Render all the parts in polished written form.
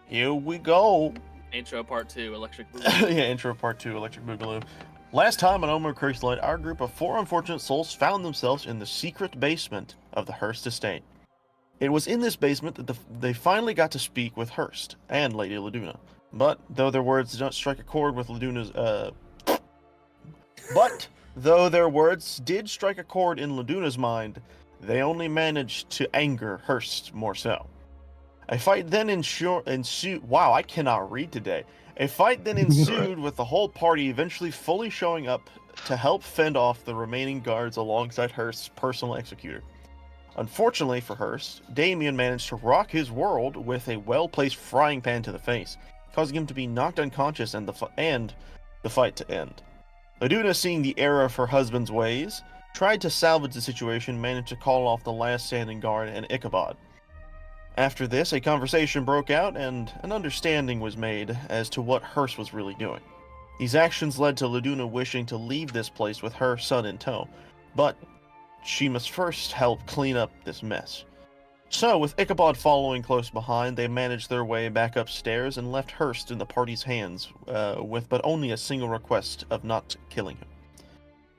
Here we go. Intro part 2, Electric Boogaloo. Yeah, intro part 2, Electric Boogaloo. Last time on Omen Light, our group of 4 unfortunate souls found themselves in the secret basement of the Hearst estate. It was in this basement that they finally got to speak with Hearst and Lady Laduna. But though their words did not strike a chord with Laduna's though their words did strike a chord in Laduna's mind, they only managed to anger Hearst more so. A fight then ensued. Wow, I cannot read today. A fight then ensued with the whole party eventually fully showing up to help fend off the remaining guards alongside Hearst's personal executor. Unfortunately for Hearst, Damien managed to rock his world with a well-placed frying pan to the face, causing him to be knocked unconscious and the fight to end. Laduna, seeing the error of her husband's ways, tried to salvage the situation, managed to call off the last standing guard and Ichabod. After this, a conversation broke out and an understanding was made as to what Hearst was really doing. These actions led to Laduna wishing to leave this place with her son in tow, but she must first help clean up this mess. So, with Ichabod following close behind, they managed their way back upstairs and left Hearst in the party's hands, with but only a single request of not killing him.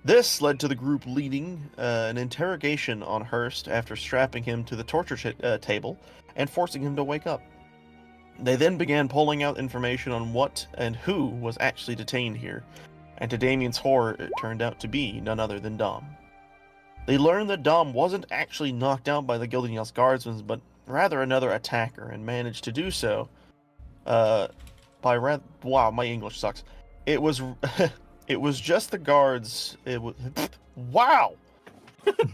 This led to the group leading an interrogation on Hearst after strapping him to the torture table and forcing him to wake up. They then began pulling out information on what and who was actually detained here, and to Damien's horror, it turned out to be none other than Dom. They learned that Dom wasn't actually knocked out by the Gilding House guardsmen, but rather another attacker, and managed to do so wow, my English sucks. It was it was just the guards. Wow.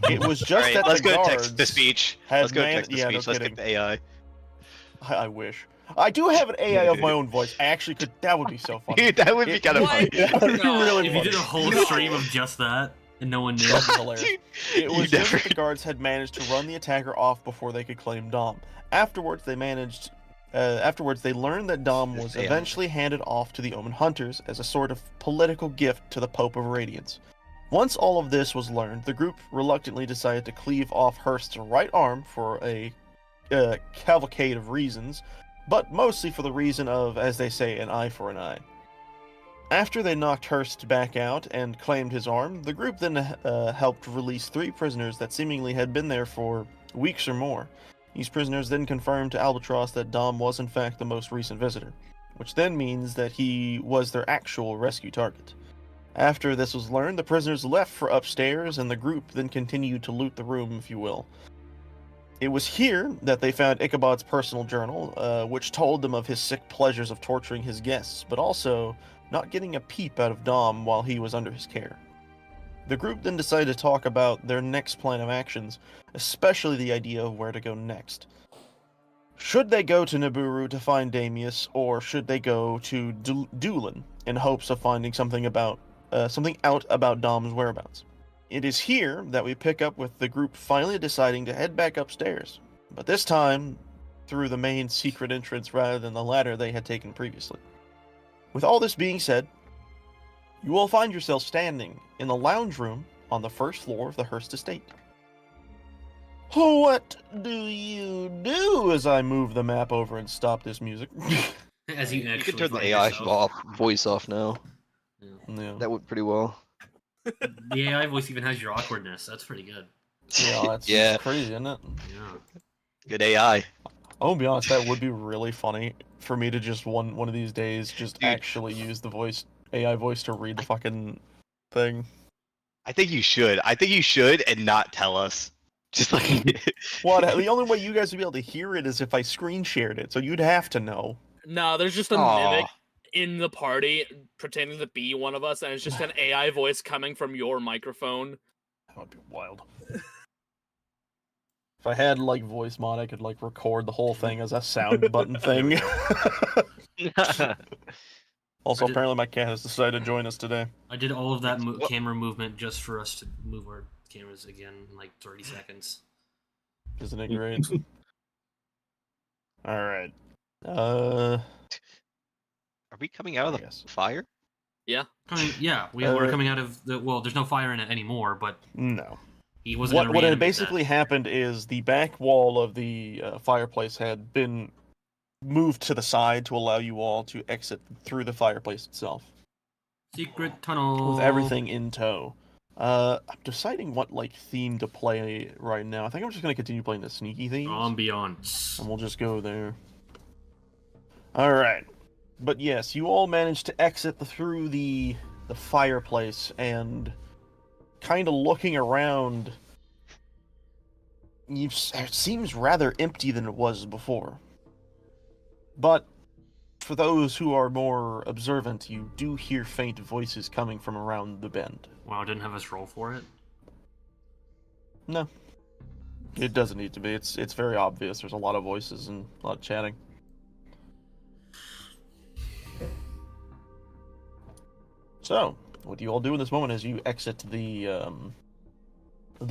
It was just right, that let's the go guards text to speech. Let's go text to speech. Let's get the AI. I wish. I do have an AI of my own voice. I actually could. That would be so funny. Dude, that would be kind of funny. That would be really If funny. you did a whole stream of just that and no one knew. That'd be hilarious. It was just never... that the guards had managed to run the attacker off before they could claim Dom. Afterwards, they learned that Dom was eventually handed off to the Omen Hunters as a sort of political gift to the Pope of Radiance. Once all of this was learned, the group reluctantly decided to cleave off Hearst's right arm for a cavalcade of reasons, but mostly for the reason of, as they say, an eye for an eye. After they knocked Hearst back out and claimed his arm, the group then helped release 3 prisoners that seemingly had been there for weeks or more. These prisoners then confirmed to Albatross that Dom was in fact the most recent visitor, which then means that he was their actual rescue target. After this was learned, the prisoners left for upstairs, and the group then continued to loot the room, if you will. It was here that they found Ichabod's personal journal, which told them of his sick pleasures of torturing his guests, but also not getting a peep out of Dom while he was under his care. The group then decided to talk about their next plan of actions, especially the idea of where to go next. Should they go to Nibiru to find Damius, or should they go to Doolin in hopes of finding something out about Dom's whereabouts? It is here that we pick up with the group finally deciding to head back upstairs, but this time through the main secret entrance rather than the ladder they had taken previously. With all this being said, you will find yourself standing in the lounge room on the first floor of the Hearst estate. What do you do as I move the map over and stop this music? As you can turn the AI voice off now. Yeah. That went pretty well. The AI voice even has your awkwardness. That's pretty good. Yeah, that's crazy, isn't it? Yeah. Good AI. I'll be honest, that would be really funny for me to just one of these days just Dude. actually use the AI voice to read the fucking thing. I think you should. And not tell us. Just like What? The only way you guys would be able to hear it is if I screen shared it, so you'd have to know. No, there's just a mimic in the party pretending to be one of us, and it's just an AI voice coming from your microphone. That would be wild. If I had like voice mod, I could like record the whole thing as a sound button thing. Also, apparently my cat has decided to join us today. I did all of that camera movement just for us to move our cameras again in like 30 seconds. Isn't it great? Alright. Are we coming out of the fire? Yeah. We're coming out of the... Well, there's no fire in it anymore, but... No. He wasn't What had basically happened is the back wall of the fireplace had been move to the side to allow you all to exit through the fireplace itself, Secret tunnel. with everything in tow. I'm deciding what theme to play right now. I think I'm just gonna continue playing the sneaky themes, Ambiance. and we'll just go there. All right, but yes, you all managed to exit through the fireplace, and kind of looking around, it seems rather empty than it was before. But for those who are more observant, you do hear faint voices coming from around the bend. Wow, didn't have us roll for it. No, it doesn't need to be. It's very obvious. There's a lot of voices and a lot of chatting. So, what do you all do in this moment as you exit the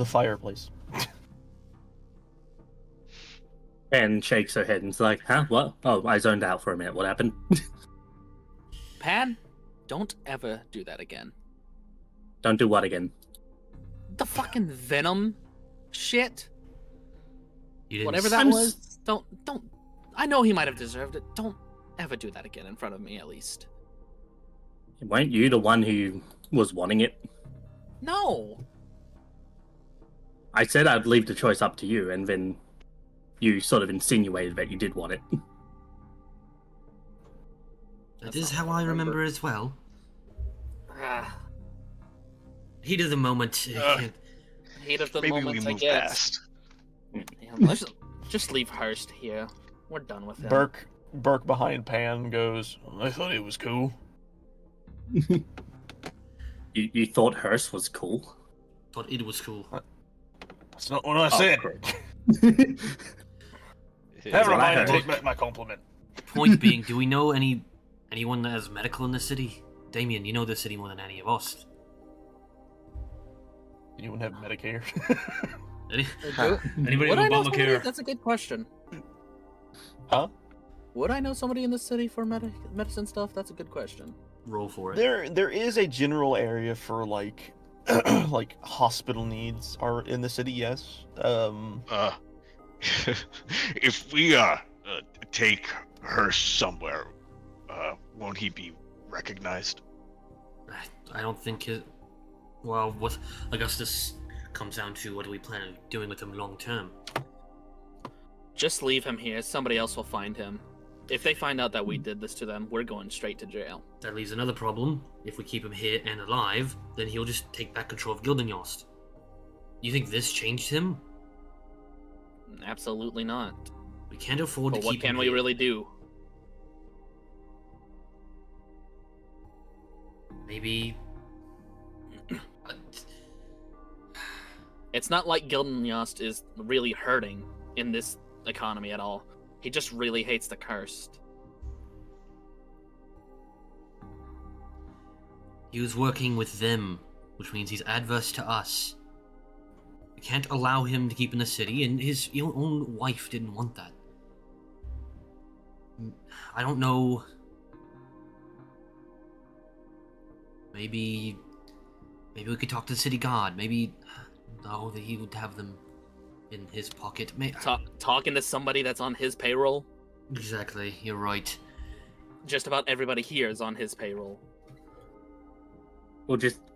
fireplace? And shakes her head and is like, huh? What? Oh, I zoned out for a minute. What happened? Pan, don't ever do that again. Don't do what again? The fucking venom shit. You didn't Whatever that was. Don't. I know he might have deserved it. Don't ever do that again in front of me, at least. Weren't you the one who was wanting it? No. I said I'd leave the choice up to you, and then you sort of insinuated that you did want it. That is how I remember as well. Ah, Heat of the moment. heat of the Maybe moment, we I move guess. past. Yeah, let's just leave Hurst here. We're done with him. Burke behind Pan goes, I thought it was cool. You thought Hearst was cool? Thought it was cool. That's not what I said. great. Never what I mind, I heard. take back my compliment. Point being, do we know anyone that has medical in the city? Damien, you know the city more than any of us. You wouldn't have Medicare. Anybody Would with I know somebody? Obamacare? That's a good question. Huh? Would I know somebody in the city for medicine stuff? That's a good question. Roll for it. There is a general area for like hospital needs are in the city, yes. If we take her somewhere, won't he be recognized? I don't think it. Well, what? I guess this comes down to what do we plan on doing with him long term. Just leave him here. Somebody else will find him. If they find out that we did this to them, we're going straight to jail. That leaves another problem. If we keep him here and alive, then he'll just take back control of Gildenyost. You think this changed him? Absolutely not. We can't afford But to what keep can him we here. really do? Maybe. It's not like Gildenyost is really hurting in this economy at all. He just really hates the cursed. He was working with them, which means he's adverse to us. We can't allow him to keep in the city, and his own wife didn't want that. I don't know. Maybe we could talk to the city guard. Maybe no, that he would have them in his pocket. Talking to somebody that's on his payroll? Exactly, you're right. Just about everybody here is on his payroll.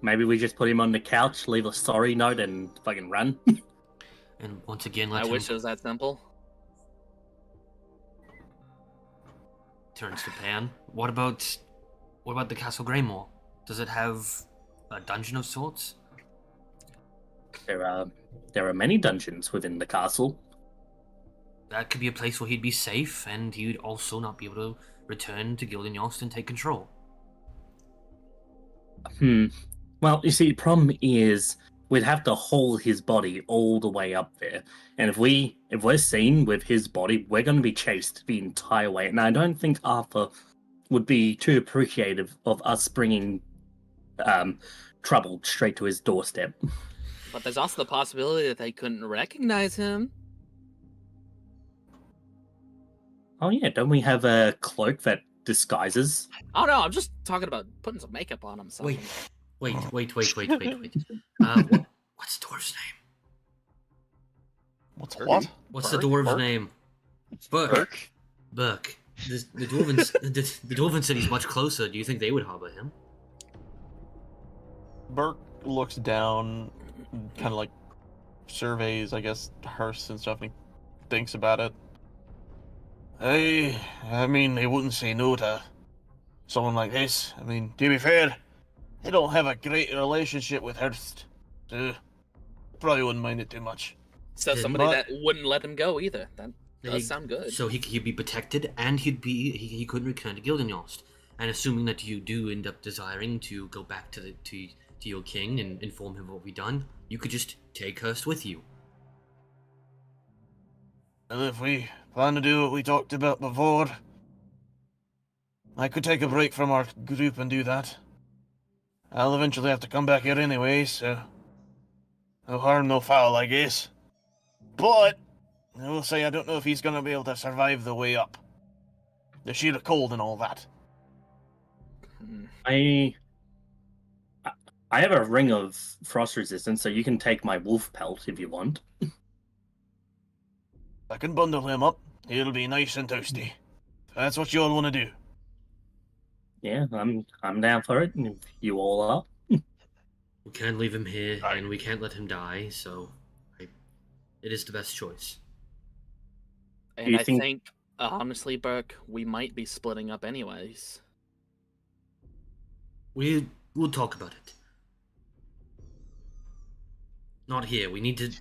Maybe we just put him on the couch, leave a sorry note, and fucking run. And once again, I wish it was that simple. turns to Pan. What about the Castle Greymore? Does it have a dungeon of sorts? There are many dungeons within the castle. That could be a place where he'd be safe, and he'd also not be able to return to Gildenyost and take control. Well, you see, the problem is we'd have to haul his body all the way up there, and if we're seen with his body, we're going to be chased the entire way. And I don't think Arthur would be too appreciative of us bringing trouble straight to his doorstep. But there's also the possibility that they couldn't recognize him. Oh yeah, don't we have a cloak that disguises? Oh no, I'm just talking about putting some makeup on him. Wait. What's the dwarf's name? What's Burke? what? What's the Burke? dwarf's Burke? name? Burke? Burke. The Dwarven city's much closer. Do you think they would harbor him? Burke looks down, kind of like surveys, I guess, hearse and stuff, and he thinks about it. I mean, they wouldn't say no to someone like this. I mean, to be fair, they don't have a great relationship with Hearst. So, probably wouldn't mind it too much. So Yeah, somebody but- that wouldn't let him go either. That He- does sound good. So he'd be protected, and he couldn't return to Gildenyost. And assuming that you do end up desiring to go back to your king and inform him of what we've done, you could just take Hurst with you. And if we plan to do what we talked about before, I could take a break from our group and do that. I'll eventually have to come back here anyway, so no harm, no foul, I guess. But I will say I don't know if he's gonna be able to survive the way up. The sheer cold and all that. I have a ring of frost resistance, so you can take my wolf pelt if you want. I can bundle him up. He'll be nice and toasty. If that's what you all want to do. Yeah, I'm down for it. If you all are. We can't leave him here, Right. and we can't let him die. So, it is the best choice. And you I think- think, honestly, Burke, we might be splitting up anyways. We'll talk about it. Not here. We need to.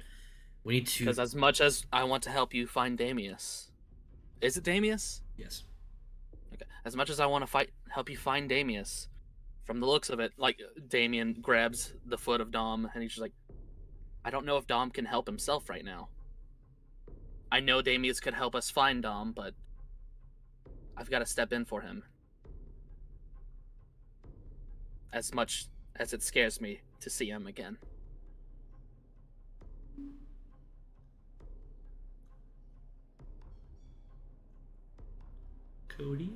Because as much as I want to help you find Damius, is it Damius? Yes. Okay. As much as I want to help you find Damius, from the looks of it, like Damien grabs the foot of Dom and he's just like, I don't know if Dom can help himself right now. I know Damius could help us find Dom, but I've got to step in for him. As much as it scares me to see him again. Cody.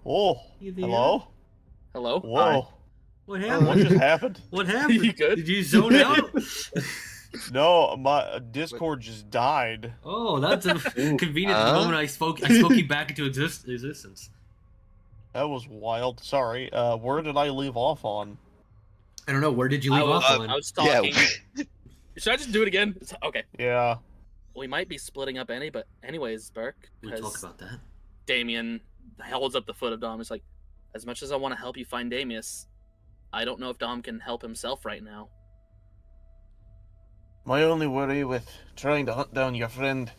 Oh, You there? hello? Hello? Whoa. What What happened? just happened? What happened? You good? Did you zone out? No, my Discord just died. Oh, that's a Ooh. convenient moment I spoke you back into existence. That was wild. Sorry. Where did I leave off on? I don't know. Where did you leave off on? I was Yeah. talking. Should I just do it again? Okay. Yeah. We might be splitting up but anyways, Burke, We'll talk because about that. Damien holds up the foot of Dom. It's like, as much as I want to help you find Damius, I don't know if Dom can help himself right now. My only worry with trying to hunt down your friend,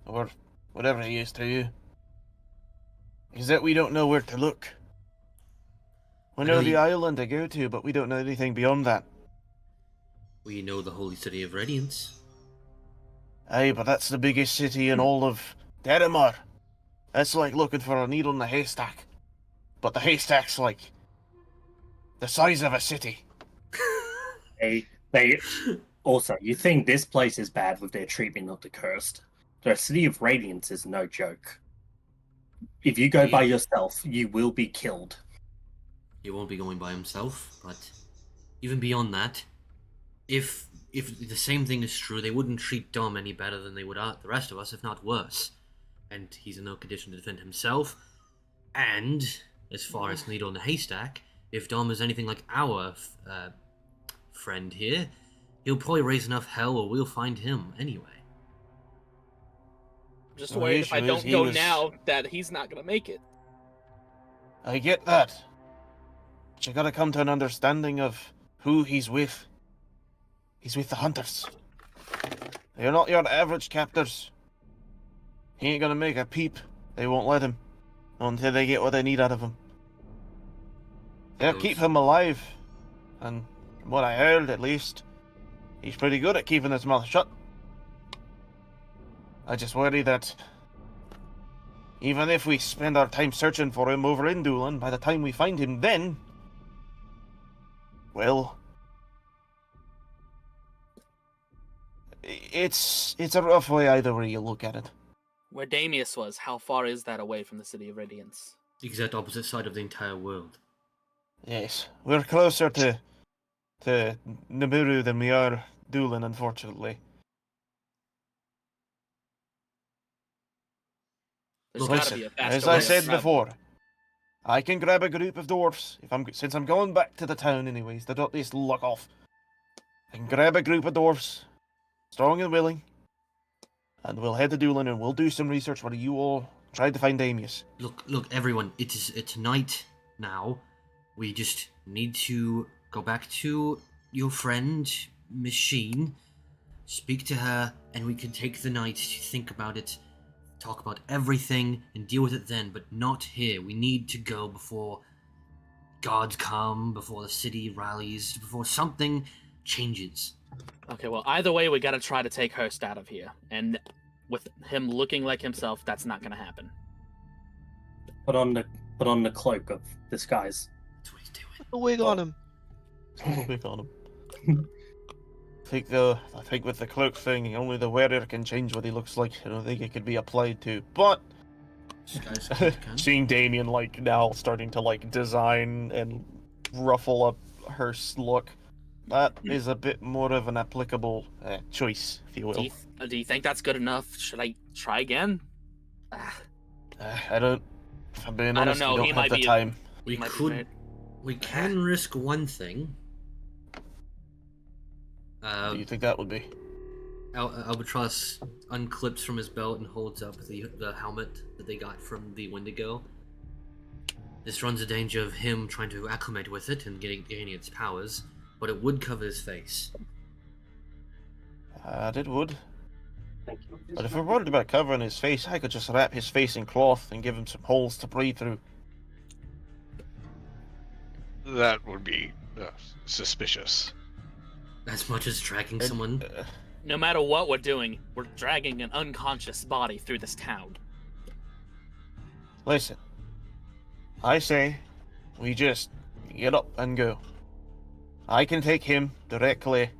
or whatever he is to you, is that we don't know where to look. We know the island to go to, but we don't know anything beyond that. We know the holy city of Radiance. Aye, but that's the biggest city in all of Deramar. That's like looking for a needle in a haystack. But the haystack's like the size of a city. They also, you think this place is bad with their treatment of the cursed. The City of Radiance is no joke. If you go by yourself, you will be killed. He won't be going by himself, but even beyond that, if the same thing is true, they wouldn't treat Dom any better than they would the rest of us, if not worse. And he's in no condition to defend himself. And as far as needle in a haystack, if Dom is anything like our friend here, he'll probably raise enough hell, or we'll find him anyway. I'm just Well, the worried if I issue is don't he go was- now that he's not gonna make it. I get that. But you gotta come to an understanding of who he's with. He's with the hunters. They're not your average captors. He ain't gonna make a peep. They won't let him. Not until they get what they need out of him. They'll Those- keep him alive. And from what I heard, at least, he's pretty good at keeping his mouth shut. I just worry that even if we spend our time searching for him over in Doolin, by the time we find him then, well, it's a rough way either way you look at it. Where Damius was, how far is that away from the City of Radiance? The exact opposite side of the entire world. Yes, we're closer to Nibiru than we are Doolin, unfortunately. There's Look, gotta be a faster as way I of said travel. before, I can grab a group of dwarfs since I'm going back to the town anyways. They don't just lock off. I can grab a group of dwarfs, strong and willing, and we'll head to Doolin and we'll do some research while you all try to find Amius. Look, everyone. It's night now. We just need to go back to your friend, Machine, speak to her, and we can take the night to think about it, talk about everything, and deal with it then, but not here. We need to go before gods come, before the city rallies, before something changes. Okay, well, either way, we gotta try to take Hurst out of here. And with him looking like himself, that's not gonna happen. Put on the cloak of disguise. That's what he's doing. Put a wig on him. Click on him. I think with the cloak thing, only the wearer can change what he looks like. I don't think it could be applied to. But Disguise can. seeing Damien like now starting to like design and ruffle up her look, that is a bit more of an applicable choice, if you will. Do you think that's good enough? Should I try again? I don't. If I'm being I don't honest, know, we he don't have might the be- time. We Might be could. right. We can risk one thing. What do you think that would be? Albatross unclips from his belt and holds up the helmet that they got from the Wendigo. This runs the danger of him trying to acclimate with it and gaining its powers, but it would cover his face. It would. Thank you. But if we're worried about covering his face, I could just wrap his face in cloth and give him some holes to breathe through. That would be suspicious. As much as dragging And, someone. No matter what we're doing, we're dragging an unconscious body through this town. Listen, I say we just get up and go. I can take him directly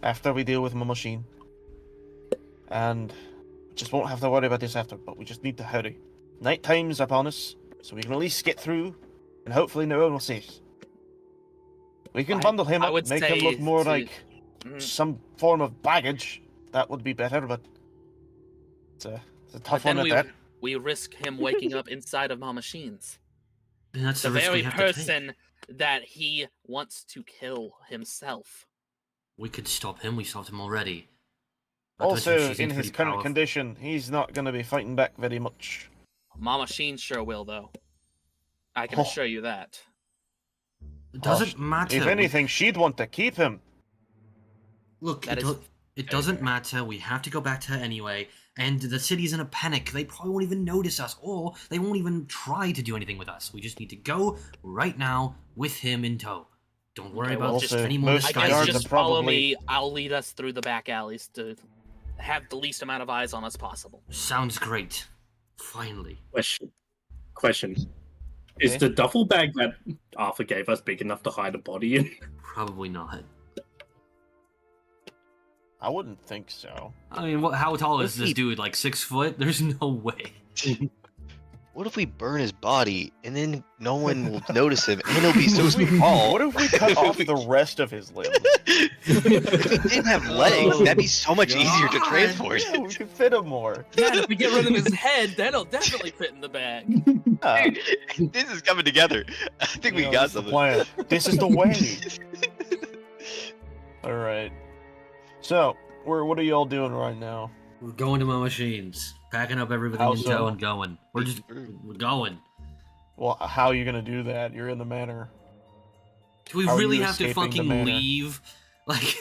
after we deal with my machine. And just won't have to worry about this after, but we just need to hurry. Night time's upon us, so we can at least get through, and hopefully no one will see us. We can bundle him I up, would make him look say more to- like some form of baggage. That would be better, but it's a tough But one then at that. we risk him waking up inside of my machines. And that's The the risk very we have to take. person that he wants to kill himself. We could stop him. We stopped him already. Not to Also, mention she in seems his pretty current powerful. condition, he's not going to be fighting back very much. My machine sure will, though. I can Oh. assure you that. It doesn't matter. If anything, she'd want to keep him. Look, That it, is it very doesn't fair. matter. We have to go back to her anyway. And the city's in a panic. They probably won't even notice us, or they won't even try to do anything with us. We just need to go right now with him in tow. Don't worry Okay, about well, just also, any more most I Sky guess guards disguises. just are follow probably- me. I'll lead us through the back alleys to have the least amount of eyes on us possible. Sounds great. Finally. Question. Is Okay. the duffel bag that Arthur gave us big enough to hide a body in? Probably not. I wouldn't think so. I mean, how tall is Let's this see. dude? Like 6 foot? There's no way. What if we burn his body and then no one will notice him and he'll be so small? What if we cut off the rest of his limbs? If he didn't have legs, that'd be so much easier to God. transport. Yeah, we could fit him more. Yeah, if we get rid of his head, that'll definitely fit in the bag. Yeah, This is coming together. I think we you know, got that's the something. plan. This is the way. All right. So, what are y'all doing right now? We're going to my machines. Packing up everything How in so? tow and going. We're going. Well, how are you gonna do that? You're in the manor. Do we How are really you have to escaping the fucking manor? leave? Like,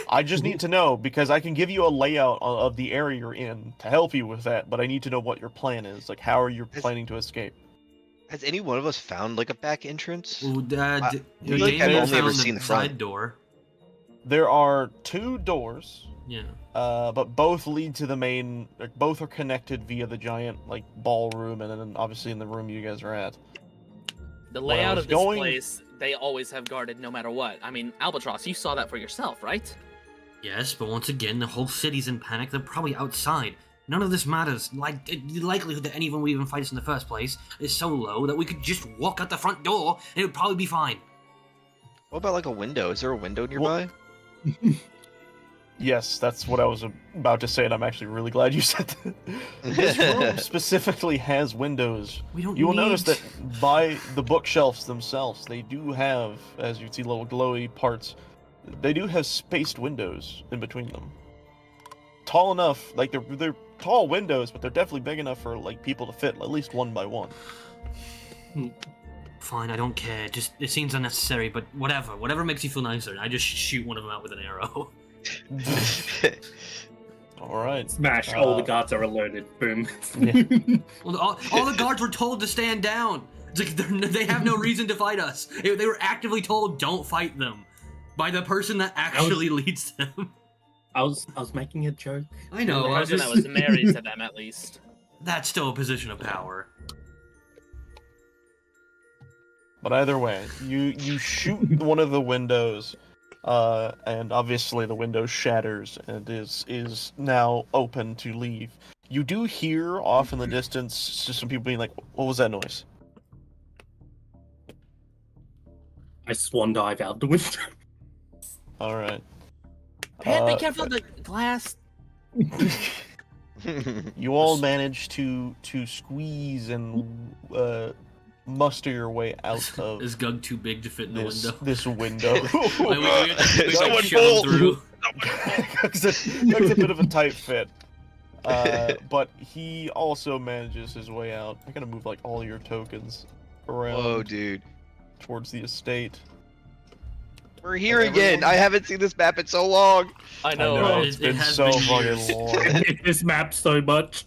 I just need to know because I can give you a layout of the area you're in to help you with that, but I need to know what your plan is. Like, how are you planning to escape? Has any one of us found like a back entrance? well, I feel like I've Damien only ever found seen the the front. side door. There are 2 doors, Yeah. but both lead to the main. Like, both are connected via the giant like ballroom, and then obviously in the room you guys are at. The When I layout was of this going- place, they always have guarded no matter what. I mean, Albatross, you saw that for yourself, right? Yes, but once again, the whole city's in panic. They're probably outside. None of this matters. Like, the likelihood that any of them would even fight us in the first place is so low that we could just walk out the front door and it would probably be fine. What about like a window? Is there a window nearby? Yes, that's what I was about to say, and I'm actually really glad you said that. This room specifically has windows. We don't You will need... notice that by the bookshelves themselves, they do have, as you see, little glowy parts. They do have spaced windows in between them. Tall enough, like they're tall windows, but they're definitely big enough for like people to fit at least one by one. Fine, I don't care. Just it seems unnecessary, but whatever makes you feel nicer. I just shoot one of them out with an arrow. All right. Smash! All the guards are alerted. Boom. Well, all the guards were told to stand down. It's like they have no reason to fight us. They were actively told don't fight them by the person that actually leads them. I was making a joke. I know. The person that was married to them, at least. That's still a position of power. But either way, you shoot one of the windows, and obviously the window shatters and is now open to leave. You do hear off in the distance just some people being like, "What was that noise?" I swan dive out the window. All right. Pat, be careful of the glass. You all manage to squeeze and muster your way out of Is Gug too big to fit in the window? this window. We Someone shove him pull! through. It's a bit of a tight fit. But he also manages his way out. I gotta move like all your tokens around Whoa, dude. towards the estate. We're here And again. everyone- I haven't seen this map in so long. I know, I know, right? it's It been has so been fucking years. long. I hate this map so much.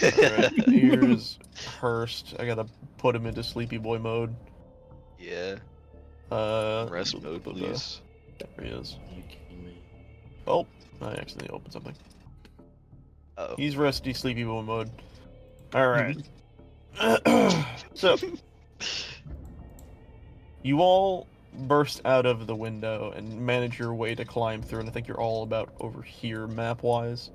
Alright, here's Hurst. I gotta put him into sleepy boy mode. Yeah. Uh, Rest mode, please. There he is. Are you kidding me? Oh, I accidentally opened something. Oh. He's resty sleepy boy mode. Alright. So, you all burst out of the window and manage your way to climb through, and I think you're all about over here map-wise.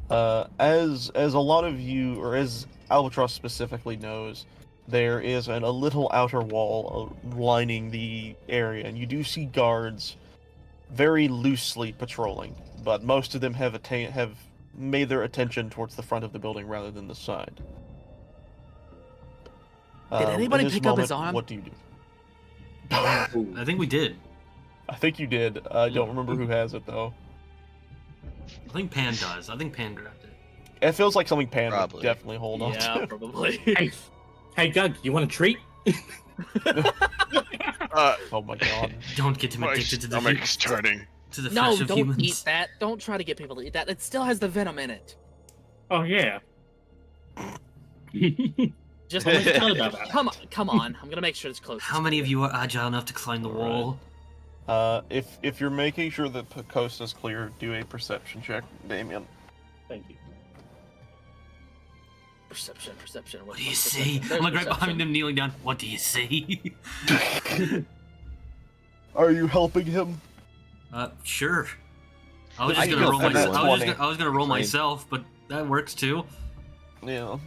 As a lot of you, or as Albatross specifically knows, there is a little outer wall lining the area, and you do see guards very loosely patrolling, but most of them have made their attention towards the front of the building rather than the side. Did anybody in this pick up his moment, arm? What do you do? I think we did. I think you did. I don't remember who has it though. I think Pan does. I think Pan grabbed it. It feels like something Pan would Probably. definitely hold on Yeah, to. probably. Hey, Gug, you want a treat? Oh my god. Don't get him My addicted to the stomach's turning. to the No, flesh of don't humans. eat that. Don't try to get people to eat that. It still has the venom in it. Oh yeah. Just I forgot about that. come on. I'm gonna make sure it's close. How many of you are agile enough to climb the wall? If you're making sure that the coast is clear, do a perception check, Damien. Thank you. Perception. What do you see? I'm like right behind him, kneeling down. What do you see? Are you helping him? Sure. I was I just gonna feel roll better myself. than I was gonna roll Fine. myself, but that works too. Yeah.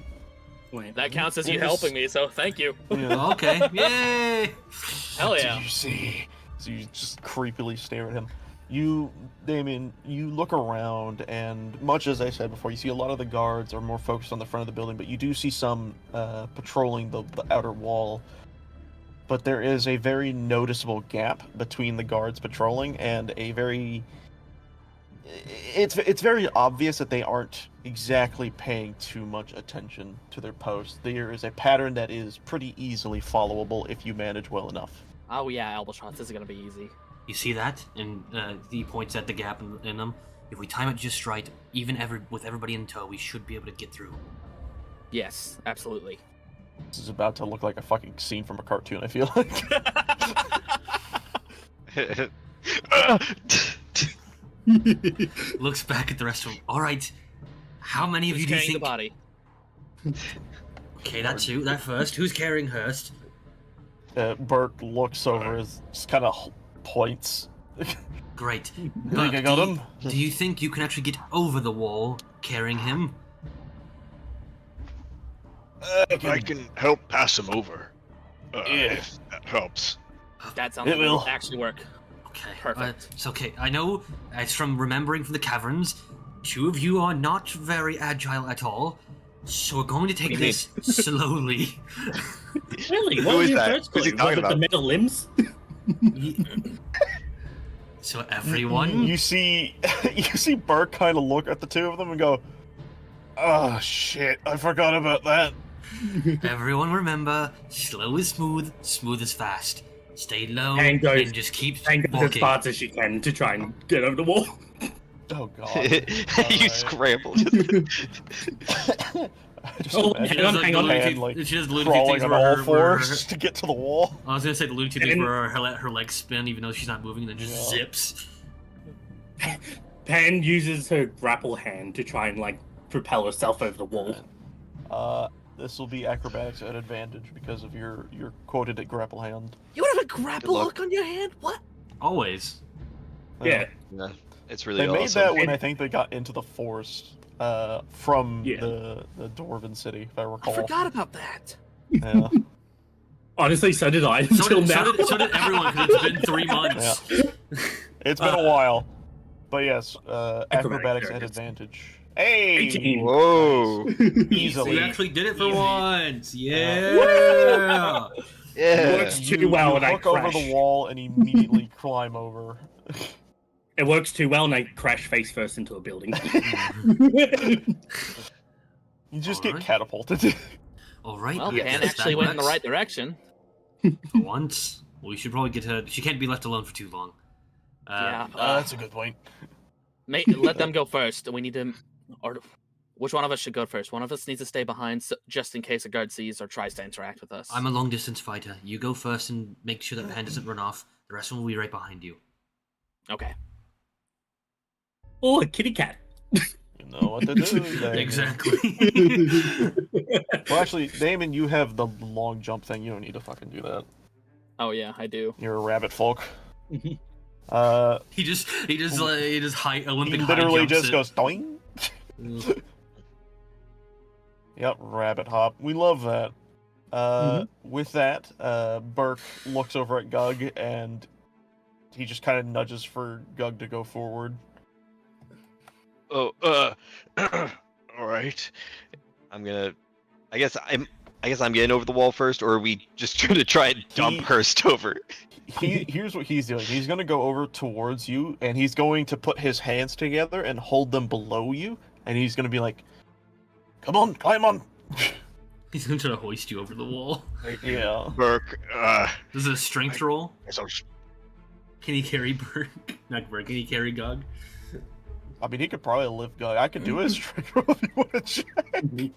Wait, That counts as you Yes. helping me, so thank you. Yeah. Okay. Yay! Hell What yeah. do you see? So you just creepily stare at him. You, Damien, you look around, and much as I said before, you see a lot of the guards are more focused on the front of the building, but you do see some patrolling the outer wall. But there is a very noticeable gap between the guards patrolling and a very... It's very obvious that they aren't exactly paying too much attention to their post. There is a pattern that is pretty easily followable if you manage well enough. Oh yeah, Albatross. This is gonna be easy. You see that? And he points at the gap in them. If we time it just right, with everybody in tow, we should be able to get through. Yes, absolutely. This is about to look like a fucking scene from a cartoon, I feel like. Looks back at the rest of them. All right. How many of Who's you do you carrying the think? body? Okay, that's you. That first. Who's carrying Hurst? Bert looks over, just kind of points. Great. I But think I got do him. Do you think you can actually get over the wall carrying him? I can help pass him over. Yeah. If that helps. That sounds It like it'll will. actually work. Okay. Perfect. It's okay. I know it's from remembering from the caverns. 2 of you are not very agile at all. So we're going to take We this slowly. Really? Who What was is your that? first Who's he clue? Was talking it the about? metal limbs? So everyone. You see Burke kind of look at the two of them and go, "Oh shit, I forgot about that." Everyone remember, slow is smooth, smooth is fast. Stay low And goes- and just keep And goes as walking. fast as she can to try and get over the wall. Oh god. You Alright. scrambled. Just Oh, imagine hang on, She does hang the on. Looney Pan, Tunes- like, she does the Looney Tunes crawling things on where all her- fours to get to the wall. I was gonna say the Looney Tunes things And- where her legs spin even though she's not moving and then just Yeah. zips. Pan uses her grapple hand to try and like propel herself over the wall. This will be acrobatics at advantage because of your quoted at grapple hand. You have a grapple luck. hook on your hand? What? Always. Yeah. Yeah, it's really They made awesome. that when I think they got into the forest from Yeah. the Dwarven city, if I I recall. forgot about that. Yeah. Honestly, so did I So until did, now. so did everyone because it's been 3 months. It's been a while. But yes, Acrobatics acrobatics at characters. advantage. Hey! 18. Whoa! Easily. We actually did it for Easy. once. Yeah. Yeah. Works too well and I hook over crash. the wall and immediately climb over. It works too well and I crash face first into a building. You just get Alright. catapulted. All right. Well, I Pan guess actually that went in the works. right direction. For once. We should probably get her. She can't be left alone for too long. Yeah. That's a good point. Let them go first. We need to. Or which one of us should go first? One of us needs to stay behind just in case a guard sees or tries to interact with us. I'm a long distance fighter. You go first and make sure that Pan doesn't run off. The rest of them will be right behind you. Okay. Oh, a kitty cat. You know what to do. Damon. Exactly. Well, actually, Damon, you have the long jump thing. You don't need to fucking do that. Oh yeah, I do. You're a rabbit folk. Mhm. he just high He Olympic high literally jumps just it. goes doing. Yep, rabbit hop. We love that. With that, Burke looks over at Gug and he just kind of nudges for Gug to go forward. Oh, all right. I guess I'm getting over the wall first, or are we just gonna try and dump Hurst over? Here's what he's doing. He's gonna go over towards you, and he's going to put his hands together and hold them below you, and he's gonna be like, "Come on, climb on." He's gonna try to hoist you over the wall. Yeah. Burke, This is a strength roll. guess I'll just- Can he carry Burke? Not Burke. Can he carry Gug? I mean, he could probably lift Gug. I could do his strength roll if you want to check.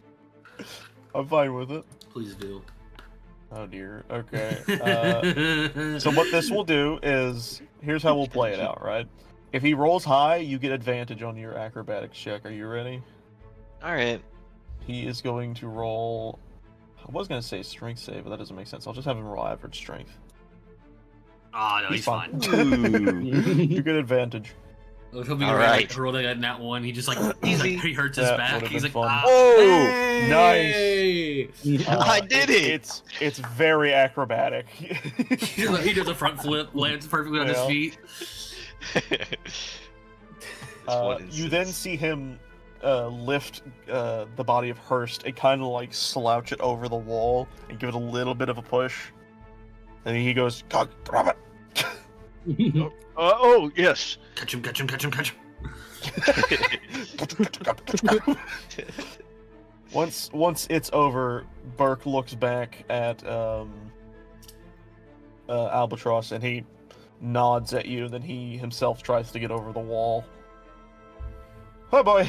I'm fine with it. Please do. Oh dear. Okay. So what this will do is, here's how we'll play it out, right? If he rolls high, you get advantage on your acrobatics check. Are you ready? all right. He is going to roll. I was gonna say strength save, but that doesn't make sense. I'll just have him roll average strength. Ah, no, he's fine. Ooh. You get advantage. Look, he'll be All right. right. Roll that nat one. He just like Easy. he hurts his That back. would've He's been like, fun. ah, Oh, hey! I did it! It's very acrobatic. He does a front flip, lands perfectly on his Yeah. feet. You then see him lift the body of Hurst and kind of like slouch it over the wall and give it a little bit of a push. And he goes, "God, grab it!" Oh, yes. Catch him! Catch him! Catch him! Catch him! Once it's over, Burke looks back at Albatross and he nods at you. Then he himself tries to get over the wall. Oh boy,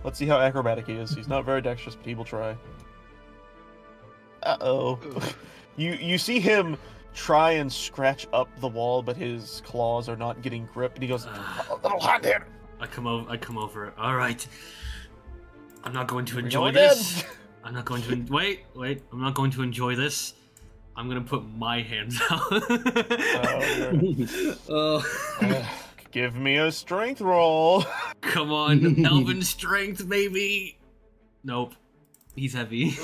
let's see how acrobatic he is. He's not very dexterous, but he will try. Uh-oh. You see him try and scratch up the wall, but his claws are not getting grip, and he goes, "A little hot here." I come over. All right. I'm not going to We're enjoy going this. in. I'm not going to wait. I'm not going to enjoy this. I'm gonna put my hands out. Oh, give me a strength roll. Come on, Elven strength, baby. Nope, he's heavy.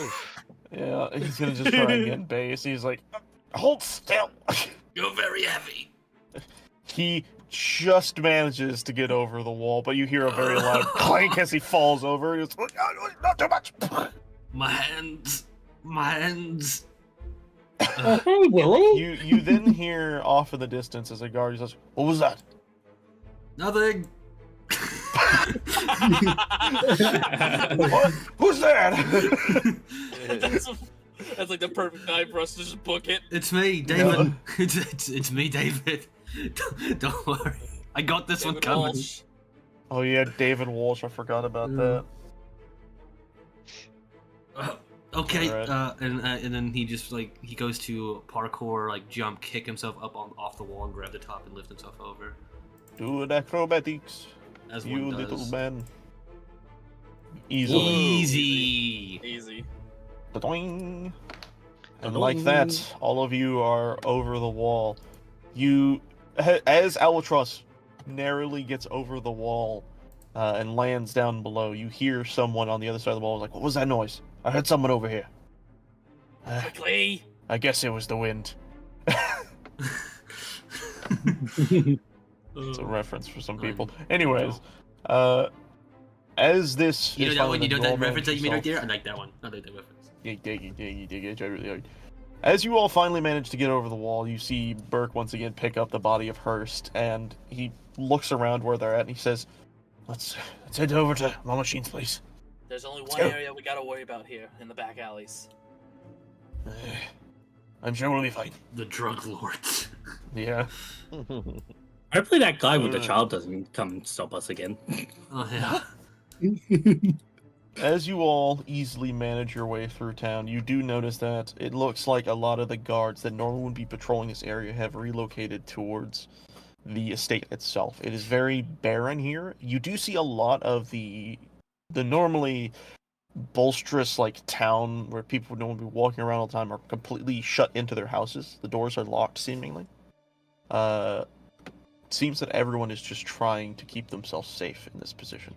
Yeah, he's gonna just try and get base. He's like, hold still. You're very heavy. He just manages to get over the wall, but you hear a very loud clank as he falls over. It's not too much. My hands. My hands. Hey, Willie. You then hear off in the distance as a guard says, "What was that?" Nothing. What? Who's that? That's like the perfect time for us to just book it. It's me, David. It's me, David. Don't worry. I got this one David coming. Walsh. Oh yeah, David Walsh. I forgot about that. Okay, Alright. and then he just he goes to parkour, jump, kick himself up off the wall, and grab the top and lift himself over. Do an acrobatics, As you one does. little man. Easily. Easy. Easy. Doing. And like that, all of you are over the wall. As Albatross narrowly gets over the wall and lands down below, you hear someone on the other side of the wall like, "What was that noise? I heard someone over here." Quickly. I guess it was the wind. It's a reference for some people. Anyways, as this You know is that finally one? You the know that normal reference that you made right yourself- there? I like that one. I like that reference. As you all finally manage to get over the wall, you see Burke once again pick up the body of Hurst, and he looks around where they're at, and he says, "Let's head over to Mama Sheen's place." There's only one go. area we gotta worry about here, in the back alleys. I'm sure we'll be fine. The drug lords. Yeah. Hopefully that guy with the Alright. child doesn't come and stop us again. Oh yeah. As you all easily manage your way through town, you do notice that it looks like a lot of the guards that normally would be patrolling this area have relocated towards the estate itself. It is very barren here. You do see a lot of the normally bolsterous town where people would normally be walking around all the time are completely shut into their houses. The doors are locked seemingly. Seems that everyone is just trying to keep themselves safe in this position.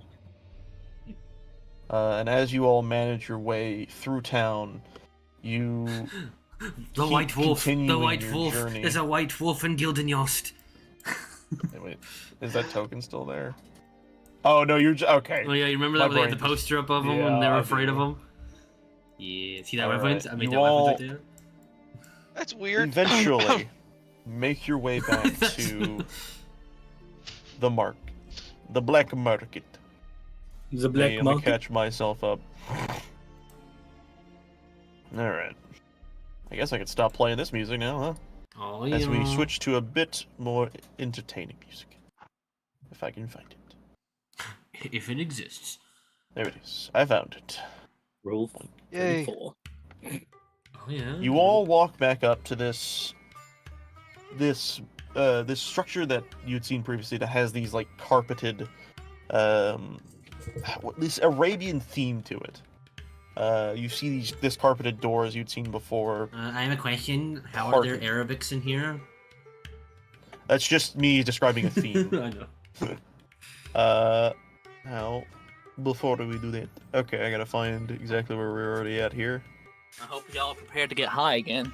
And as you all manage your way through town, you The keep White Wolf. The continuing White your Wolf. journey. There's a White Wolf in Gildenyost. Wait, is that token still there? Oh no, you're okay. Oh yeah, you remember My that when they had the brain just- poster up of him Yeah, and they were I afraid of do. him? Yeah, see that Alright, reference? I made you that all- reference right That's weird. Eventually, make your way back there. to the black market. The Hey, black let me market. catch myself up. Alright. I guess I could stop playing this music now, huh? Oh As we yeah. switch to a bit more entertaining music. If I can find it. If it exists. There it is. I found it. Rule Yay. 34. Oh yeah. You all walk back up to this structure that you'd seen previously that has these carpeted this Arabian theme to it. You see this carpeted doors you'd seen before. I have a question. How are there Parking. Arabics in here? That's just me describing a theme. I know. Now, before we do that, okay, I gotta find exactly where we're already at here. I hope y'all are prepared to get high again.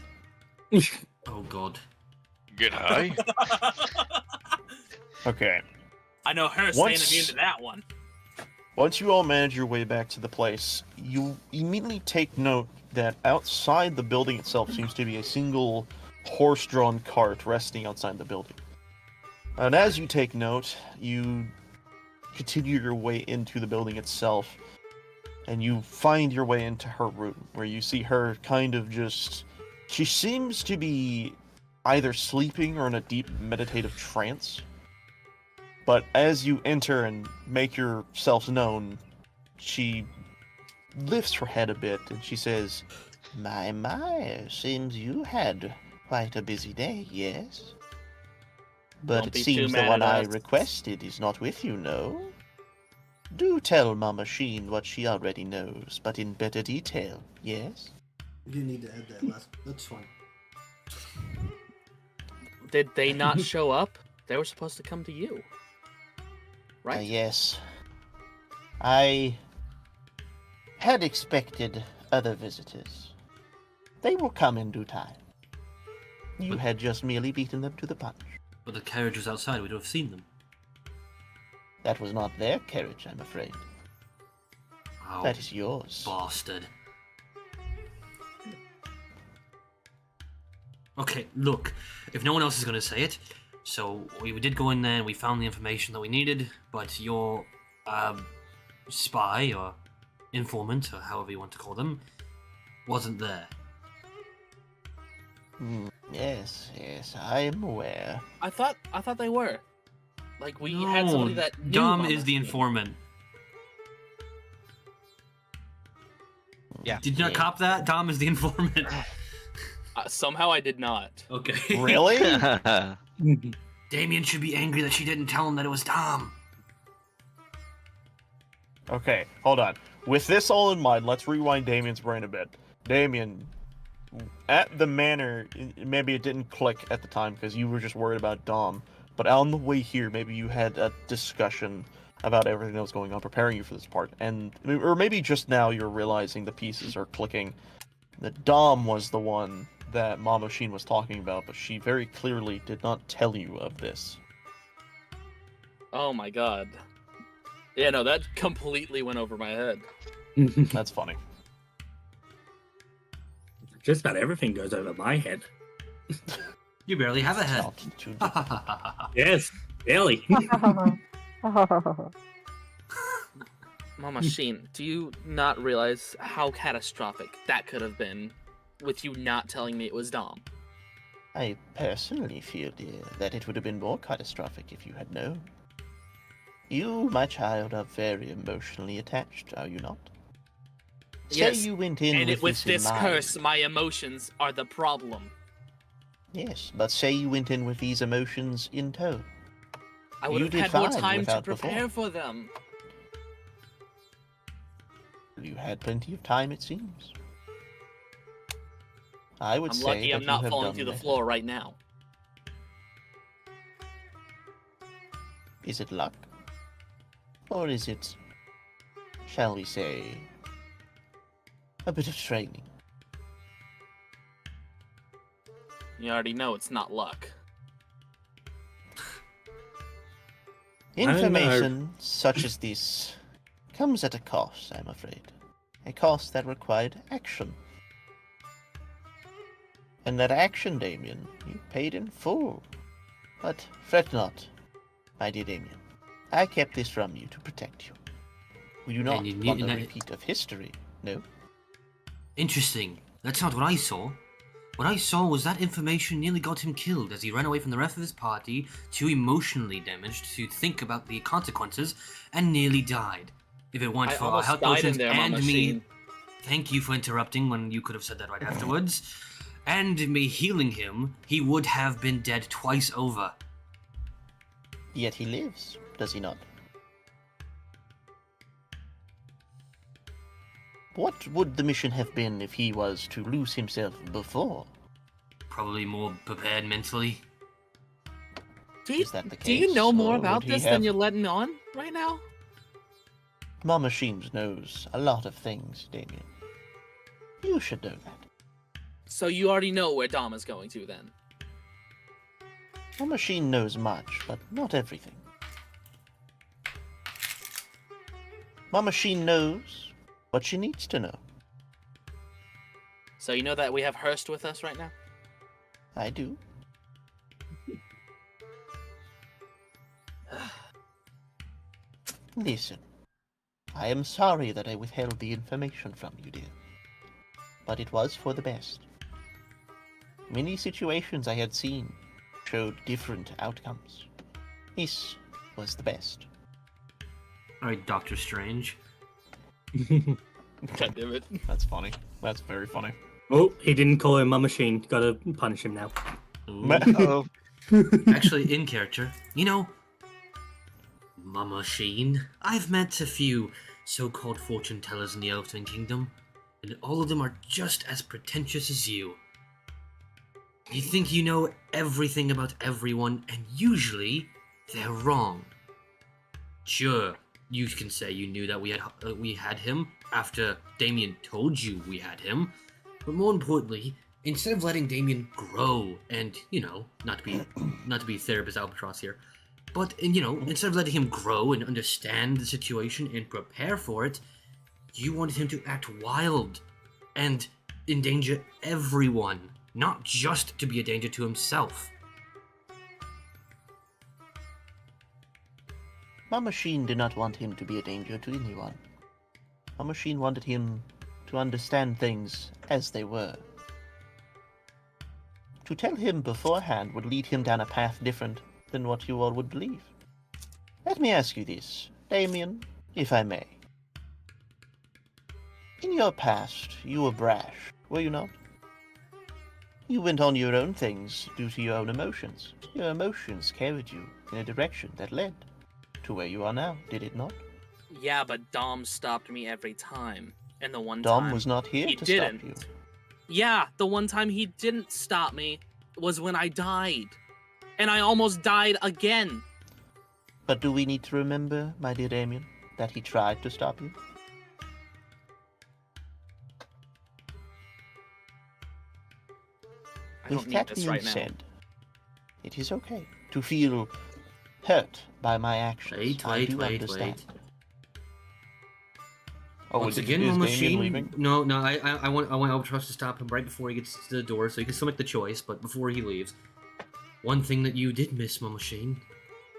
Oh god. Get high? Okay. I know her Once- ain't immune to that one. Once you all manage your way back to the place, you immediately take note that outside the building itself seems to be a single horse-drawn cart resting outside the building. And as you take note, you continue your way into the building itself, and you find your way into her room, where you see her kind of just... She seems to be either sleeping or in a deep meditative trance. But as you enter and make yourselves known, she lifts her head a bit and she says, My, seems you had quite a busy day, yes? But Don't it be too seems the mad one at I us." requested is not with you, no? Do tell Mama Sheen what she already knows, but in better detail, yes? You need to add that last. That's fine. Did they not show up? They were supposed to come to you. Right? Yes. I had expected other visitors. They will come in due time. You had just merely beaten them to the punch. But the carriage was outside, we'd have seen them. That was not their carriage, I'm afraid. Oh, That is yours. bastard. Okay, look, if no one else is going to say it, so we did go in there and we found the information that we needed, but your spy or informant, or however you want to call them, wasn't there. Yes, I am aware. I thought they were. Like we had somebody that knew Dom Mama is the Sheen. informant. Yeah. Did you not cop that? Dom is the informant. Somehow I did not. Okay. Really? Damien should be angry that she didn't tell him that it was Dom. Okay, hold on. With this all in mind, let's rewind Damien's brain a bit. Damien, at the manor, maybe it didn't click at the time because you were just worried about Dom. But on the way here, maybe you had a discussion about everything that was going on, preparing you for this part. Or maybe just now you're realizing the pieces are clicking. That Dom was the one that Mama Sheen was talking about, but she very clearly did not tell you of this. Oh my god. Yeah, no, that completely went over my head. That's funny. Just about everything goes over my head. You barely have a head. Not too Yes, barely. Mama Sheen, do you not realize how catastrophic that could have been with you not telling me it was Dom? I personally feel, dear, that it would have been more catastrophic if you had known. You, my child, are very emotionally attached, are you not? Yes, Say you went in And with with in this mind. curse, my emotions are the problem. Yes, but say you went in with these emotions in tow. I would You have did had more fine time to without prepare before. for them. You had plenty of time, it seems. I would I'm say lucky that I'm you not have falling done through the better. floor right now. Is it luck? Or is it, shall we say, a bit of training? You already know it's not luck. don't know. Information such as this comes at a cost, I'm afraid. A cost that required action. And that action, Damien, you paid in full. But fret not, my dear Damien. I kept this from you to protect you. We do not you need- want a and I- repeat of history, no? Interesting. That's not what I saw. What I saw was that information nearly got him killed as he ran away from the rest of his party, too emotionally damaged to think about the consequences, and nearly died. If it weren't I for our almost health died in potions there, and Mama me, Sheen. thank you for interrupting when you could have said that right afterwards, and me healing him, he would have been dead twice over. Yet he lives, does he not? What would the mission have been if he was to lose himself before? Probably more prepared mentally. Do you, Is that the do you case, know more or about would he this have- than you're letting on right now? Mama Sheens knows a lot of things, Damien. You should know that. So you already know where Dom is going to then. Mama Sheen knows much, but not everything. Mama Sheen knows what she needs to know. So you know that we have Hurst with us right now? I do. Listen, I am sorry that I withheld the information from you, dear. But it was for the best. Many situations I had seen showed different outcomes. This was the best. Alright, Doctor Strange. God damn it. That's funny. That's very funny. Oh, he didn't call him a machine. Gotta punish him now. Oh, Actually, in character, you know, Mama Sheen, I've met a few so-called fortune tellers in the Elfin Kingdom, and all of them are just as pretentious as you. You think you know everything about everyone, and usually they're wrong. Sure, you can say you knew that we had him after Damien told you we had him, but more importantly, instead of letting Damien grow and, not to be therapist albatross here, but, instead of letting him grow and understand the situation and prepare for it, you wanted him to act wild and endanger everyone, not just to be a danger to himself. My machine did not want him to be a danger to anyone. My machine wanted him to understand things as they were. To tell him beforehand would lead him down a path different than what you all would believe. Let me ask you this, Damien, if I may. In your past, you were brash, were you not? You went on your own things due to your own emotions. Your emotions carried you in a direction that led to where you are now, did it not? Yeah, but Dom stopped me every time. And the one Dom time was not here he to didn't. stop you. Yeah, the one time he didn't stop me was when I died. And I almost died again. But do we need to remember, my dear Damien, that he tried to stop you? I don't With need that this being right now. said, it is okay to feel hurt by my actions. I do understand. Oh, Once is again, Damien machine. leaving? No, I want Albatross to stop him right before he gets to the door, so he can still make the choice. But before he leaves, one thing that you did miss, Mama Shane,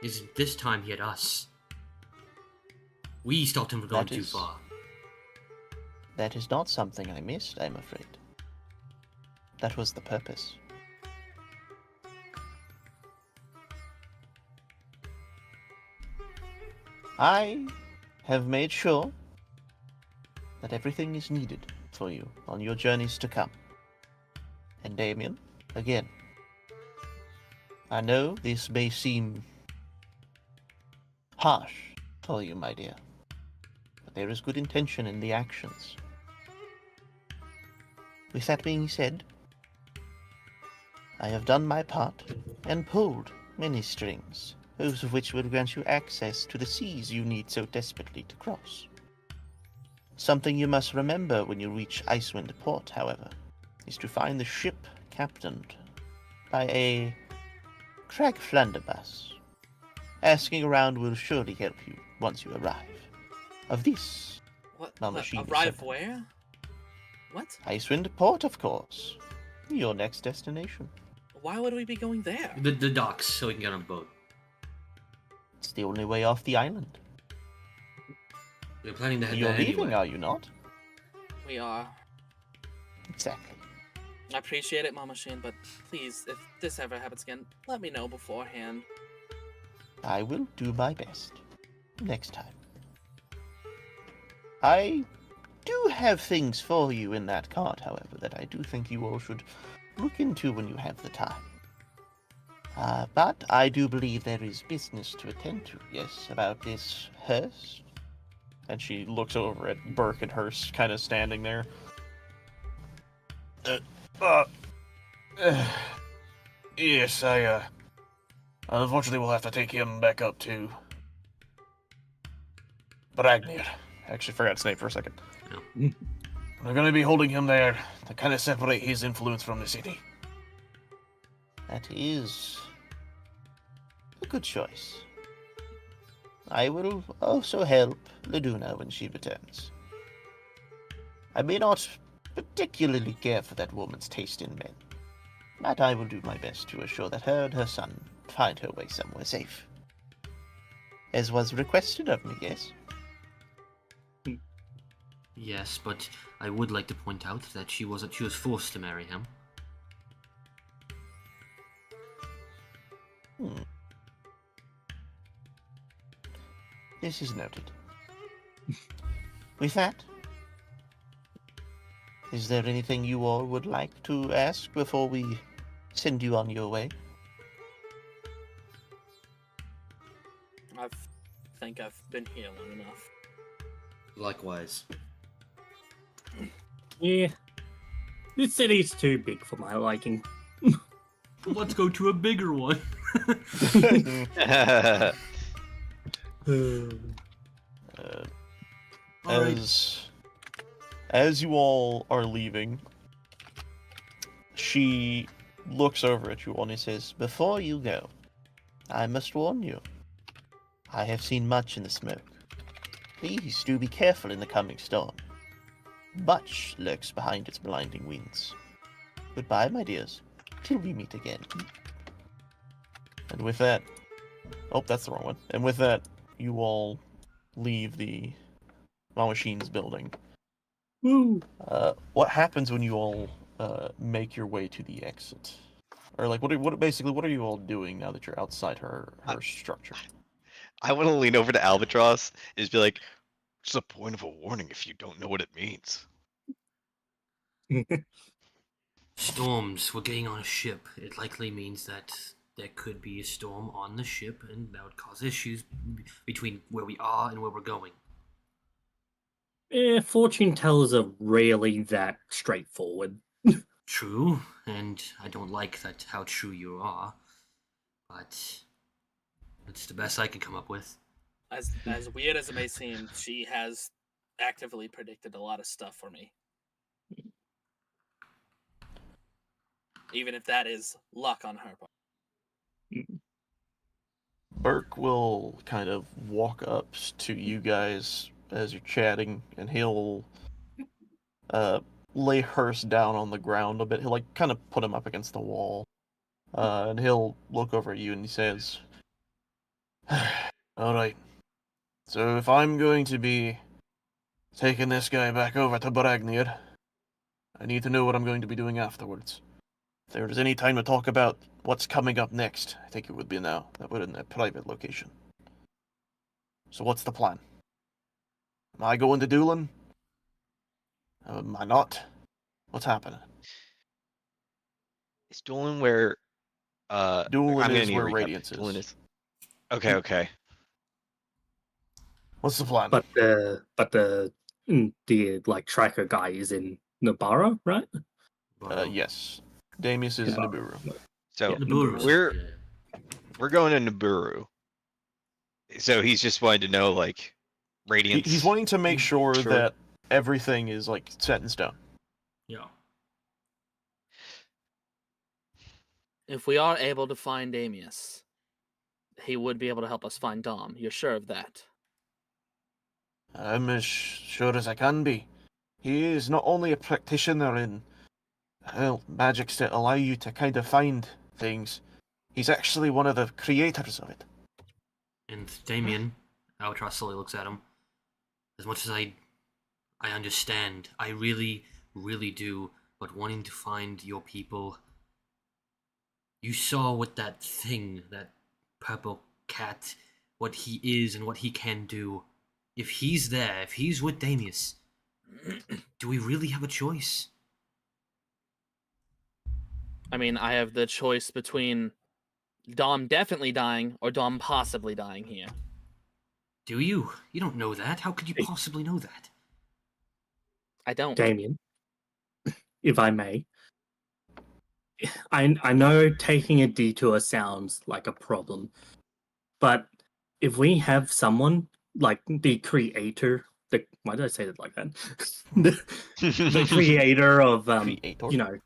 is this time he had us. We stopped him from going too far. That is not something I missed, I'm afraid. That was the purpose. I have made sure that everything is needed for you on your journeys to come. And Damien, again, I know this may seem harsh for you, my dear, but there is good intention in the actions. With that being said, I have done my part and pulled many strings, most of which will grant you access to the seas you need so desperately to cross. Something you must remember when you reach Icewind Port, however, is to find the ship captained by a Crag Flanderbus. Asking around will surely help you once you arrive. Of this, my machine is Arrive certain. where? What? Icewind Port, of course. Your next destination. Why would we be going there? The docks, so we can get on a boat. It's the only way off the island. We're planning to head You're there leaving, anyway. are you not? We are. Exactly. I appreciate it, Mama Shane, but please, if this ever happens again, let me know beforehand. I will do my best. Next time. I do have things for you in that cart, however, that I do think you all should look into when you have the time. But I do believe there is business to attend to, yes, about this Hurst. And she looks over at Burke and Hurst kind of standing there. Yes, I unfortunately we'll have to take him back up to Bragnir. Actually, forgot his name for a second. We're gonna be holding him there to kind of separate his influence from the city. That is a good choice. I will also help Laduna when she returns. I may not particularly care for that woman's taste in men, but I will do my best to assure that her and her son find her way somewhere safe. As was requested of me, yes? Yes, but I would like to point out that she was forced to marry him. This is noted. With that, is there anything you all would like to ask before we send you on your way? I think I've been here long enough. Likewise. Yeah. This city's too big for my liking. Let's go to a bigger one. As you all are leaving, she looks over at you all and says, "Before you go, I must warn you. I have seen much in the smoke. Please do be careful in the coming storm. Much lurks behind its blinding winds. Goodbye, my dears, till we meet again." And with that, oh, that's the wrong one. And with that, you all leave the Machines building. Woo! What happens when you all make your way to the exit? Or like, what are you all doing now that you're outside her structure? I want to lean over to Albatross and just be like, "What's the point of a warning if you don't know what it means?" Storms. We're getting on a ship. It likely means that there could be a storm on the ship, and that would cause issues between where we are and where we're going. Fortune tellers are rarely that straightforward. True, and I don't like that how true you are, but it's the best I can come up with. As weird as it may seem, she has actively predicted a lot of stuff for me. Even if that is luck on her part. Burke will kind of walk up to you guys as you're chatting, and he'll lay Hurst down on the ground a bit. He'll like kind of put him up against the wall, and he'll look over at you and he says, "All right. So if I'm going to be taking this guy back over to Bragnir, I need to know what I'm going to be doing afterwards. If there's any time to talk about what's coming up next, I think it would be now. That would in a private location. So what's the plan? Am I going to Doolin? Am I not? What's happening?" Is Doolin where? Doolin I'm gonna is need a where recap. Radiance is. Doolin is. Okay. What's the plan? But the like tracker guy is in Nabara, right? Yes. Damius is in Nibiru. So Yeah, Nibiru. we're going to Nibiru. So he's just wanted to know, like, Radiance. He's wanting to make sure Sure. that everything is like set in stone. Yeah. If we are able to find Damius, he would be able to help us find Dom. You're sure of that? I'm as sure as I can be. He is not only a practitioner in magics that allow you to kind of find things, he's actually one of the creators of it. And Damien, Albatross slowly looks at him. As much as I understand, I really, really do, but wanting to find your people. You saw what that thing, that purple cat, what he is and what he can do. If he's there, if he's with Damius, do we really have a choice? I mean, I have the choice between Dom definitely dying or Dom possibly dying here. Do you? You don't know that. How could you possibly know that? I don't. Damien, if I may. I know taking a detour sounds like a problem, but if we have someone like the creator, why did I say it like that? the creator of Creator? you know,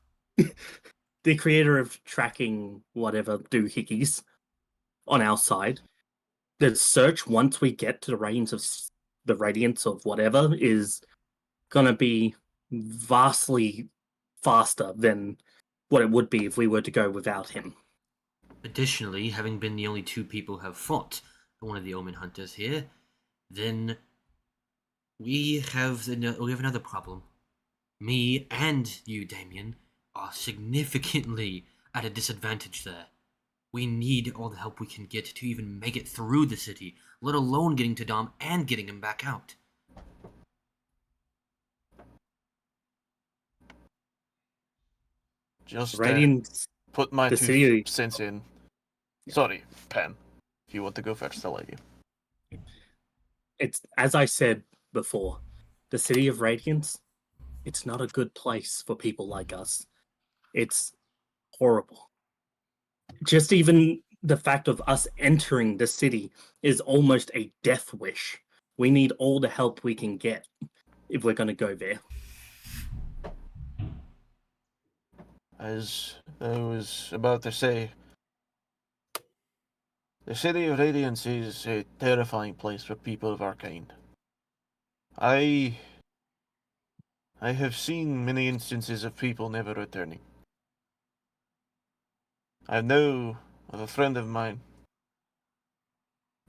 the creator of tracking whatever doohickeys on our side. The search once we get to the radiance of whatever is gonna be vastly faster than what it would be if we were to go without him. Additionally, having been the only two people who have fought one of the Omen hunters here, then we have another problem. Me and you, Damien, are significantly at a disadvantage there. We need all the help we can get to even make it through the city, let alone getting to Dom and getting him back out. Just Radiance, put my the 2 city- cents in. Sorry, Pen. If you want to go first, I'll let you. it's as I said before, the city of Radiance, it's not a good place for people like us. It's horrible. Just even the fact of us entering the city is almost a death wish. We need all the help we can get if we're going to go there. as I was about to say, the city of Radiance is a terrifying place for people of our kind. I have seen many instances of people never returning. I know of a friend of mine.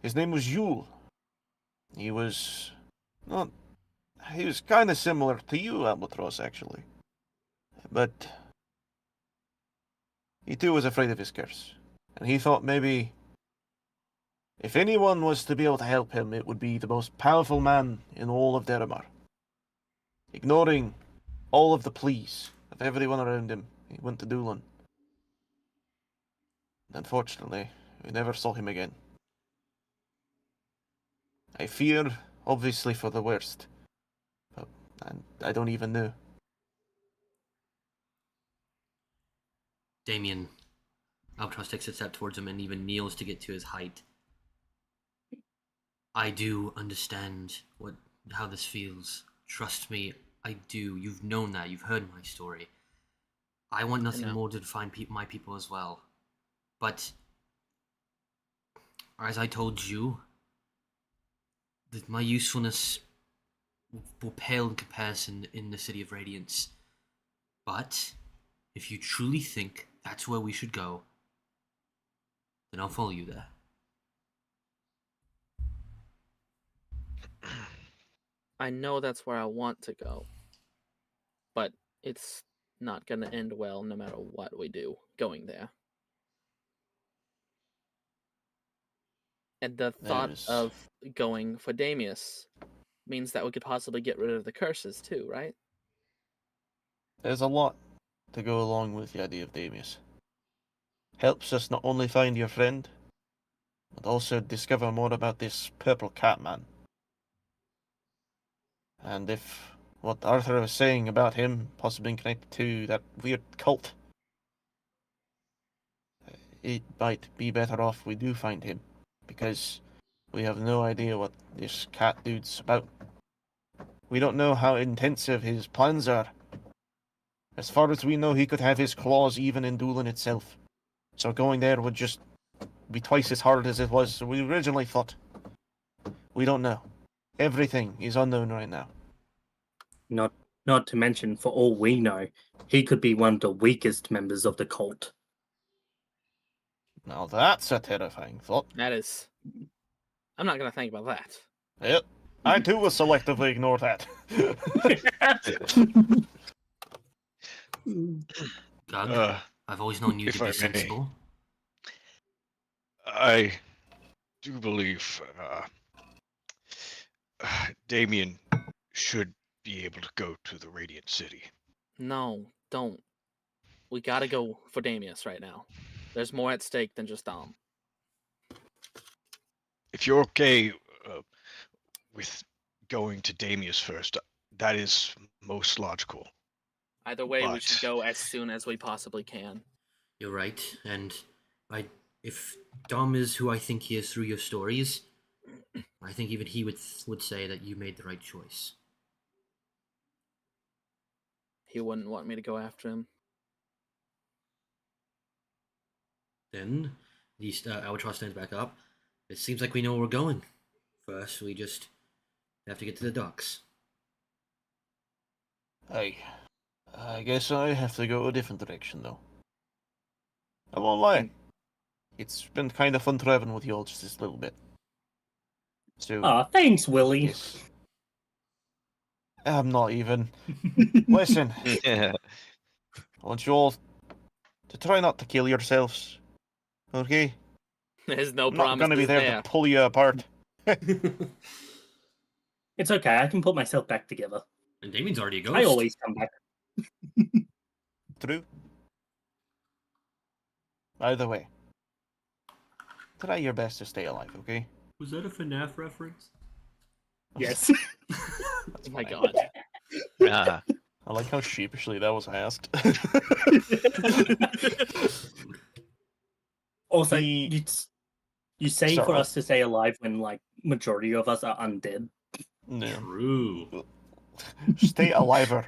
His name was Yule. He was not. He was kind of similar to you, Albatross, actually. But he too was afraid of his curse. And he thought maybe if anyone was to be able to help him, it would be the most powerful man in all of Deramar. Ignoring all of the pleas of everyone around him, he went to Doolan. Unfortunately, we never saw him again. I fear, obviously, for the worst. But I don't even know. Damien, Albatross takes a step towards him and even kneels to get to his height. I do understand how this feels. Trust me, I do. You've known that. You've heard my story. I want nothing more to find my people as well. But as I told you, that my usefulness will pale in comparison in the City of Radiance. But if you truly think that's where we should go, then I'll follow you there. I know that's where I want to go, but it's not going to end well no matter what we do going there. And the thought of going for Damius means that we could possibly get rid of the curses too, right? There's a lot to go along with the idea of Damius. Helps us not only find your friend, but also discover more about this purple cat man. And if what Arthur was saying about him possibly connected to that weird cult, it might be better off we do find him, because we have no idea what this cat dude's about. We don't know how intensive his plans are. As far as we know, he could have his claws even in Doolan itself. So going there would just be twice as hard as it was we originally thought. We don't know. Everything is unknown right now. Not to mention, for all we know, he could be one of the weakest members of the cult. Now that's a terrifying thought. That is. I'm not going to think about that. Yep. I too will selectively ignore that. Doug, I've always known you to be sensible. I do believe Damien should be able to go to the Radiant City. No, don't. We gotta go for Damius right now. There's more at stake than just Dom. If you're okay with going to Damius first, that is most logical. Either way, we should go as soon as we possibly can. You're right, and if Dom is who I think he is through your stories, I think even he would say that you made the right choice. He wouldn't want me to go after him. Then, Albatross stands back up. It seems like we know where we're going. First, we just have to get to the docks. I guess I have to go a different direction, though. I won't lie. It's been kind of fun traveling with you all just this little bit. So, Aw, thanks, Willie. yes. I'm not even. Listen, I want you all to try not to kill yourselves. Okay? There's no I'm not promise going to be there to pull you apart. It's okay, I can put myself back together. And Damien's already a ghost. I always come back. True. Either way, try your best to stay alive, okay? Was that a FNAF reference? Yes. Oh my god. Ah. I like how sheepishly that was asked. Also, you say for Sorry. us to stay alive when, like, majority of us are undead. No. True. Stay aliver.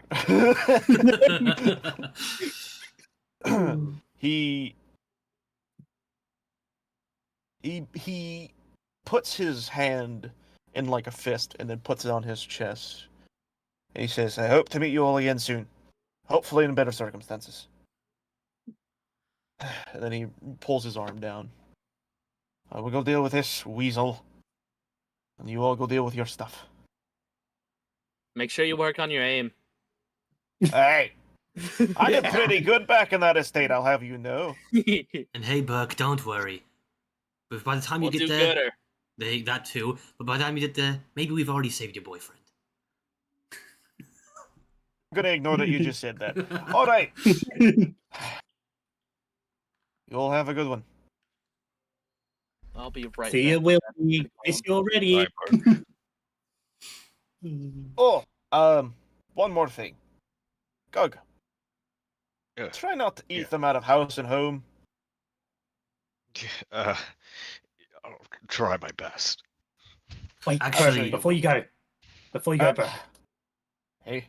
he he puts his hand in like a fist and then puts it on his chest. And he says, "I hope to meet you all again soon. Hopefully in better circumstances." And then he pulls his arm down. "I will go deal with this weasel, and you all go deal with your stuff." Make sure you work on your aim. Hey, I did pretty good back in that estate, I'll have you know. And hey, Burke, don't worry. But by the time you We'll get do there, gooder. that too. But by the time you get there, maybe we've already saved your boyfriend. I'm gonna ignore that you just said that. All right, you all have a good one. I'll be right See back. you, Willie. Miss you already. Bye, Burke. Oh, one more thing. Gug, Yeah. try not to eat Yeah. them out of house and home. I'll try my best. Wait, Actually- before you go, Burke, Hey,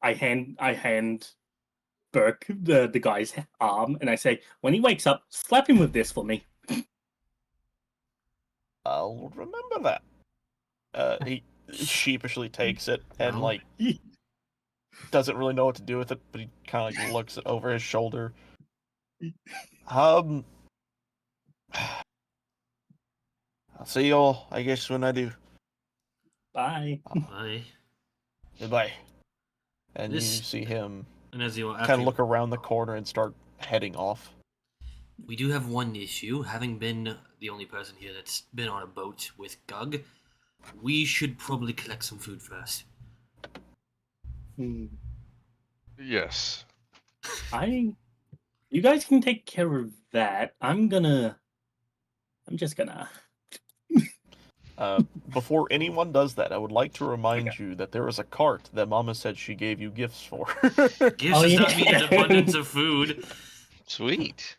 I hand Burke the guy's arm, and I say, when he wakes up, slap him with this for me. I'll remember that. He sheepishly takes it and Well. doesn't really know what to do with it, but he kind of looks over his shoulder. I'll see y'all, I guess, when I do. Bye. Bye. Goodbye. And you This- see him And as you kind of look around the corner and start heading off. we do have one issue. Having been the only person here that's been on a boat with Gug, we should probably collect some food first. Yes. You guys can take care of that. I'm just gonna. Before anyone does that, I would like to remind you that there is a cart that Mama said she gave you gifts for. Gifts Oh, does yeah. not mean an abundance of food. Sweet.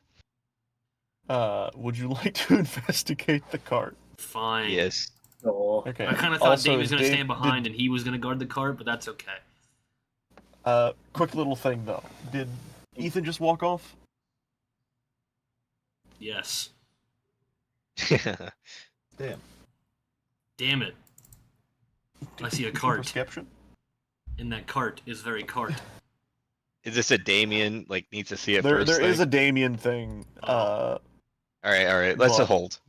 Would you like to investigate the cart? Fine. Yes. Oh, Okay. I kind of thought Also, Dave was going to Dave- stand behind and he was going to guard the cart, but that's okay. Quick little thing though. Did Ethan just walk off? Yes. Damn. Damn it. I see a Give me cart. Perception? And that cart is very cart. Is this a Damien? Like needs to see it There first. is thing? a Damien thing. Oh. All right. Let's But- hold.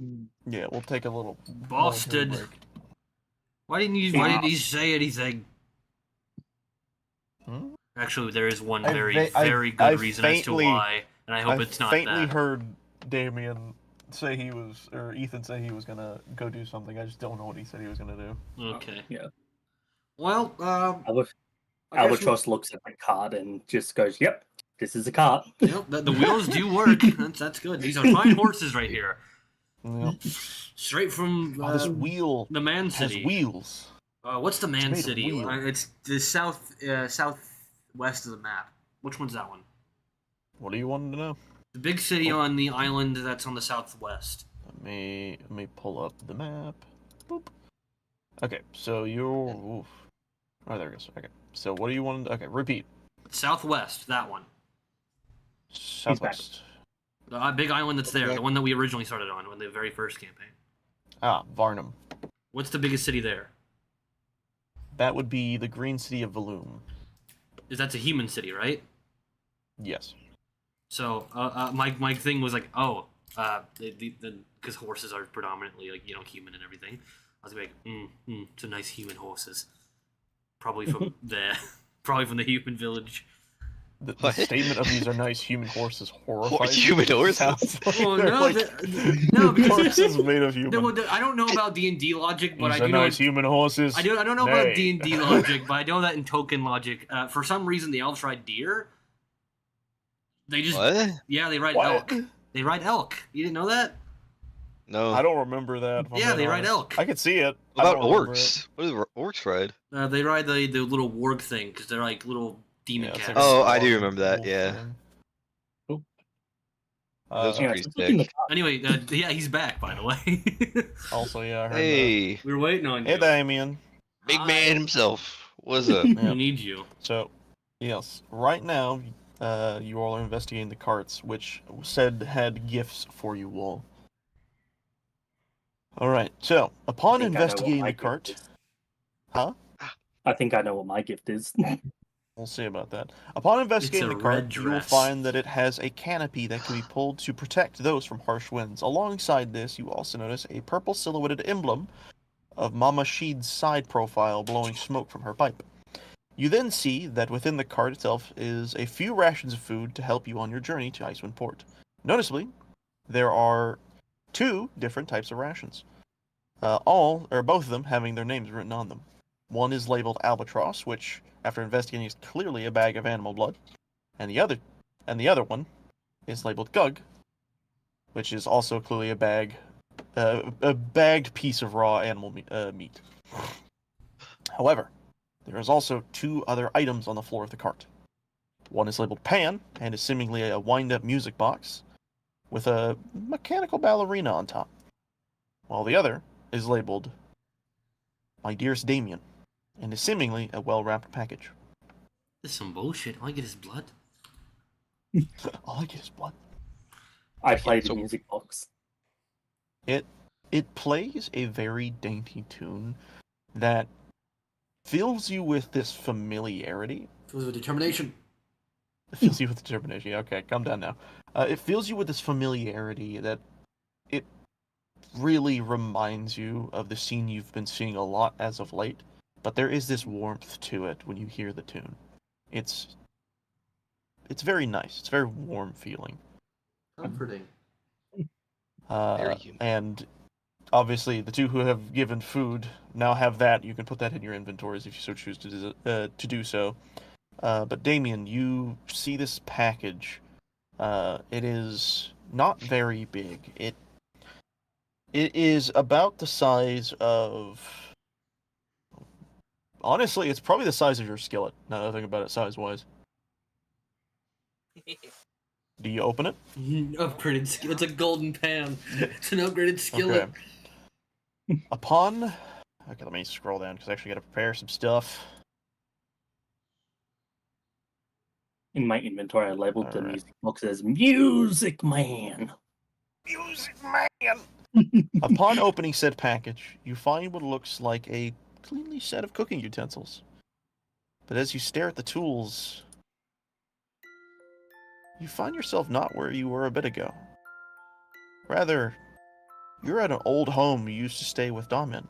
Yeah, we'll take a little Bastard. break. Why didn't he say anything? Hmm? Actually, there is one I very, va- I- very good I reason as to faintly- why, and I hope I it's not faintly that. heard Damien say he was, or Ethan say he was gonna go do something. I just don't know what he said he was gonna do. Okay. yeah. Well, Albatross looks at the cart and just goes, "Yep, this is a cart." the wheels do work. That's good. These are fine horses right here. Yeah. Straight from Oh, this wheel the Man has City. wheels. What's the Man made of City? wheel. It's the southwest of the map. Which one's that one? What do you want to know? The big city Oh. on the island that's on the southwest. Let me pull up the map. Boop. Okay, so you're. Oof. Oh, there it goes. Okay, so what do you want? Okay, repeat. Southwest, that one. Southwest. The big island that's there, the one that we originally started on in the very first campaign. Ah, Varnum. What's the biggest city there? That would be the green city of Valoom. That's a human city, right? Yes. So, my thing was like, because horses are predominantly like human and everything. I was like, some nice human horses, probably from the human village. The What? statement of these are nice human horses horrified. Human horses? Sounds like Well, they're no, like no, because horses made of human. I don't know about D&D logic, but These I are do know. nice human horses. I don't know about Nay. D&D logic, but I know that in token logic, for some reason the elves ride deer. They just What? they ride What? elk. They ride elk. You didn't know that? No. I don't remember that. if I'm Yeah, being they ride honest. elk. I could see it. What I about don't remember orcs? What do orcs ride? They ride the little warg thing because they're like little demon Yeah, it's cats. like a Oh, I do dog remember that, wolf yeah. thing. Those are Yeah, pretty so look in the sick. cart. Anyway, yeah, he's back by the way. Also, yeah, I heard that. Hey, We were waiting on you. Hey, Damien. big Hi. man himself. What's up? Yeah. We need you. So, yes, right now, you all are investigating the carts, which said had gifts for you all. Alright, so, upon think I know what investigating my the gift cart... is. Huh? I think I know what my gift is. We'll see about that. Upon investigating a the cart, red you will dress. find that it has a canopy that can be pulled to protect those from harsh winds. Alongside this, you also notice a purple silhouetted emblem of Mama Sheed's side profile blowing smoke from her pipe. You then see that within the cart itself is a few rations of food to help you on your journey to Icewind Port. Noticeably, there are 2 different types of rations. Both of them having their names written on them. One is labeled Albatross, which, after investigating, is clearly a bag of animal blood, and the other one is labeled Gug, which is also clearly a bagged piece of raw animal meat. However, there is also 2 other items on the floor of the cart. One is labeled Pan, and is seemingly a wind-up music box with a mechanical ballerina on top, while the other is labeled My Dearest Damien, and is seemingly a well-wrapped package. This is some bullshit. All I get is blood. All I get is blood. I play the so- music box. It plays a very dainty tune that fills you with this familiarity. It was with determination. It fills you with determination. Okay, calm down now. It fills you with this familiarity that it really reminds you of the scene you've been seeing a lot as of late. But there is this warmth to it when you hear the tune. It's very nice. It's very warm feeling. Comforting. Very human. And obviously, the 2 who have given food now have that. You can put that in your inventories if you so choose to do so. But Damien, you see this package. It is not very big. It is about the size of... Honestly, it's probably the size of your skillet, now that I think about it size-wise. Do you open it? Upgraded skillet. It's a golden pan. It's an upgraded skillet. Okay. Okay, let me scroll down, because I actually got to prepare some stuff. In my inventory, I labeled the Alright. music box as Music Man. Music Man! Upon opening said package, you find what looks like a cleanly set of cooking utensils. But as you stare at the tools, you find yourself not where you were a bit ago. Rather, you're at an old home you used to stay with Dom in.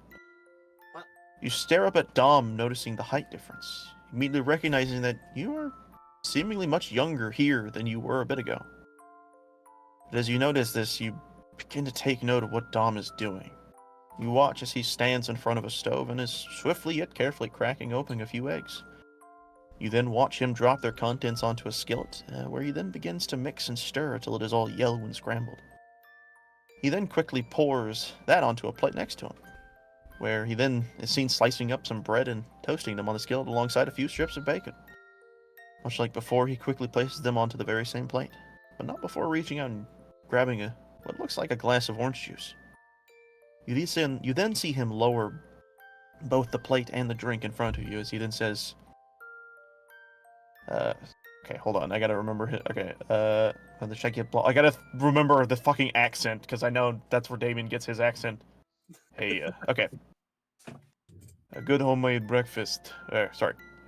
What? You stare up at Dom, noticing the height difference, immediately recognizing that you are seemingly much younger here than you were a bit ago. But as you notice this, you begin to take note of what Dom is doing. You watch as he stands in front of a stove and is swiftly yet carefully cracking open a few eggs. You then watch him drop their contents onto a skillet, where he then begins to mix and stir until it is all yellow and scrambled. He then quickly pours that onto a plate next to him, where he then is seen slicing up some bread and toasting them on the skillet alongside a few strips of bacon. Much like before, he quickly places them onto the very same plate, but not before reaching out and grabbing what looks like a glass of orange juice. You then see him lower both the plate and the drink in front of you as he then says, okay, hold on, I gotta remember it. Okay, I gotta remember the fucking accent, because I know that's where Damien gets his accent. Hey, okay. A good homemade breakfast, a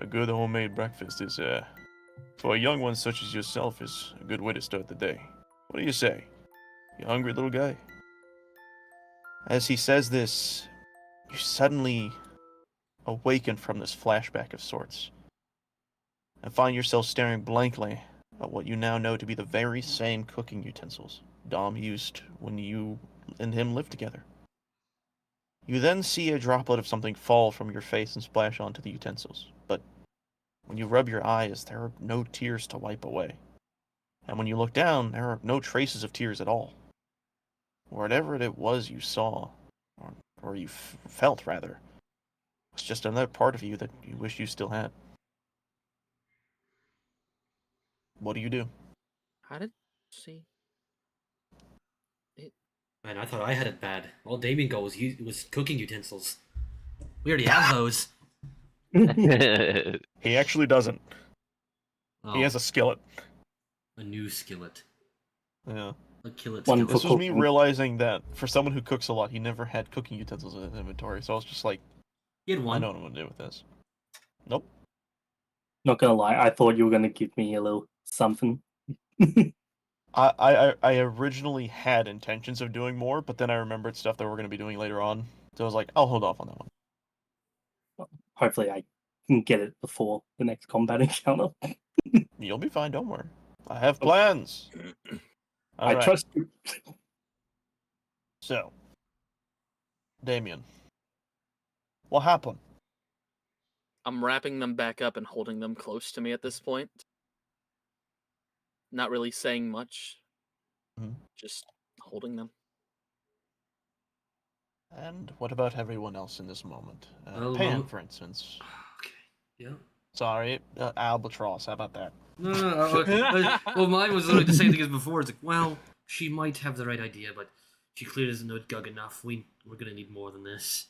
good homemade breakfast is, for a young one such as yourself, is a good way to start the day. What do you say? You hungry, little guy? As he says this, you suddenly awaken from this flashback of sorts, and find yourself staring blankly at what you now know to be the very same cooking utensils Dom used when you and him lived together. You then see a droplet of something fall from your face and splash onto the utensils, but when you rub your eyes, there are no tears to wipe away. And when you look down, there are no traces of tears at all. Whatever it was you saw, or you felt rather, was just another part of you that you wish you still had. What do you do? How did see? Man, I thought I had it bad. All Damien got was cooking utensils. We already have those. He actually doesn't. Oh. He has a skillet. A new skillet. Yeah. A killet One skillet. This was me cooking. realizing that for someone who cooks a lot, he never had cooking utensils in his inventory. So I was just like, He had I one. know what I'm gonna do with this. Nope. Not gonna lie, I thought you were gonna give me a little something. I originally had intentions of doing more, but then I remembered stuff that we're gonna be doing later on. So I was like, I'll hold off on that one. Hopefully, I can get it before the next combat encounter. You'll be fine, don't worry. I have plans. I Alright, trust you. so Damien. What happened? I'm wrapping them back up and holding them close to me at this point. Not really saying much. Mhm. Just holding them. And what about everyone else in this moment? Well, Pan, well- for instance. Okay. Yeah. Sorry, Albatross, how about that? No. Well, mine was literally the same thing as before. It's like, well, she might have the right idea, but she clearly doesn't know Gug enough. We're gonna need more than this.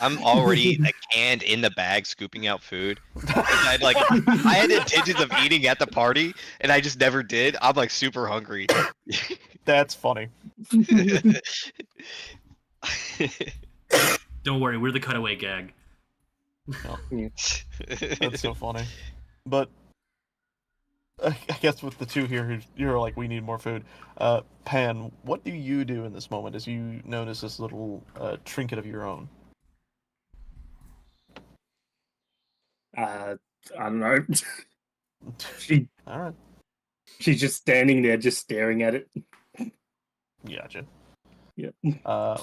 I'm already like hand in the bag scooping out food. I had intentions of eating at the party, and I just never did. I'm like super hungry. That's funny. Don't worry, we're the cutaway gag. That's so funny. But I guess with the two here, you're like, we need more food. Pan, what do you do in this moment as you notice this little trinket of your own? I don't know. she All right, she's just standing there, just staring at it. gotcha. Yep.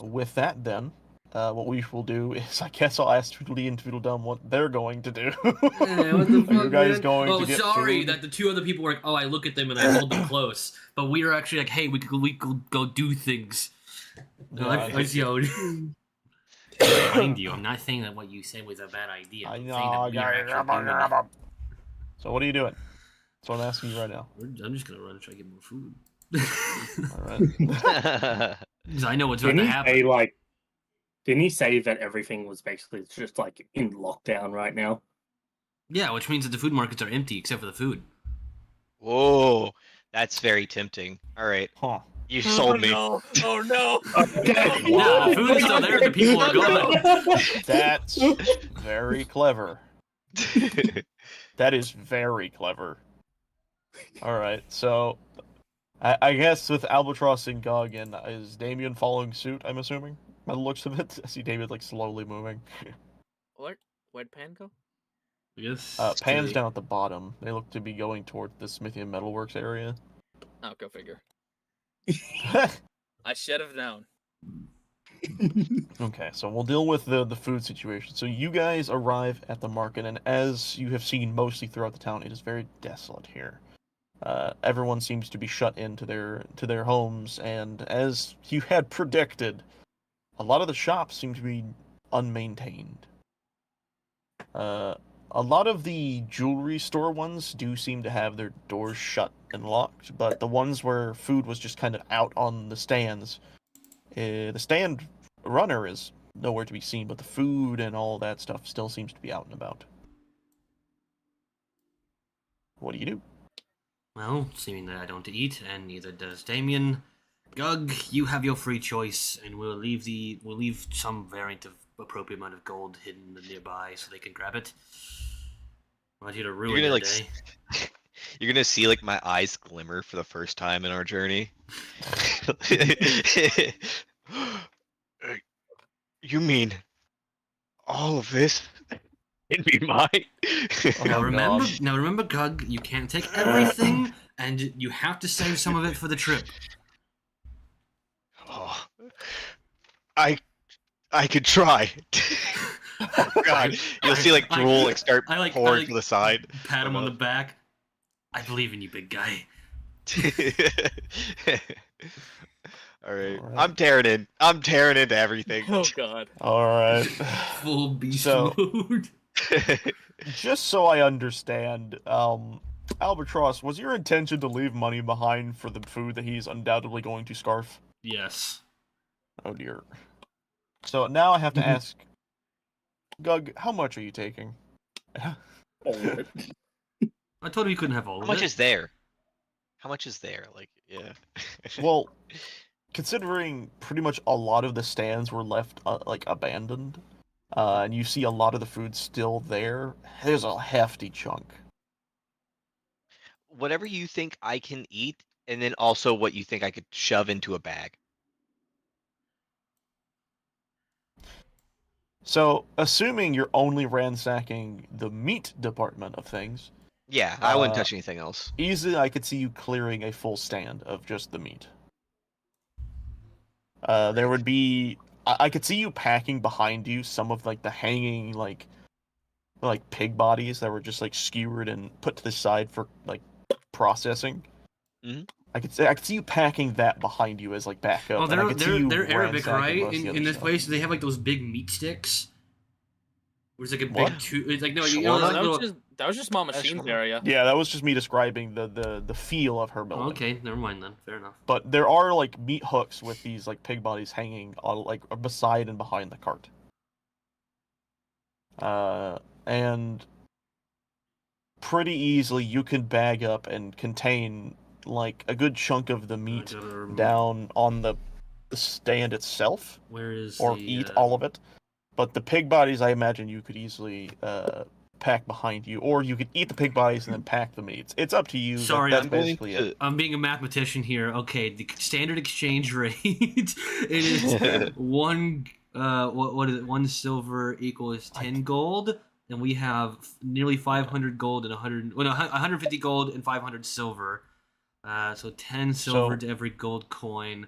With that, then, what we will do is, I guess I'll ask Tweedledee and Tweedledum what they're going to do. What the Are you guys going oh, to get sorry food? that the two other people were like, oh, I look at them and I hold them close. But we were actually like, hey, we could go do things. No, Yeah, I yelled. Behind you. I'm not saying that what you said was a bad idea. I I'm know. saying that we are actually doing it. So what are you doing? That's what I'm asking you right now. I'm just gonna run and try to get more food. All right. Because I know what's about Didn't to he happen. say didn't he say that everything was basically just like in lockdown right now? Yeah, which means that the food markets are empty except for the food. Whoa, that's very tempting. All right, Huh. you sold me. No. Oh no! Yeah, the food's still there, the people are gone. That's very clever. That is very clever. All right, so I guess with Albatross and Gug, and is Damien following suit? I'm assuming by the looks of it. I see Damien like slowly moving. What? Where'd Pan go? Yes. Pan's down at the bottom. They look to be going toward the Smithy and Metalworks area. Oh, go figure. I should have known. Okay, so we'll deal with the food situation. So you guys arrive at the market, and as you have seen mostly throughout the town, it is very desolate here. Everyone seems to be shut into their homes, and as you had predicted, a lot of the shops seem to be unmaintained. A lot of the jewelry store ones do seem to have their doors shut and locked, but the ones where food was just kind of out on the stands, the stand runner is nowhere to be seen, but the food and all that stuff still seems to be out and about. What do you do? Well, seeming that I don't eat, and neither does Damien, Gug, you have your free choice, and we'll leave some variant of appropriate amount of gold hidden nearby so they can grab it. I want you to ruin You're gonna their day. You're gonna see like my eyes glimmer for the first time in our journey. You mean all of this can be mine? Now Oh, remember, God. Gug, you can't take everything, and you have to save some of it for the trip. Oh, I could try. God, you'll see like drool like start pouring to the side. Pat him on the back. I believe in you, big guy. All right. All right. I'm tearing into everything. Oh god. All right. Full beast So- mode. Just so I understand, Albatross, was your intention to leave money behind for the food that he's undoubtedly going to scarf? Yes. Oh dear. So now I have to ask, Gug, how much are you taking? All of it. I told him you couldn't have all How of much it. is there? How much is there? Like, yeah. Well, considering pretty much a lot of the stands were left like abandoned, and you see a lot of the food still there, there's a hefty chunk. Whatever you think I can eat, and then also what you think I could shove into a bag. So, assuming you're only ransacking the meat department of things, Yeah, I wouldn't Uh, touch anything else. easily I could see you clearing a full stand of just the meat. There would be, I could see you packing behind you some of like the hanging like pig bodies that were just like skewered and put to the side for like processing. Mhm. I could see you packing that behind you as like backup. Oh, and I could see you they're Arabic, ransacking right? most of the In other this stuff. place, they have like those big meat sticks. Where it's like a What? big two. It's like no, Shawarma? those That little. was just Mama That's Machine's from- area. Yeah, that was just me describing the feel of her building. Oh, okay, never mind then. Fair enough. But there are like meat hooks with these like pig bodies hanging on like beside and behind the cart. And pretty easily you can bag up and contain like a good chunk of the meat down on the stand itself, Where is or the, eat all of it. But the pig bodies, I imagine you could easily pack behind you, or you could eat the pig bodies and then pack the meat. It's up to you. Sorry, that's I'm going basically it. I'm being a mathematician here. Okay, the standard exchange rate it is one. What is it? 1 silver equals 10 gold, and we have nearly 500 gold and 150 gold and 500 silver. So 10 silver to every gold coin.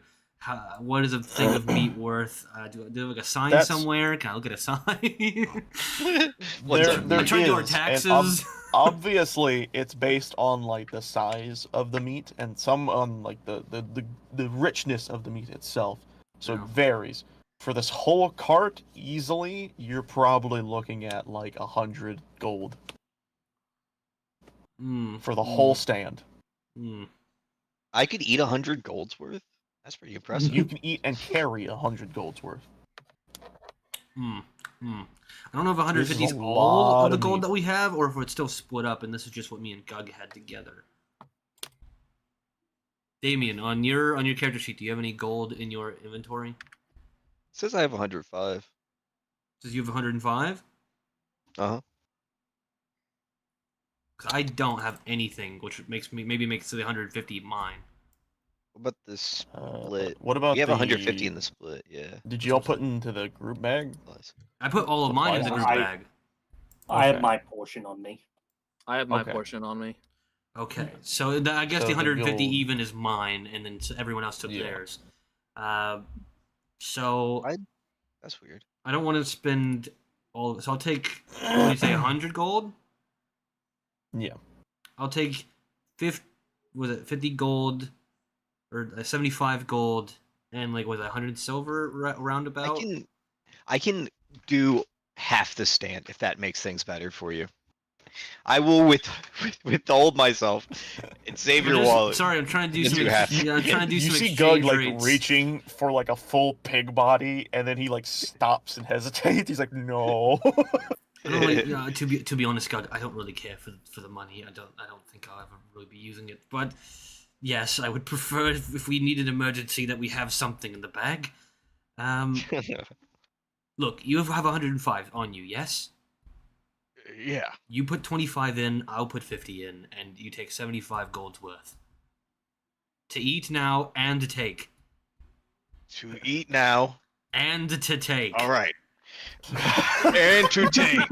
What is a thing of meat worth? Do I have like a sign somewhere? Can I look at a sign? There I'm trying to do our is, and taxes. obviously it's based on like the size of the meat and some on like the richness of the meat itself, so it Yeah. varies. For this whole cart, easily you're probably looking at like 100 gold for the whole stand. I could eat 100 gold's worth. That's pretty impressive. You can eat and carry 100 gold's worth. I don't know if 150 This is is a all lot of the of gold meat. that we have, or if it's still split up, and this is just what me and Gug had together. Damien, on your character sheet, do you have any gold in your inventory? It says I have 105. Does you have 105? Uh-huh. Because I don't have anything, which makes me makes the 150 mine. What about the split? What about You have the 150 in the split, yeah. Did you all put into the group bag? Nice. I put all of mine in the Supplies? group bag. I have Okay. my portion on me. I have my Okay. portion on me. Okay, so I guess So the the 150 gold- even is mine, and then everyone else took Yeah. theirs. So That's weird. I don't want to spend all. So I'll take. What do you say? 100 gold. Yeah. I'll take 50 gold, or 75 gold, and like 100 silver roundabout. I can do half the stand if that makes things better for you. I will withhold myself and save your wallet. Sorry, I'm trying to do Then some. do half. Yeah, I'm trying to do You some see Gug exchange like rates. reaching for like a full pig body, and then he like stops and hesitates. He's like, "No." I don't really, to be honest, Gug, I don't really care for the money. I don't think I'll ever really be using it. But yes, I would prefer if we need an emergency that we have something in the bag. Look, you have 105 on you, yes? Yeah. You put 25 in, I'll put 50 in, and you take 75 gold's worth. To eat now and to take. To eat now. And to take. All right. And to take.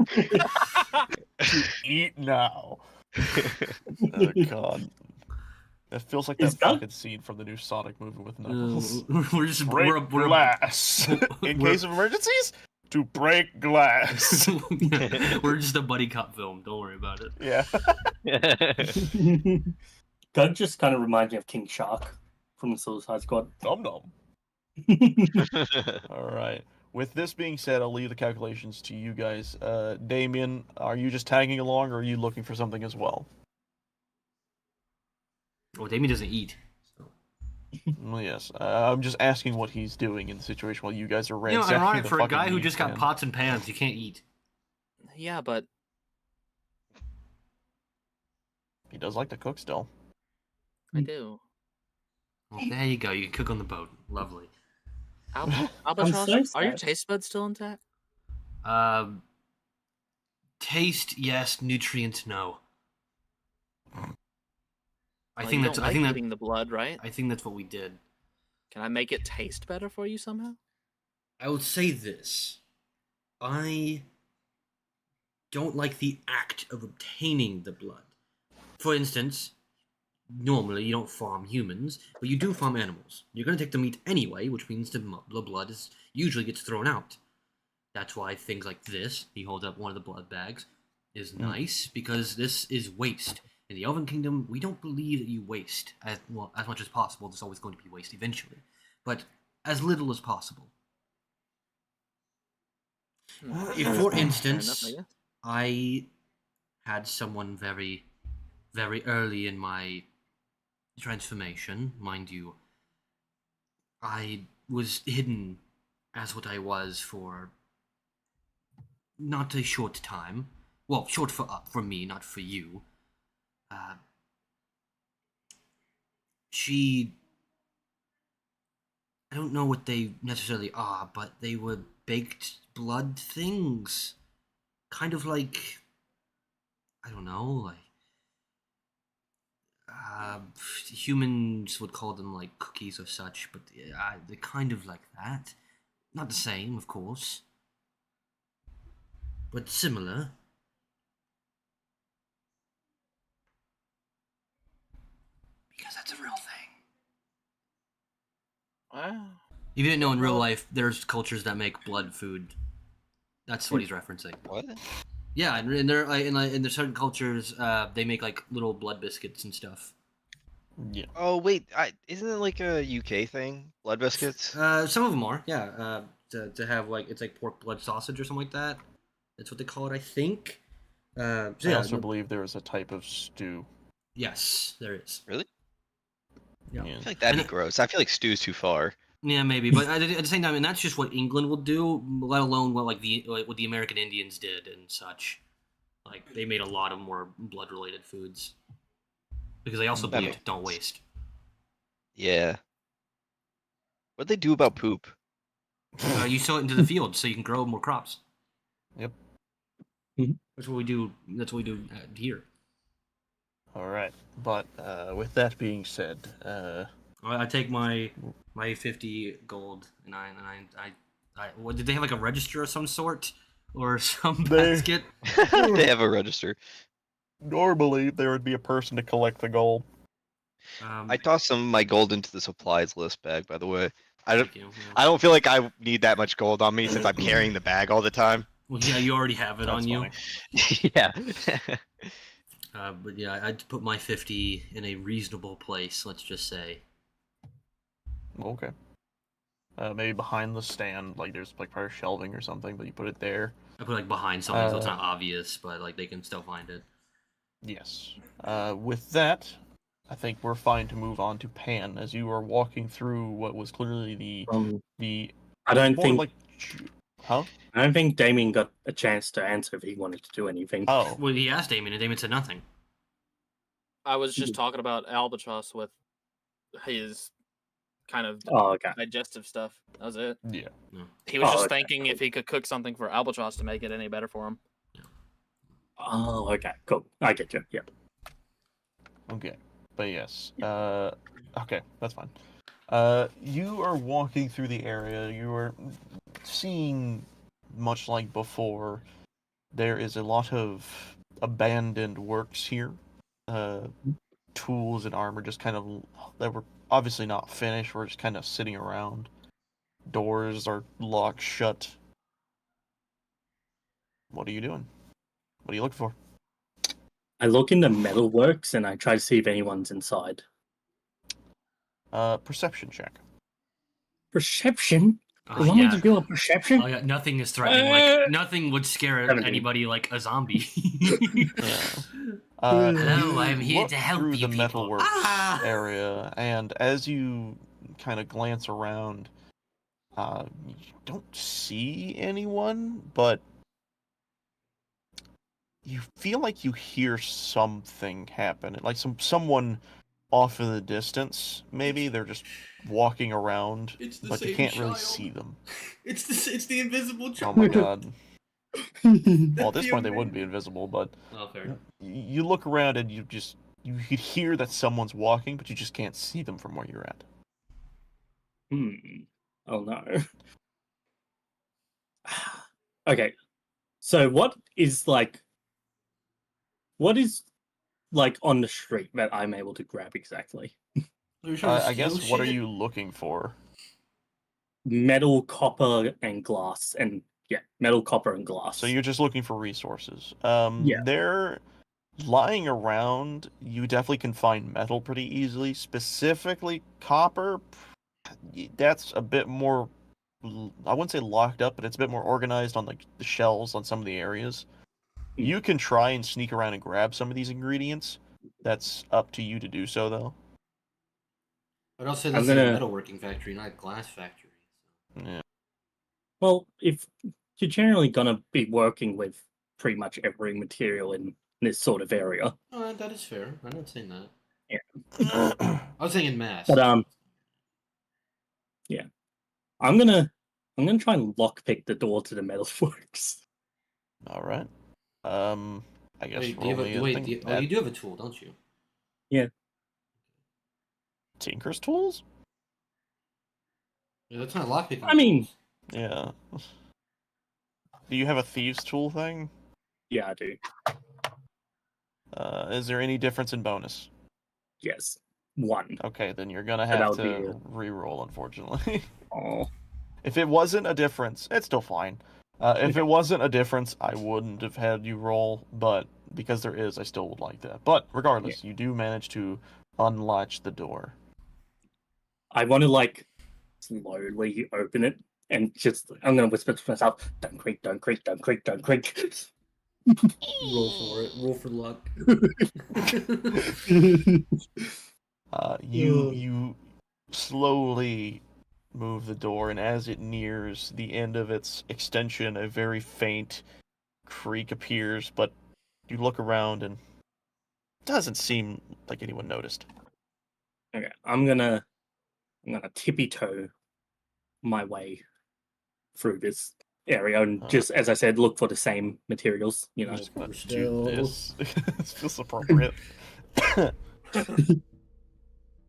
To eat now. Oh god. That feels like that Is Gug- fucking scene from the new Sonic movie with Knuckles. We're just Break we're glass. In we're- case of emergencies, to break glass. we're just a buddy cop film. Don't worry about it. Yeah. Gug just kind of reminds me of King Shark from the Suicide Squad. Dum dum. All right. With this being said, I'll leave the calculations to you guys. Damien, are you just tagging along, or are you looking for something as well? Well, Damien doesn't eat. So. Well, yes. I'm just asking what he's doing in the situation while you guys are You know, ransacking ironic the for a fucking guy who meat just got stand. pots and pans, you can't eat. Yeah, but He does like to cook still. I do. Well, there you go. You can cook on the boat. Lovely. Albatross, so are your sad. taste buds still intact? Taste, yes. Nutrients, no. I Well, think you that's. don't I like think that. eating the blood, right? I think that's what we did. Can I make it taste better for you somehow? I would say this. I don't like the act of obtaining the blood. For instance, normally you don't farm humans, but you do farm animals. You're going to take the meat anyway, which means the blood is usually gets thrown out. That's why things like this, he holds up one of the blood bags, is nice, because this is waste. In the Elven Kingdom, we don't believe that you waste as much as possible. There's always going to be waste eventually, but as little as possible. If, for Fair enough, instance, I guess. I had someone very, very early in my transformation, mind you, I was hidden as what I was for not a short time. Well, short for me, not for you. She, I don't know what they necessarily are, but they were baked blood things. Kind of like, I don't know, like, humans would call them like cookies or such, but they're kind of like that. Not the same, of course, but similar. Because that's a real thing. Wow. If you didn't know, in real life, there's cultures that make blood food. That's what he's referencing. What? Yeah, and in there's certain cultures, they make like little blood biscuits and stuff. Yeah. Oh wait, isn't it like a UK thing? Blood biscuits? Some of them are, yeah. To have like it's like pork blood sausage or something like that. That's what they call it, I think. So I yeah, also believe there is a type of stew. yes, there is. Really? Yeah. Yeah. I feel like that'd be And- gross. I feel like stew's too far. Yeah, maybe, but at the same time, and that's just what England will do. Let alone what what the American Indians did and such. Like they made a lot of more blood related foods because they also That believed makes don't sense. waste. Yeah. What'd they do about poop? You sow it into the field so you can grow more crops. Yep. That's what we do. That's what we do here. All right. But with that being said, I take my 50 gold and I what did they have like a register of some sort or some They- basket? They have a register. normally there would be a person to collect the gold. I tossed some of my gold into the supplies list bag, by the way. Thank you. I don't feel like I need that much gold on me since I'm carrying the bag all the time. Well, yeah, you already have it That's on you. funny. Yeah. But yeah, I'd put my 50 in a reasonable place. Let's just say. Okay. Maybe behind the stand, like there's like part of shelving or something, but you put it there. I put like behind something so it's not obvious, but like they can still find it. Yes. With that, I think we're fine to move on to Pan, as you are walking through what was clearly the I don't more think like, huh? I don't think Damien got a chance to answer if he wanted to do anything. Oh, Well, he asked Damien, and Damien said nothing. I was just talking about Albatross with his kind of Oh, okay. digestive stuff. That was it. yeah. He was Oh, just okay, thinking if he could cook something for Albatross to make it any better for him. Oh, okay. Cool. I get you. Yeah. Okay. But yes. Okay, that's fine. You are walking through the area. You are seeing, much like before, there is a lot of abandoned works here. Tools and armor just kind of that were obviously not finished. Were just kind of sitting around. Doors are locked shut. What are you doing? What are you looking for? I look in the metalworks and I try to see if anyone's inside. Perception check. Perception? Oh, You want yeah. me to do a perception? Oh yeah, nothing is threatening. Like nothing would scare 17. anybody like a zombie. Yeah. Hello, you I'm here look to help through you the people. metalworks Ah! area, and as you kind of glance around, you don't see anyone, but you feel like you hear something happen, like someone off in the distance. Maybe they're just walking around, It's the but you same can't really child. see them. It's the invisible Oh child. my god. Well, at That's this the point they wouldn't be amazing- invisible, but Oh, fair enough. you look around and you could hear that someone's walking, but you just can't see them from where you're at. Oh no. Okay. So what is like on the street that I'm able to grab exactly? Are you trying to I steal guess what are shit? you looking for? Metal, copper, and glass, and metal, copper, and glass. So you're just looking for resources. Yeah. They're lying around. You definitely can find metal pretty easily. Specifically copper. That's a bit more. I wouldn't say locked up, but it's a bit more organized on like the shelves on some of the areas. Hmm. You can try and sneak around and grab some of these ingredients. That's up to you to do so, though. I'd also say I'm this is a gonna- metalworking factory, not a glass factory. Yeah. Well, if you're generally gonna be working with pretty much every material in this sort of area, Oh, that is fair. I'm not saying that. All I was saying in mass. but yeah, I'm gonna try and lockpick the door to the metalworks. right. I guess Wait, roll me a thing. you do have a tool, don't you? Tinker's tools? Yeah, that's not lockpicking. I mean- tools. Yeah. Do you have a thieves tool thing? Yeah, I do. Is there any difference in bonus? Yes, 1. Okay, then you're gonna that have would be to it. re-roll, unfortunately. Oh, If it wasn't a difference, it's still fine. If it wasn't a difference, I wouldn't have had you roll, but because there is, I still would like that. But regardless, you do manage to unlatch the door. I want to like slowly open it and just I'm gonna whisper to myself, "Don't creak, don't creak, don't creak, don't creak." Roll for it. Roll for luck. You slowly move the door, and as it nears the end of its extension, a very faint creak appears, but you look around and it doesn't seem like anyone noticed. Okay, I'm gonna tippy toe my way through this area and just as I said, look for the same materials. You know, Just gonna do Still. this. This feels appropriate.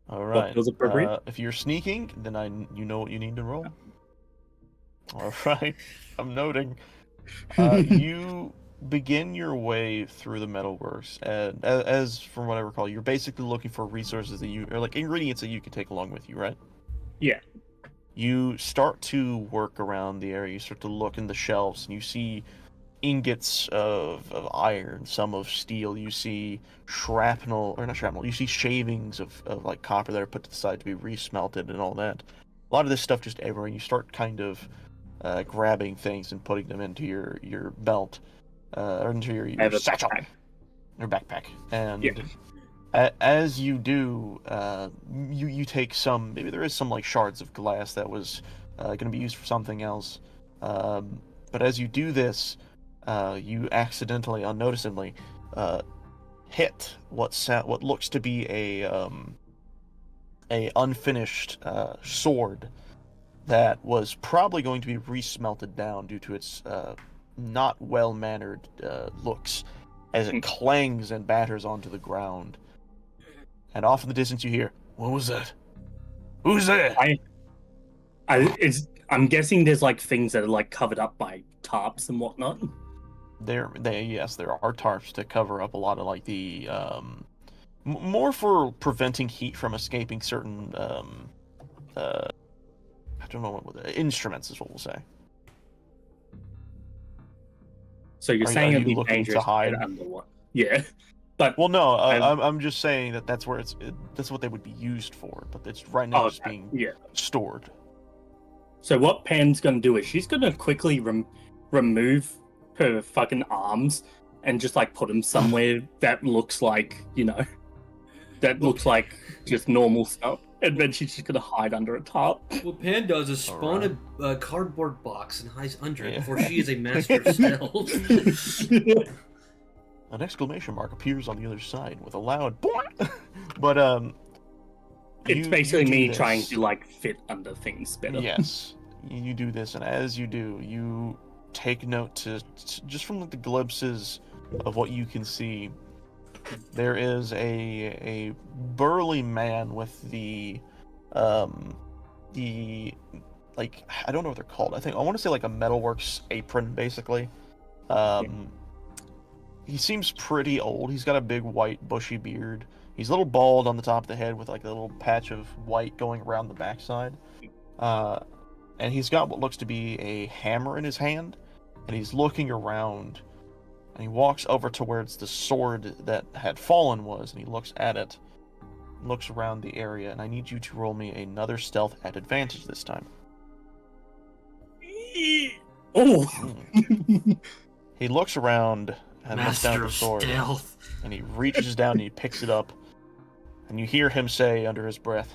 All right. feels appropriate? If you're sneaking, then you know what you need to roll. All right. I'm noting. You begin your way through the metalworks, and as from what I recall, you're basically looking for resources or like ingredients that you can take along with you, right? Yeah. You start to work around the area. You start to look in the shelves, and you see ingots of iron, some of steel. You see shrapnel, or not shrapnel. You see shavings of like copper that are put to the side to be resmelted and all that. A lot of this stuff just everywhere. You start kind of grabbing things and putting them into your belt, or into your I have a satchel, backpack. your backpack. And Yeah. as you do, you take some. Maybe there is some like shards of glass that was going to be used for something else. But as you do this, you accidentally, unnoticeably, hit what looks to be a unfinished sword that was probably going to be resmelted down due to its not well-mannered looks, as it clangs and batters onto the ground. And off in the distance you hear, What was that? Who's there? I'm guessing there's like things that are like covered up by tarps and whatnot. there are tarps to cover up a lot of like the more for preventing heat from escaping certain I don't know what instruments is what we'll say. So you're Are saying you it'd be looking to dangerous to hide? get under what? Yeah. But Well, no, I'm- I'm just saying that's where that's what they would be used for, but it's right now just being stored. So what Pan's gonna do is she's gonna quickly remove her fucking arms and just like put them somewhere that looks like, looks like just normal stuff. And then she's just gonna hide under a tarp. What Pan does is spawn Alright. a cardboard box and hides under it Yeah. before she is a master of stealth. An exclamation mark appears on the other side with a loud but It's You basically do me this. trying to like fit under things better. Yes, you do this, and as you do, you take note just from the glimpses of what you can see. There is a burly man with the like I don't know what they're called. I want to say like a metalworks apron, basically. He seems pretty old. He's got a big white bushy beard. He's a little bald on the top of the head with like a little patch of white going around the backside. And he's got what looks to be a hammer in his hand, and he's looking around, and he walks over towards the sword that had fallen was, and he looks at it, looks around the area, and I need you to roll me another stealth at advantage this time. Oh! He looks around and looks down at Master the of sword, stealth. and he reaches down and he picks it up, and you hear him say under his breath,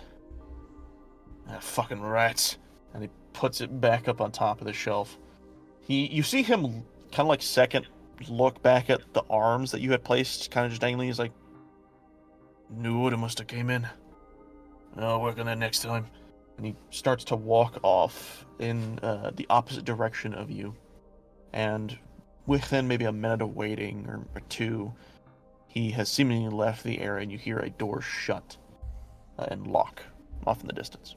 "Ah, fucking rats," and he puts it back up on top of the shelf. You see him kind of like second look back at the arms that you had placed, kind of just dangling. He's like, "Knew what it must have came in. I'll work on that next time." And he starts to walk off in the opposite direction of you. And within maybe a minute of waiting or two, he has seemingly left the area, and you hear a door shut and lock off in the distance.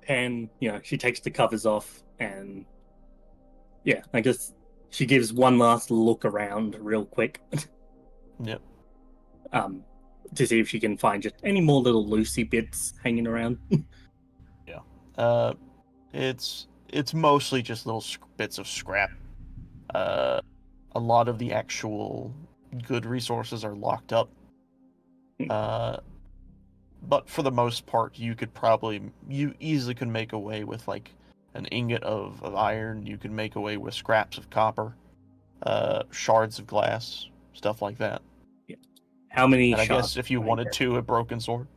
And, she takes the covers off, and I guess she gives one last look around real quick. Yep. To see if she can find just any more little loosey bits hanging around. It's mostly just little bits of scrap. A lot of the actual good resources are locked up. But for the most part, you easily could make away with like an ingot of iron. You could make away with scraps of copper, shards of glass, stuff like that. Yeah. How many And I shards? guess if you wanted to, a broken sword.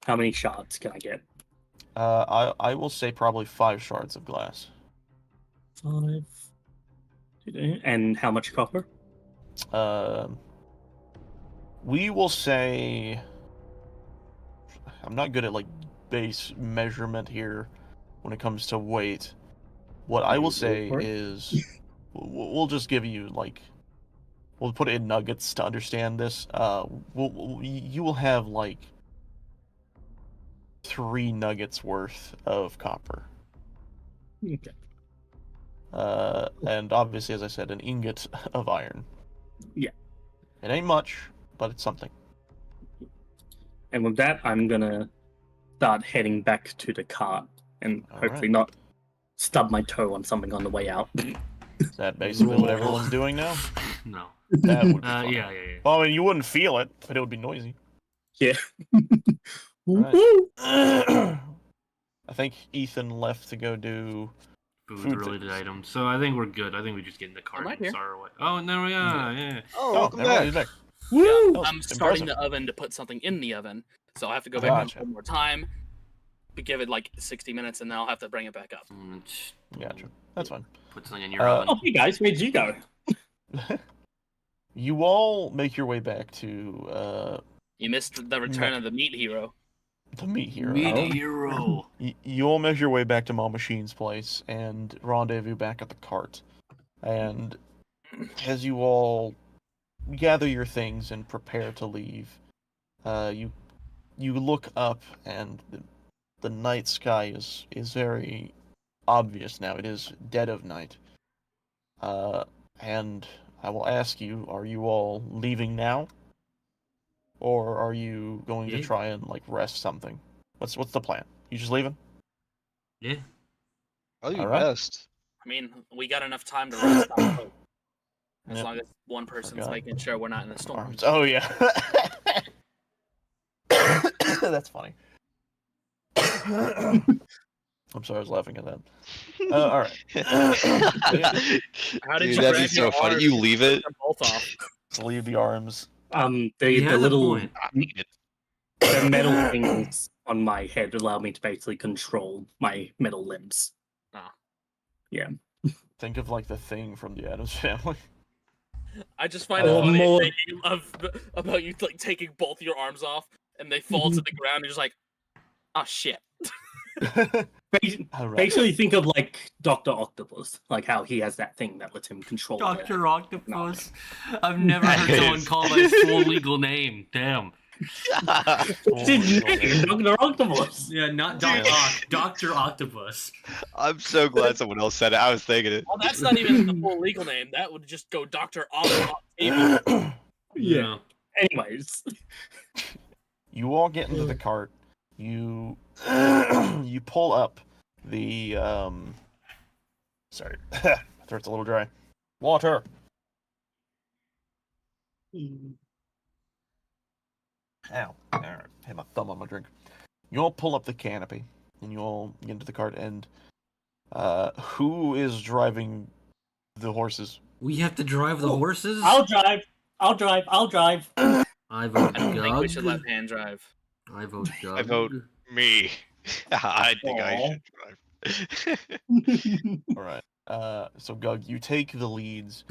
How many shards can I get? I will say probably 5 shards of glass. 5. And how much copper? We will say, I'm not good at like base measurement here when it comes to weight. What I will say is, we'll just give you like, we'll put it in nuggets to understand this. You will have like 3 nuggets worth of copper. Okay. And obviously, as I said, an ingot of iron. Yeah. It ain't much, but it's something. And with that, I'm gonna start heading back to the cart and hopefully not stub my toe on something on the way out. Is that basically what everyone's doing now? No. That would be fun. Yeah. Well, I mean, you wouldn't feel it, but it would be noisy. Yeah. Right. I think Ethan left to go do Food-related items. So I think we're good. I think we just get in the cart I'm and here. start away. Oh, no, yeah. Oh, Oh, welcome never mind, back. he's back. Woo! That was I'm starting impressive. the oven to put something in the oven, so I have to go back Gotcha. one more time, give it like 60 minutes, and then I'll have to bring it back up. Gotcha. That's fine. Put something in your Oh, oven. hey guys, where'd you go? You all make your way back to You missed the return of the meat hero. the meat hero. Meat hero. You all make your way back to Ma Machine's place and rendezvous back at the cart. And as you all gather your things and prepare to leave, you look up, and the night sky is very obvious now. It is dead of night. And I will ask you, are you all leaving now? Or are you going to Yeah. try and like rest something? What's the plan? You just leaving? Yeah. I'll do your Alright. best. I mean, we got enough time to rest. I hope. As Yep. long as one person's Forgot. making sure we're not in a storm. Arms. Oh yeah. That's funny. I'm sorry, I was laughing at that. All right. How did Dude, you that'd be grab so your funny. arms You and leave take it. them both off? Let's leave the arms. The He has a little point. the metal things on my head allow me to basically control my metal limbs. Think of like the Thing from the Addams Family. I just find it Or funny more- thinking about you like taking both your arms off and they fall to the ground. And you're just like, oh shit. All right. Basically, think of like Doctor Octopus, like how he has that thing that lets him control. Dr. the- Octopus. I've never That heard someone is- call by his full legal name. Damn. What's his name? Doctor Octopus. Yeah, not Dude. Doc Ock. Dr. Octopus. I'm so glad someone else said it. I was thinking it. Well, that's not even the full legal name. That would just go Dr. Octavia. Yeah. Anyways, You all get into the cart. You you pull up the sorry, my throat's a little dry. Water. Ow. Alright. Hit my thumb on my drink. You all pull up the canopy and you all get into the cart and who is driving the horses? We have to drive the horses? I'll drive. I'll drive. I'll drive. I vote I don't think we should Doug. let hand drive. I vote Doug. I vote me. I think I should drive. Alright. So Gug, you take the leads.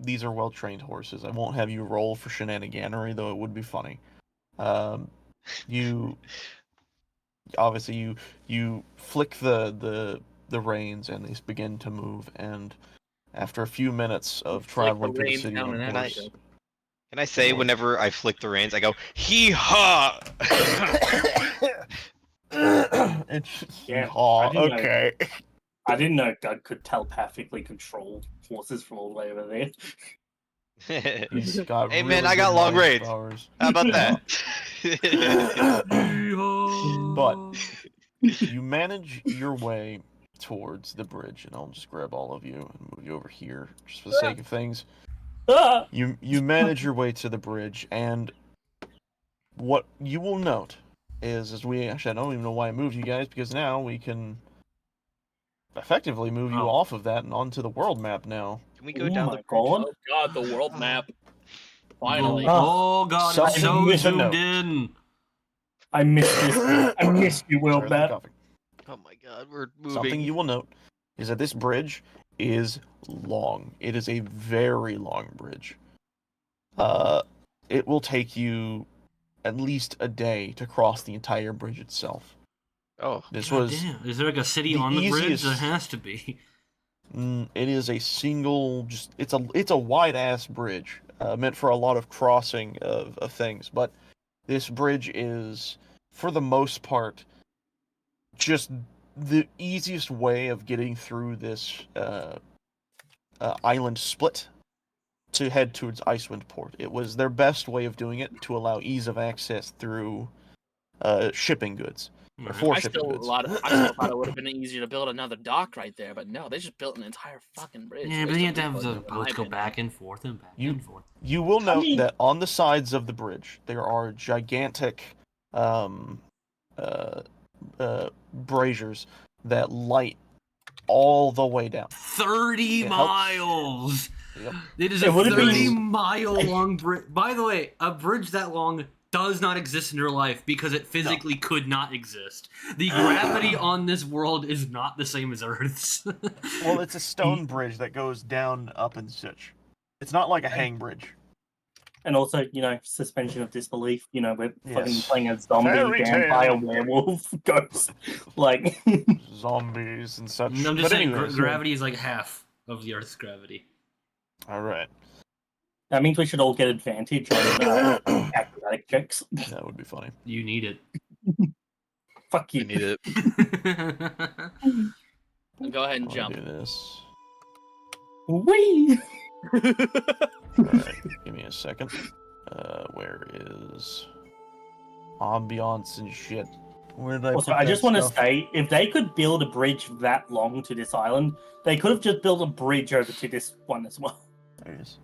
These are well trained horses. I won't have you roll for shenaniganery, though it would be funny. You obviously you flick the reins and they begin to move, and after a few minutes of Flick traveling the through the reins city down on an horse, alley. Can I say whenever I flick the reins, I go hee haw? Yeah, Aw, I didn't know. okay. I didn't know Doug could telepathically control horses from all the way over there. He's got Hey, man, really I got good long mind reins. powers. How about that? But you manage your way towards the bridge, and I'll just grab all of you and move you over here, just for the sake of things. Ah! You manage your way to the bridge, and what you will note is, I don't even know why I moved you guys, because now we can effectively move you Oh. off of that and onto the world map now. Can we go Oh down my the god. Oh god, the world map. Finally. Oh god, I'm so Something to note. zoomed in. I missed this. I missed you, Sorry Will for the Bat. coughing. Oh my god, we're moving. Something you will note is that this bridge is long. It is a very long bridge. It will take you at least a day to cross the entire bridge itself. Oh, This God was damn. Is there like a city the on the bridge? easiest- There has to be. it is a single, it's a wide ass bridge meant for a lot of crossing of things, but this bridge is, for the most part, just the easiest way of getting through this island split to head towards Icewind Port. It was their best way of doing it to allow ease of access through shipping goods. Or Alright. for I shipping still, goods. I still thought it would have been easier to build another dock right there, but no, they just built an entire fucking bridge. Yeah, but Waste you of have to have the resources, in my boats go opinion. back and forth and back You- and forth. You will note mean- that on the sides of the bridge there are gigantic braziers that light all the way down. 30 It helps. miles! Yep. It is It a would've been- 30-mile long bridge. By the way, a bridge that long does not exist in real life because it physically could not exist. The gravity on this world is not the same as Earth's. Well, it's a stone bridge that goes down, up, and such. It's not like a hang bridge. And also, suspension of disbelief. We're fucking Yes. playing a zombie, Fairy vampire, tale. werewolf, ghost. Like, Zombies and such. I'm just But saying, anyways, gravity is like half of the Earth's gravity. all right, that means we should all get advantage on acrobatic checks. that would be funny. You need it. Fuck I you. need it. Go ahead and I'll jump. do this. Whee! All right, give me a second. Where is ambiance and shit? Where did I? Also, put I that just want to stuff? say, if they could build a bridge that long to this island, they could have just built a bridge over to this one as well. There it is.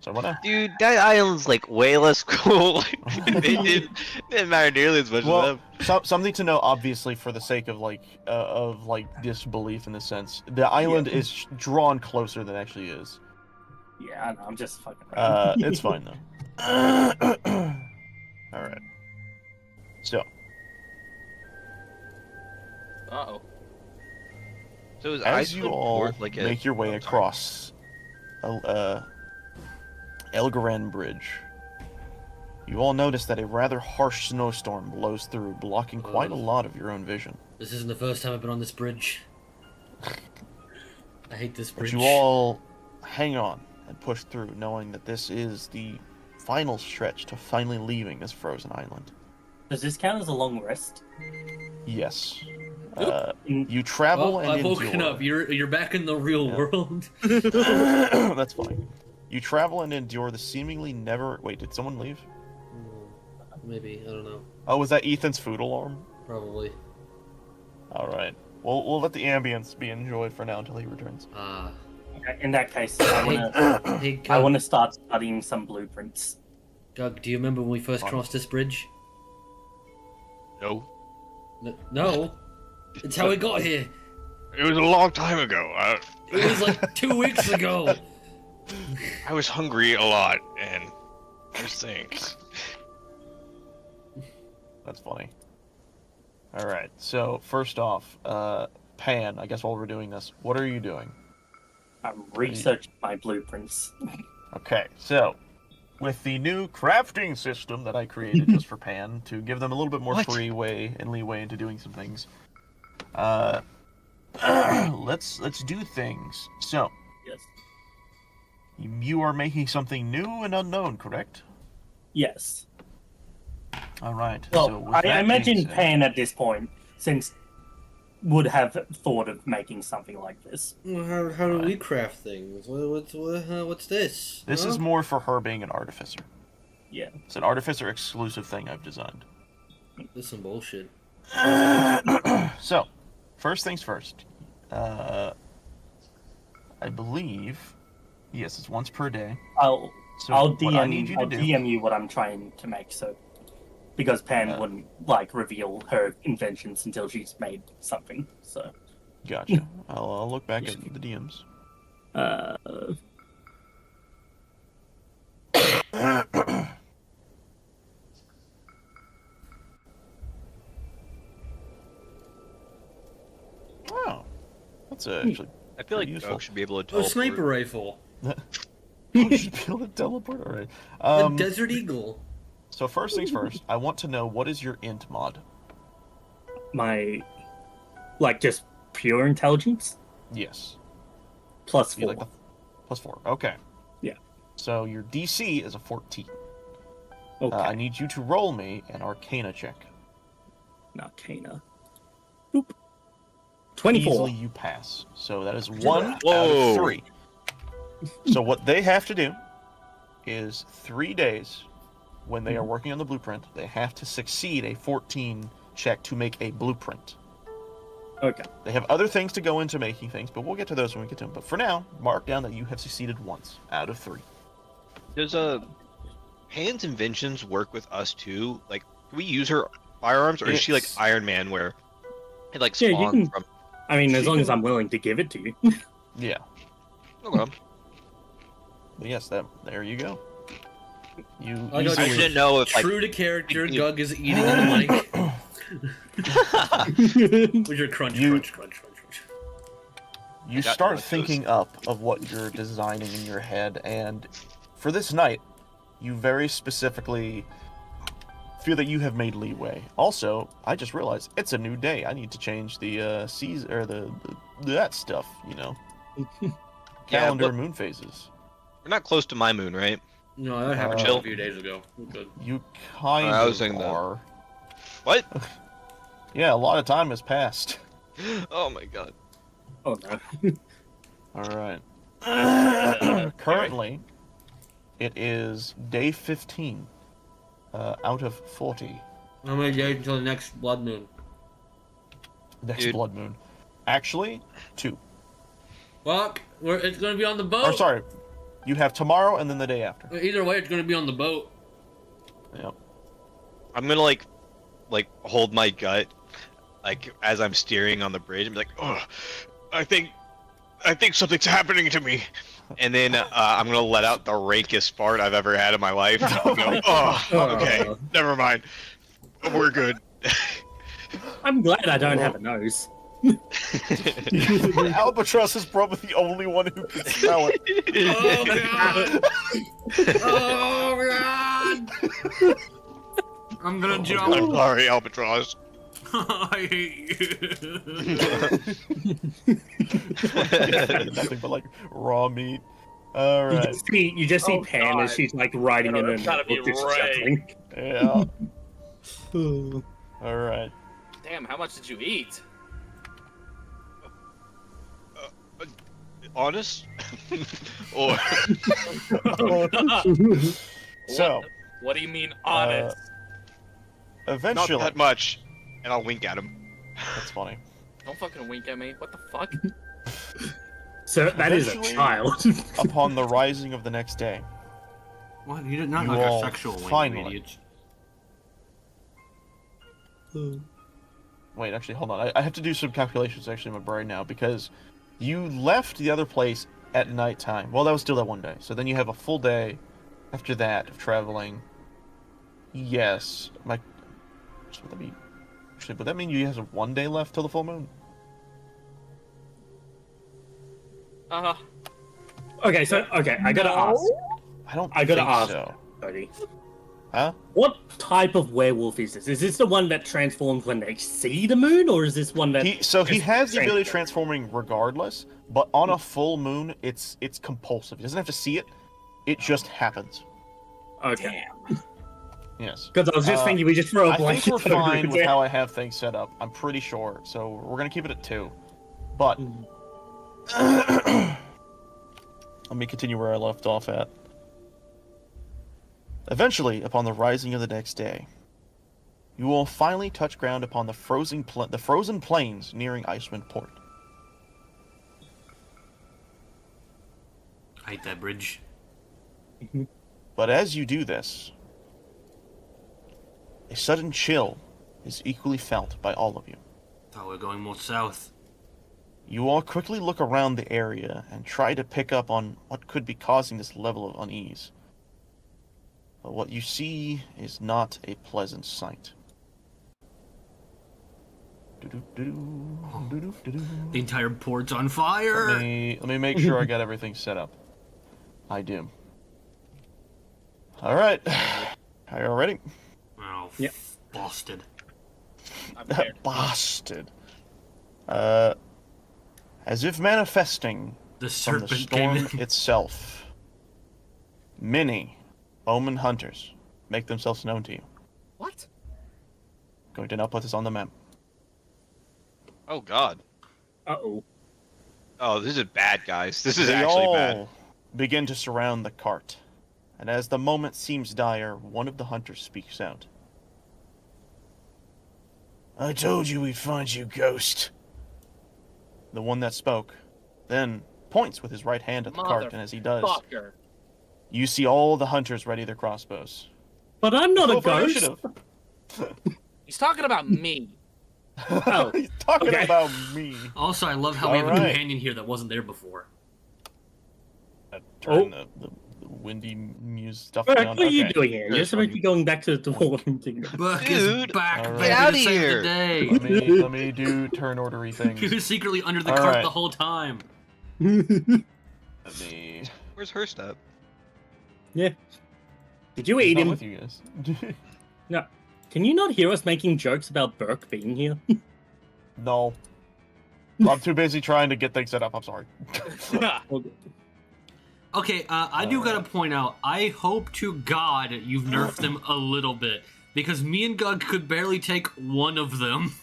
So what now? Dude, that island's like way less cool. They didn't matter nearly as much Well, as them. something to know, obviously, for the sake of disbelief in a sense. The island is drawn closer than it actually is. Yeah, I know, I'm just fucking around. It's fine though. All right. So Uh-oh. So is As you all like make your way sorry. across Elgaran Bridge, you all notice that a rather harsh snowstorm blows through, blocking quite a lot of your own vision. This isn't the first time I've been on this bridge. I hate this But bridge. you all hang on and push through, knowing that this is the final stretch to finally leaving this frozen island. Does this count as a long rest? Yes. In- You travel Well, and I've woken endure. up. You're back in the real Yeah. world. That's fine. You travel and endure the seemingly never... Wait, did someone leave? Maybe, I don't know. Oh, was that Ethan's food alarm? Probably. Alright. We'll let the ambience be enjoyed for now until he returns. In that case, I Hey, want Gug, to start studying some blueprints. Gug, do you remember when we first Fine. crossed this bridge? No. No. It's how we got here. It was a long time ago. It was like 2 weeks ago. I was hungry a lot, and there's things. That's funny. Alright, so first off, Pan, I guess while we're doing this, what are you doing? I'm researching my blueprints. Okay, so with the new crafting system that I created just for Pan to give them a little bit more What? freeway and leeway into doing some things, let's do things. So Yes. you are making something new and unknown, correct? Yes. All right. Well, so with I that imagine being said- Pan at this point, since would have thought of making something like this. How do we craft things? What's this? This is more for her being an artificer. Yeah. It's an artificer exclusive thing I've designed. This is some bullshit. So, first things first. I believe, yes, it's once per day. I'll So I'll what I need DM you to I'll do. DM you what I'm trying to make, so because Pan wouldn't like reveal her inventions until she's made something. So Gotcha. I'll look back at the DMs. Oh, that's actually I feel like useful. Doug should be able to Oh, teleport. sniper rifle. you should be able to teleport. All right. A desert eagle. So first things first, I want to know what is your int mod? my like just pure intelligence Yes. plus You 4. like the +4. Okay. Yeah. So your DC is a 14. Okay. I need you to roll me an Arcana check. Arcana. Boop. 24. Easily you pass. So that is 1 out Whoa. of 3. So what they have to do is 3 days when they are working on the blueprint, they have to succeed a 14 check to make a blueprint. Okay. They have other things to go into making things, but we'll get to those when we get to them. But for now, mark down that you have succeeded once out of 3. Does Pan's inventions work with us too? Like, can we use her firearms, or is she like It's- Iron Man, where it like Yeah, you spawns can- from? I mean, as She long as can- I'm willing to give it to you. Yeah. Okay. But yes, there you go. You I got I easily- didn't know if like True to character, you- Gug is eating in the mic. With your crunch, You- crunch, crunch, crunch, crunch. You got start one of those. thinking up of what you're designing in your head, and for this night, you very specifically feel that you have made leeway. Also, I just realized it's a new day. I need to change the season or the that stuff, you know, calendar, but- moon phases. we're not close to my moon, right? No, that happened Chill. a few days ago. We're good. You kind I was of thinking that. are. What? Yeah, a lot of time has passed. Oh my god. Oh no. All right. Currently, it is day 15 out of 40. How many days until the next blood moon? Next Dude. blood moon. Actually, 2. Fuck, it's gonna be on the boat. Or sorry, you have tomorrow and then the day after. Either way, it's gonna be on the boat. Yep. I'm gonna like hold my gut, like as I'm steering on the bridge, and be like, oh, I think something's happening to me. And then I'm gonna let out the rakiest fart I've ever had in my life. And go, oh, okay, never mind. We're good. I'm glad I don't have a nose. Albatross is probably the only one who can smell it. Oh god! I'm gonna jump. I'm sorry, Albatross. I hate Nothing but like raw meat. All right. You just see Oh, Pan as God. she's like riding in No, a that's gotta be notebook, just Ray. chuckling. Yeah. All right. Damn, how much did you eat? Honest? Or So, What do you mean honest? not eventually, that much, and I'll wink at him. that's funny. Don't fucking wink at me. What the fuck? So that is a Eventually- child. Upon the rising of the next day, What? You did not You like all a sexual wink, finally- you idiots. wait, actually, hold on. I have to do some calculations actually in my brain now because you left the other place at nighttime. Well, that was still that one day. So then you have a full day after that of traveling. Yes, my. So would that be? Actually, would that mean you have 1 day left till the full moon? Okay, I gotta ask. I don't. I gotta think ask. so. Cody. Huh? What type of werewolf is this? Is this the one that transforms when they see the moon, or is this one that? He has the Transform. ability of transforming regardless, but on a full moon, it's compulsive. He doesn't have to see it; it just happens. Okay. Yes. Because I was just thinking we just throw a I think blanket we're over fine it. with how I have things set up. I'm pretty sure. So we're gonna keep it at 2. But let me continue where I left off at. Eventually, upon the rising of the next day, you will finally touch ground upon the frozen plains nearing Icewind Port. I hate that bridge. But as you do this, a sudden chill is equally felt by all of you. Thought we were going more south. You all quickly look around the area and try to pick up on what could be causing this level of unease. But what you see is not a pleasant sight. The entire port's on fire. Let me make sure I got everything set up. I do. All right. Are you all ready? Oh, Yep. busted. I'm scared. Bastard. As if manifesting The from the serpent came storm in. itself, many Omen hunters make themselves known to you. What? Going to now put this on the map. Oh God. Uh-oh. Oh, this is bad, guys. This is They actually all bad. begin to surround the cart, and as the moment seems dire, one of the hunters speaks out. I told you we'd find you, ghost. The one that spoke then points with his right hand at the cart, and as he does, Fucker. you see all the hunters ready their crossbows. But I'm not Roll a for ghost. initiative. He's talking about me. Oh, He's talking okay. about me. Also, I love how we have a Alright. companion here that wasn't there before. Turn the windy muse stuff What down. are you Okay. doing here? You're supposed to be going back to the dwarven kingdom. Buck Dude, is back, alright. baby, Get outta to save here. the day. Let me do turn ordery things. He was secretly under the All cart right. the whole time. Let me. Where's her step? Yeah. Did you He's eat not him? with you guys. No. Can you not hear us making jokes about Burke being here? No. I'm too busy trying to get things set up. I'm sorry. Okay, I do gotta point out, I hope to God you've nerfed them a little bit. Because me and Gug could barely take one of them.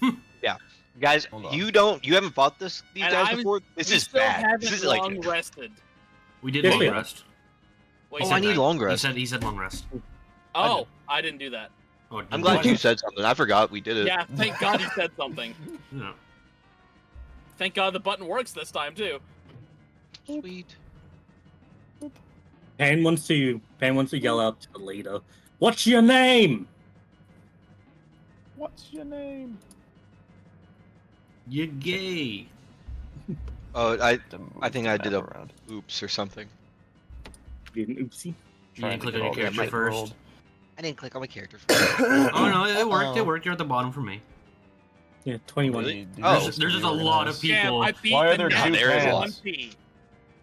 Guys, Hold on. you haven't fought these And guys I'm- before? This We is still bad. haven't This is long like rested. We did Yes, long we are. rest. Wait, Oh, said I need that? long He rest. said long rest. Oh, I didn't do that. Oh, I'm did glad you? you said something. I forgot we did it. Yeah, thank God he said something. Yeah. Thank God the button works this time too. Sweet. Pan wants to yell out to the leader. What's your name? What's your name? You're gay. Oh, To I think move I the did map a around. oops or something. You did an oopsie. You Trying didn't to click get on your all the character shit first. rolled. I didn't click on my character first. Oh no, it worked. It Uh-oh. worked. You're at the bottom for me. Yeah, 21. Really? Oh, There's just a lot of people. Damn, I beat Why are the there net two there is with a lot. 1P.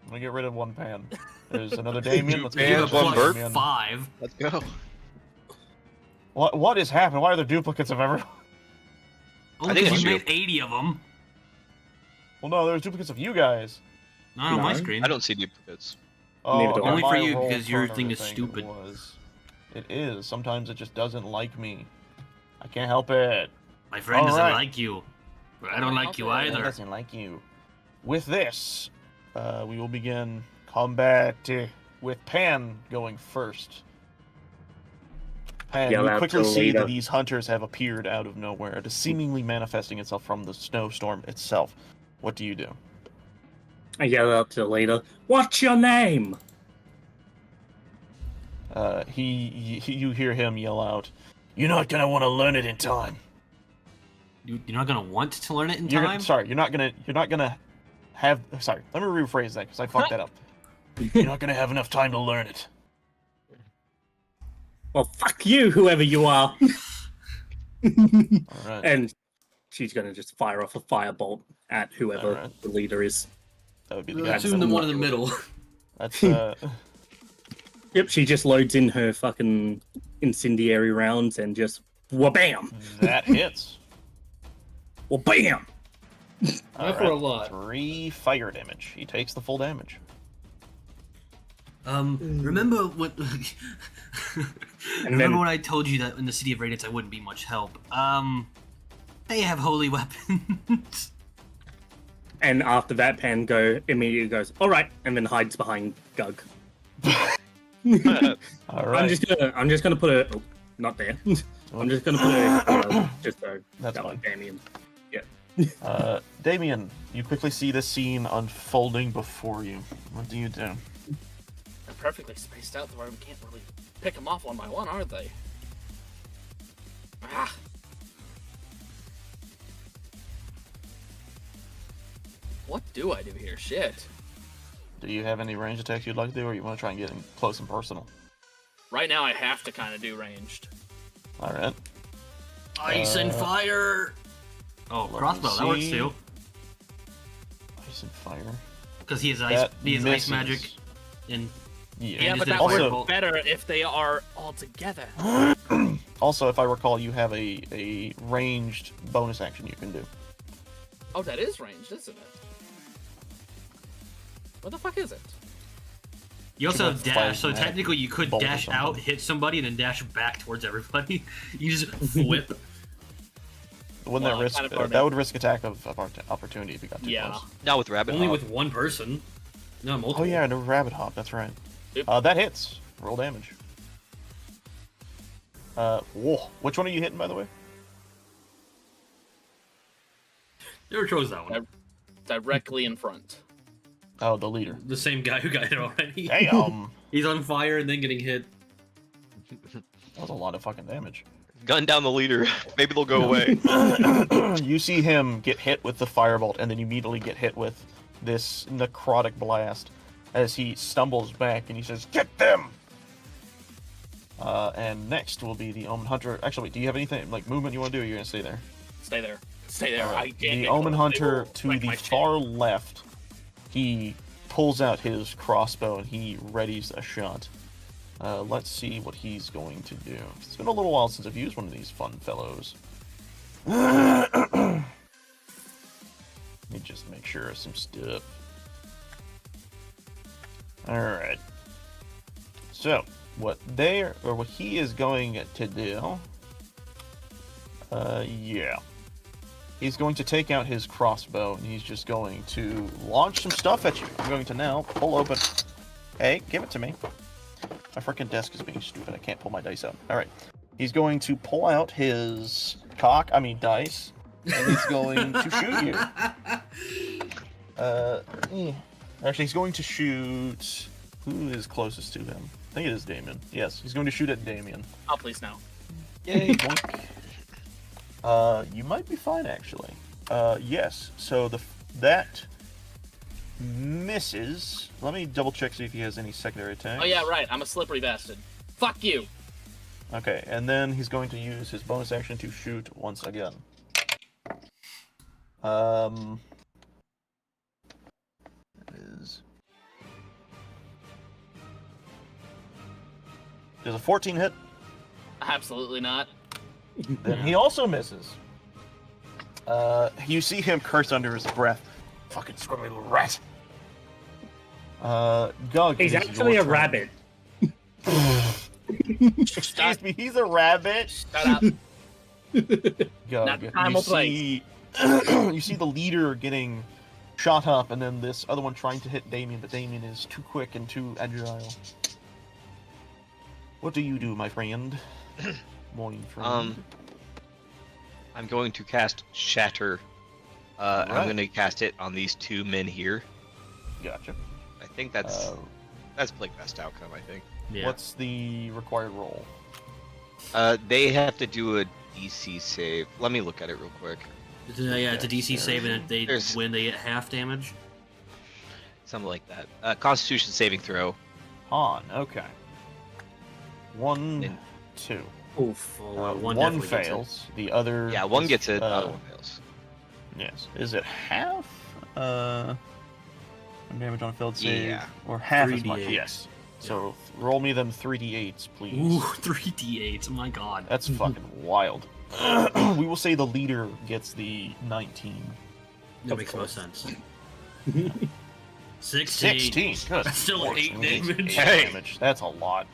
I'm gonna get rid of one pan. There's another Damien. Let's You get have rid a of one plus burp. Damien. 5. Let's go. What is happening? Why are there duplicates of everyone? Only think because it's you you. made 80 of them. Well, no, there's duplicates of you guys. Not on my No. screen. I don't see duplicates. Oh, Neither do okay, I. Only for my you, roll because your turner thing is thing stupid. It is. Sometimes it just doesn't like me. I can't help it. My friend doesn't Alright. like you. But I don't like you Okay. It either. doesn't like you. With this, we will begin combat with Pan going first. Pan, Yell you out quickly to see leader. that these hunters have appeared out of nowhere. It is seemingly manifesting itself from the snowstorm itself. What do you do? I yell out to the leader, "What's your name?" You hear him yell out, "You're not gonna want to learn it in time." You're not gonna want to learn it in You're time? sorry. You're not gonna have. Sorry. Let me rephrase that because I fucked that up. You're not gonna have enough time to learn it. Well, fuck you, whoever you are. All right. And she's gonna just fire off a firebolt at whoever Alright. the leader is. That would be the Let's guy. assume the one in the middle. That's Yep, she just loads in her fucking incendiary rounds and just wha-bam, that hits. wha-bam. Not for a lot. 3 fire damage. He takes the full damage. Remember what? And remember then when I told you that in the City of Radiance I wouldn't be much help? They have holy weapons. and after that, Pan immediately goes, "All right," and then hides behind Gug. All right. I'm just gonna put a not there. I'm just gonna put a just so That's that fine. one, Damien. Damien, you quickly see the scene unfolding before you. What do you do? They're perfectly spaced out to where we can't really pick them off one by one, aren't they? Ah. What do I do here? Shit. Do you have any range attacks you'd like to do, or you want to try and get in close and personal? Right now I have to kind of do ranged. All right. Ice and fire. Oh, let me crossbow. That works see. too. Ice and fire. Because he has ice. That He has ice misses. magic. And Yeah. Yeah, just but did a that would firebolt. work better if they are all together. Also, if I recall, you have a ranged bonus action you can do. Oh, that is ranged, isn't it? What the fuck is it? you also Should have have dash, so five technically you could bolt or dash out, something. hit somebody, and then dash back towards everybody. You just flip. Wouldn't Well, that risk? kind of That would risk attack of opportunity if you got too Yeah. close. Not with rabbit. Only Hop. with one person. Not multiple. Oh yeah, no rabbit hop. That's right. Yep. That hits. Roll damage. Whoa. Which one are you hitting, by the way? Never chose that one. Directly in front. Oh, the leader. The same guy who got hit already. Damn. He's on fire and then getting hit. That was a lot of fucking damage. Gun down the leader. Maybe they'll go away. You see him get hit with the firebolt, and then immediately get hit with this necrotic blast as he stumbles back and he says, "Get them!" And next will be the Omen Hunter. Actually, wait, do you have anything like movement you want to do? Or you're gonna stay there. Stay there. Stay there. I Alright, can't the get Omen close. They Hunter will to wreck the my shit. far left, he pulls out his crossbow and he readies a shot. Let's see what he's going to do. It's been a little while since I've used one of these fun fellows. Let me just make sure of some stuff. Alright. So, what he is going to do... yeah. He's going to take out his crossbow, and he's just going to launch some stuff at you. I'm going to now pull open... Hey, give it to me. My freaking desk is being stupid. I can't pull my dice out. Alright. He's going to pull out his dice, and he's going to shoot you. Actually, he's going to shoot... Who is closest to him? I think it is Damien. Yes, he's going to shoot at Damien. Oh, please no. Yay, boink. You might be fine, actually. Yes, so that misses. Let me double check, see if he has any secondary attacks. Oh yeah, right. I'm a slippery bastard. Fuck you. Okay, and then he's going to use his bonus action to shoot once again. Is Does a 14 hit? Absolutely not. Then he also misses. You see him curse under his breath. Fucking squirmy little rat. Gug. He's it is actually your a turn. rabbit. Excuse me, he's a rabbit. Shut up. Gug, Not the time or see, you see the leader getting shot up, and then this other one trying to hit Damien, but Damien is too quick and too agile. What do you do, my friend? Morning friend. I'm going to cast Shatter. I'm Alright. going to cast it on these two men here. Gotcha. I think that's like best outcome. I think. Yeah. What's the required roll? They have to do a DC save. Let me look at it real quick. Yeah, it's a DC save, and if they There's- win, they get half damage. Something like that. Constitution saving throw. On. Okay. 1, In- 2. Oof. Well, One definitely gets it. fails. The other. Yeah, one is, gets it. The other one fails. Yes. Is it half? Damage on a failed save. Yeah. Or half as much. 3d8. Yes. So roll me them 3d8s, please. Ooh, 3d8s. Oh my god. That's fucking wild. We will say the leader gets the 19. That makes no sense. 16. 16. Good. That's still Lord, 8 eight damage. damage. That's a lot.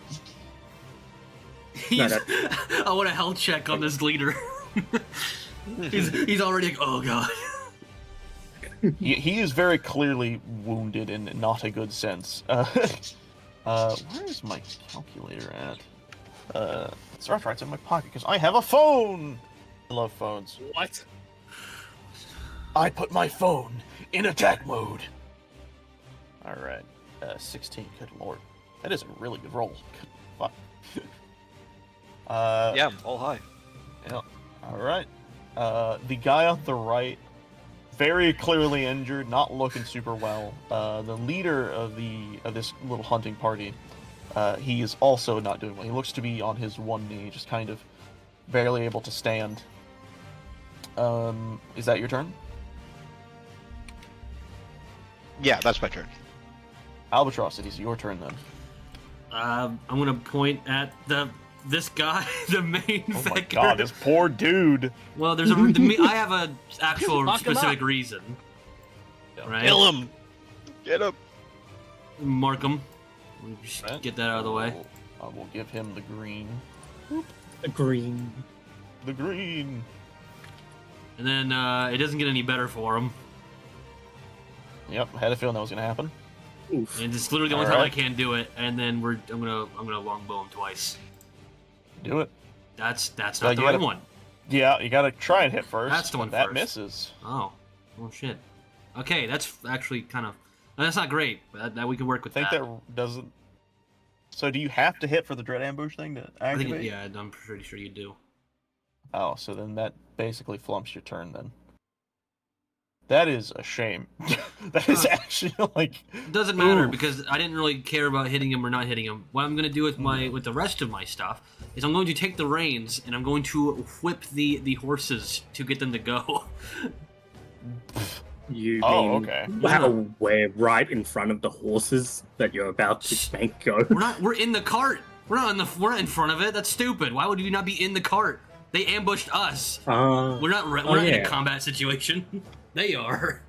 He's, I want a health check on this leader. he's already like, oh god. He is very clearly wounded in not a good sense. Where is my calculator at? Star Trek's in my pocket because I have a phone. I love phones. What? I put my phone in attack mode. All right, 16. Good lord, that is a really good roll. Good fuck. Yeah, all high. Yeah. All right. The guy on the right, very clearly injured, not looking super well. The leader of this little hunting party, he is also not doing well. He looks to be on his one knee, just kind of barely able to stand. Is that your turn? Yeah, that's my turn. Albatross, it is your turn then. I'm gonna point at this guy, the main Oh my fat god, this poor dude. Well, there's I have a actual Lock him specific up. reason. Right? Kill him. Get him. Mark him. Just Right. get that out of the way. I will give him the green. A green. The green. And then it doesn't get any better for him. Yep, I had a feeling that was gonna happen. Oof. And it's literally the only time I Alright. can do it. And then I'm gonna longbow him twice. Do it. That's Well, not you the right gotta- one. Yeah, you gotta try and hit first. That's the one and that first. misses. Oh shit. Okay, that's actually kind of that's not great. But that we can work I with think that. that doesn't. So do you have to hit for the dread ambush thing to I activate? think yeah, I'm pretty sure you do. Oh, so then that basically flumps your turn then. That is a shame. That is actually like. It doesn't matter Oof. because I didn't really care about hitting him or not hitting him. What I'm gonna do with with the rest of my stuff is I'm going to take the reins and I'm going to whip the horses to get them to go. You Oh, mean okay. wow, we're right in front of the horses that you're about to make go. We're in the cart. We're not in front of it. That's stupid. Why would we not be in the cart? They ambushed us. We're not in a combat situation. They are.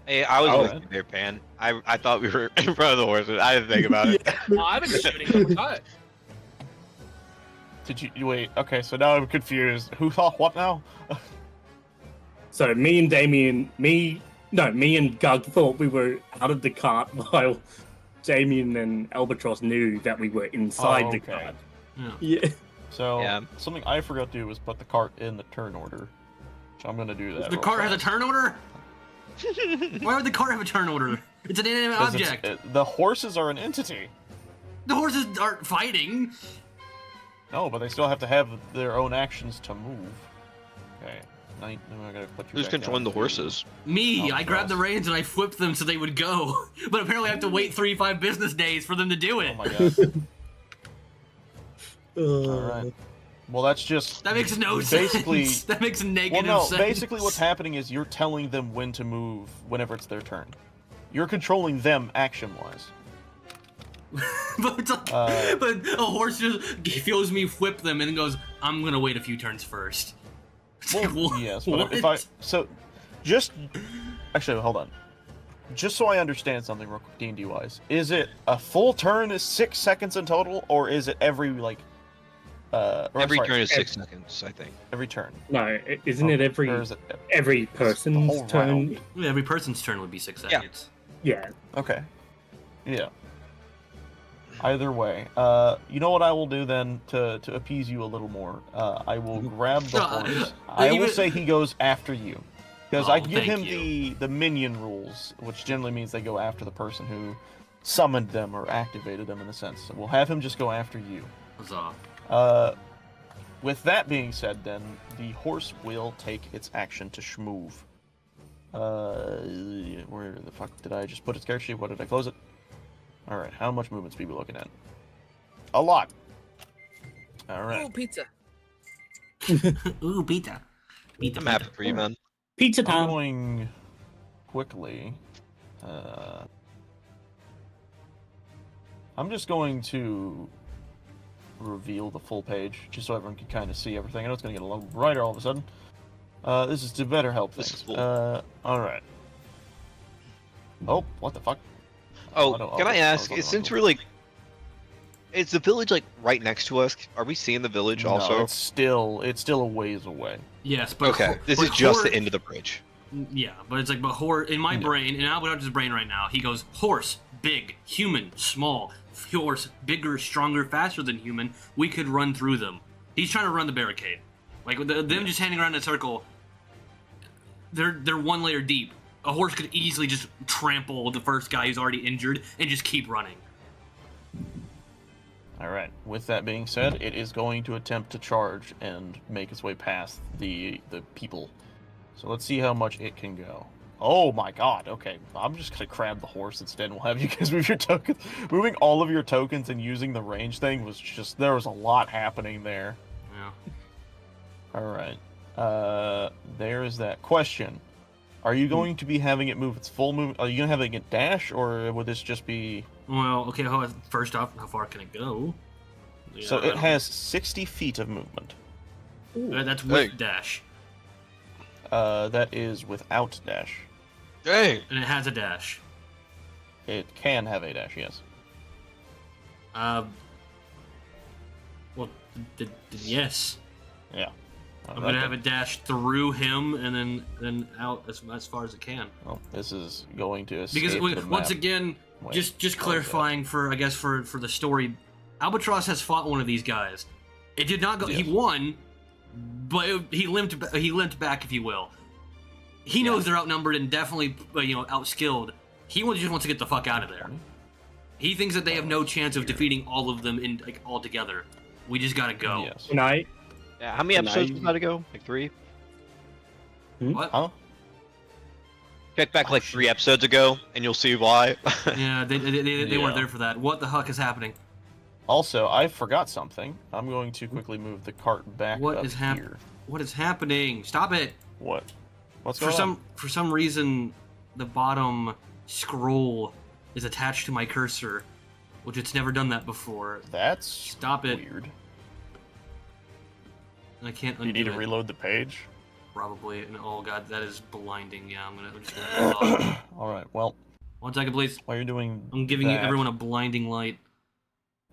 Hey, I was Oh. with you there, Pan. I thought we were in front of the horses. I didn't think about it. Well, I've been shooting him. Cut. Did you wait? Okay, so now I'm confused. Who thought what now? So me and Gug thought we were out of the cart while Damien and Albatross knew that we were inside Oh, the okay. cart. Yeah. Yeah. So Yeah. something I forgot to do was put the cart in the turn order. So I'm gonna do that. The real cart has a fast. turn order? Why would the cart have a turn order? It's an inanimate 'Cause it's- object. the horses are an entity. The horses aren't fighting. No, but they still have to have their own actions to move. Okay. I gotta put you Who's back controlling down the horses? Me, Oh, I grabbed the gross. reins and I flipped them so they would go. But apparently I have to wait 3-5 business days for them to do Oh it. my god. Alright. Well, that's just That makes no basically. sense. That makes Well, negative no. sense. Basically, what's happening is you're telling them when to move whenever it's their turn. You're controlling them action-wise. but, it's like, but a horse just feels me whip them and goes, I'm gonna wait a few turns first. It's like, Well, yes, but if I just actually hold on, just so I understand something real quick, D&D wise, is it a full turn is 6 seconds in total, or is it every like Every turn is 6 seconds, I think. every turn? No, isn't it every Or is it every person's whole turn? round? Yeah, every person's turn would be 6 Yeah. seconds. Yeah. Okay. Yeah. Either way, you know what I will do then to appease you a little more? I will grab the horse. I will say he goes after you, because I Oh, give him thank the minion rules, which generally means they go after the person who summoned them or activated them in a sense. So we'll have him just go after you. Huzzah. With that being said, then the horse will take its action to schmoove. Where the fuck did I just put its character sheet? What did I close it? Alright, how much movement speed are we looking at? A lot. Alright. Oh, pizza. Ooh, pizza. I'm happy for you, man. Pizza I'm time. going quickly. I'm just going to reveal the full page, just so everyone can kind of see everything. I know it's going to get a little brighter all of a sudden. This is to better help This is things. cool. Alright. Oh, what the fuck? Oh, I don't- can I oh, ask, oh, since oh. we're like, is the village like right next to us? Are we seeing the village No, also? it's still a ways away. Yes, but Okay, this but is just Hor- the end of the bridge. Yeah, but it's like, but in my brain, and out of his brain right now, he goes horse, big, human, small, horse, bigger, stronger, faster than human. We could run through them. He's trying to run the barricade, like them just hanging around in a circle. They're one layer deep. A horse could easily just trample the first guy who's already injured and just keep running. Alright, with that being said, it is going to attempt to charge and make its way past the people. So let's see how much it can go. Oh my god, okay. I'm just gonna crab the horse instead and we'll have you guys move your tokens. Moving all of your tokens and using the range thing was just, there was a lot happening there. Yeah. Alright. There is that. Question. Are you going to be having it move its full move? Are you going to have it dash, or would this just be... Well, okay. First off, how far can it go? So Yeah, it has 60 feet of movement. That's with Hey. dash, That is without dash. Dang! and it has a dash. It can have a dash, yes. Well, yes. Yeah. I'm gonna have a dash through him and then out as far as it can. Well, this is going to escape Because the once map. again, Wait, just clarifying for the story, Albatross has fought one of these guys. It did not go. Yes. He won, but he limped back, if you will. He knows they're outnumbered and definitely outskilled. He just wants to get the fuck out of there. He thinks that they have no chance of defeating all of them all together. We just gotta go. Yes. Can I? Yeah, how many Can episodes I- was that ago? Like 3? What? Huh? Check back like 3 episodes ago, and you'll see why. Yeah, they Yeah. weren't there for that. What the heck is happening? Also, I forgot something. I'm going to quickly move the cart back What up is here. What is happening? Stop it! What? What's going on? For some reason, the bottom scroll is attached to my cursor, which it's never done that before. That's Stop it! weird. I can't Do you undo need to it. reload the page? Probably. And, oh god, that is blinding. Yeah, I'm just gonna hold on. Alright, well, 1 second, please. while you're doing I'm giving you that, everyone a blinding light.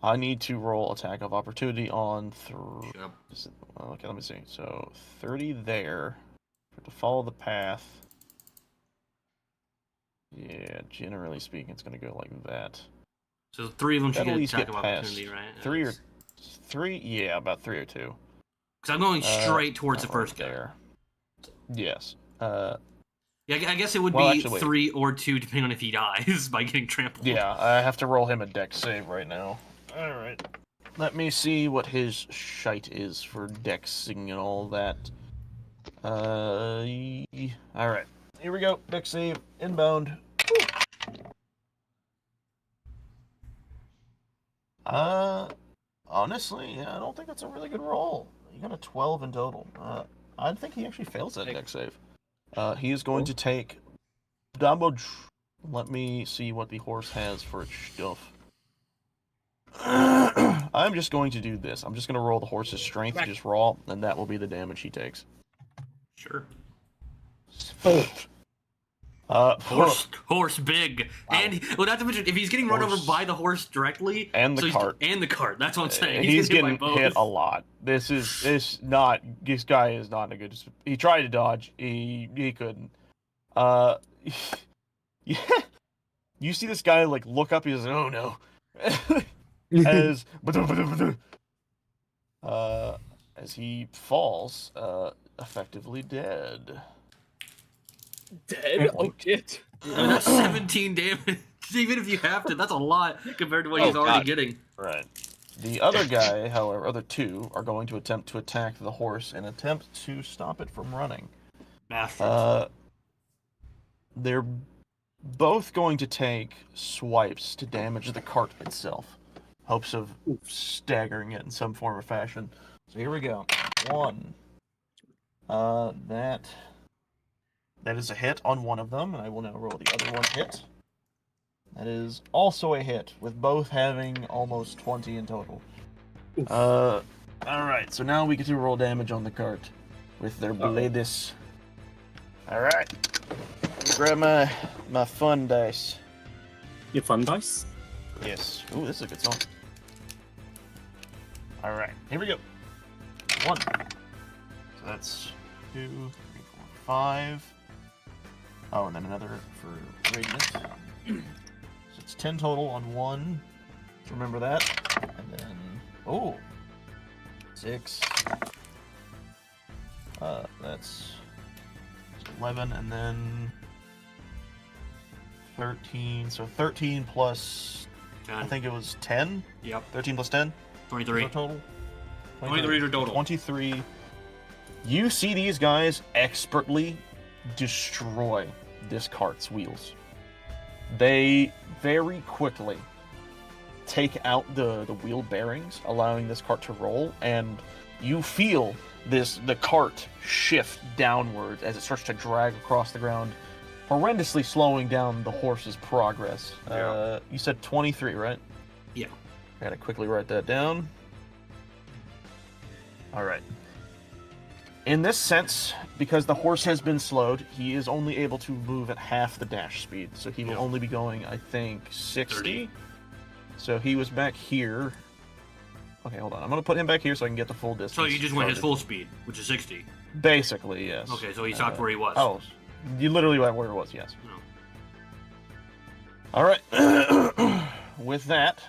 I need to roll attack of opportunity on Shut up. okay, let me see. So 30 there. To follow the path. Yeah, generally speaking, it's gonna go like that. So 3 of them should That'll get at least attack get of past opportunity, right? 3, yeah, about 3 or 2. Because I'm going straight towards the Right first guy. there. Yes. Yeah, I guess it would Well, be actually, wait. 3 or 2, depending on if he dies by getting trampled. Yeah, I have to roll him a dex save right now. Alright. Let me see what his shite is for dexing and all that. Alright. Here we go. Dex save. Inbound. Honestly, I don't think that's a really good roll. he got a 12 in total. I think he actually fails that deck save. He is going to take damage. Let me see what the horse has for its stuff. I'm just going to do this. I'm just going to roll the horse's strength, just raw, and that will be the damage he takes. Sure. Horse big, wow. And well, not to mention if he's getting run over by the horse directly, and the cart, That's what I'm saying. He's getting hit a lot. This guy is not a good. He tried to dodge, he couldn't. Yeah, you see this guy like look up. He's like, oh no, as he falls, effectively dead. Dead? Oh shit. That's 17 damage. Even if you have to, that's a lot compared to what he's already getting. Right. The other guy, however, other two, are going to attempt to attack the horse and attempt to stop it from running. Bastards. They're both going to take swipes to damage the cart itself. Hopes of staggering it in some form or fashion. So here we go. 1. That is a hit on one of them, and I will now roll the other one hit. That is also a hit, with both having almost 20 in total. Alright, so now we get to roll damage on the cart with their blades. Alright. Grab my fun dice. Your fun dice? Yes. Ooh, this is a good song. Alright, here we go. 1. So that's 2, 3, 4, 5. Oh, and then another for Radiant. So it's 10 total on 1. Just remember that. And then, 6. That's 11, and then 13. So 13 plus, 10. I think it was 10? Yep. 13 plus 10? 23. Total? 23 total. 23. You see these guys expertly destroy this cart's wheels. They very quickly take out the wheel bearings, allowing this cart to roll, and you feel the cart shift downwards as it starts to drag across the ground, horrendously slowing down the horse's progress. Yeah. You said 23, right? Yeah. I gotta quickly write that down. Alright. In this sense, because the horse has been slowed, he is only able to move at half the dash speed. So he will only be going, I think, 60. 30. So he was back here. Okay, hold on. I'm going to put him back here so I can get the full distance. So you just went his full speed, which is 60. Basically, yes. Okay, so he stopped where he was. Oh, you literally went where it was, yes. No. Alright. With that,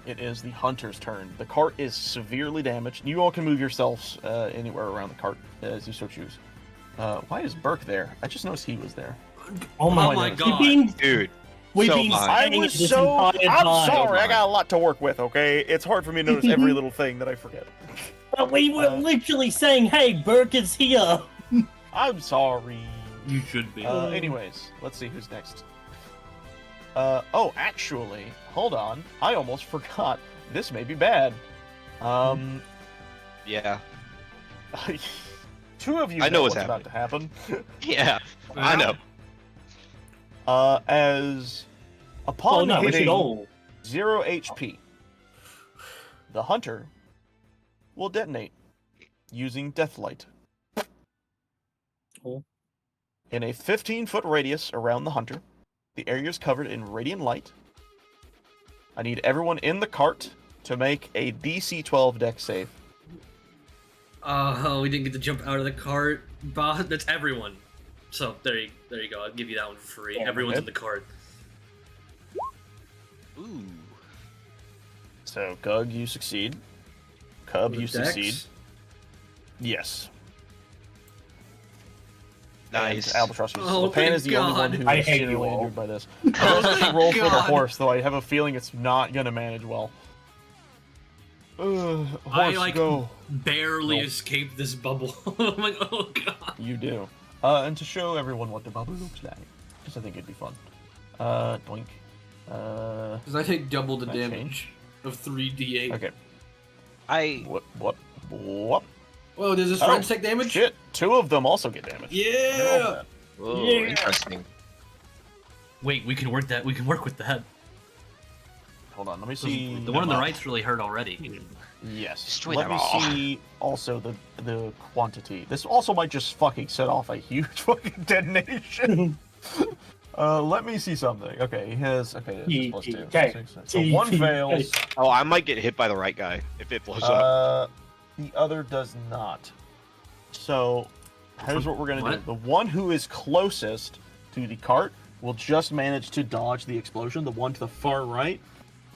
it is the hunter's turn. The cart is severely damaged. You all can move yourselves anywhere around the cart as you so choose. Why is Burke there? I just noticed he was there. Oh my god. Dude. We've so been fine. I'm sorry, I got a lot to work with, okay? It's hard for me to notice every little thing that I forget. But we were literally saying, hey, Burke is here! I'm sorry. You should be. Anyways, let's see who's next. Actually, hold on. I almost forgot. This may be bad. Yeah. 2 of you I know what's happening. about to happen. Yeah, I know. As upon we should hitting all. 0 HP, the hunter will detonate using Deathlight. Oh. In a 15-foot radius around the hunter, the area is covered in radiant light. I need everyone in the cart to make a DC 12 dex save. Oh, we didn't get to jump out of the cart. That's everyone. So there you go. I'll give you that one for free. Yeah, Everyone's okay. in the cart. Ooh. So, Gug, you succeed. Cub, With you dex? succeed. Yes. Nice. And Albatross, you Oh, Lapan is the thank only one God. who I is hate you seriously all. injured by this. I was going to roll for the God. horse, though I have a feeling it's not going to manage well. Horse, go. barely Nope. escaped this bubble. I'm like, oh god. You do. And to show everyone what the bubble looks like, because I think it'd be fun. Doink. Because I take double the Can I damage of 3d8. Okay. I What? Whoop. Whoa, does his Oh, friends take damage? Shit, 2 of them also get damage. Yeah. Whoa, Yeah. interesting. Wait, we can work that. We can work with that. Hold on, let me see. The one on the right's really hurt already. Yes. Destroy Let them me all. see also the quantity. This also might just fucking set off a huge fucking detonation. Let me see something. Okay, he has. Okay, this is plus 2. Okay. 6, so 1 fails. Oh, I might get hit by the right guy if it blows up. The other does not. So, here's what we're gonna do. What? The one who is closest to the cart will just manage to dodge the explosion. The one to the far right,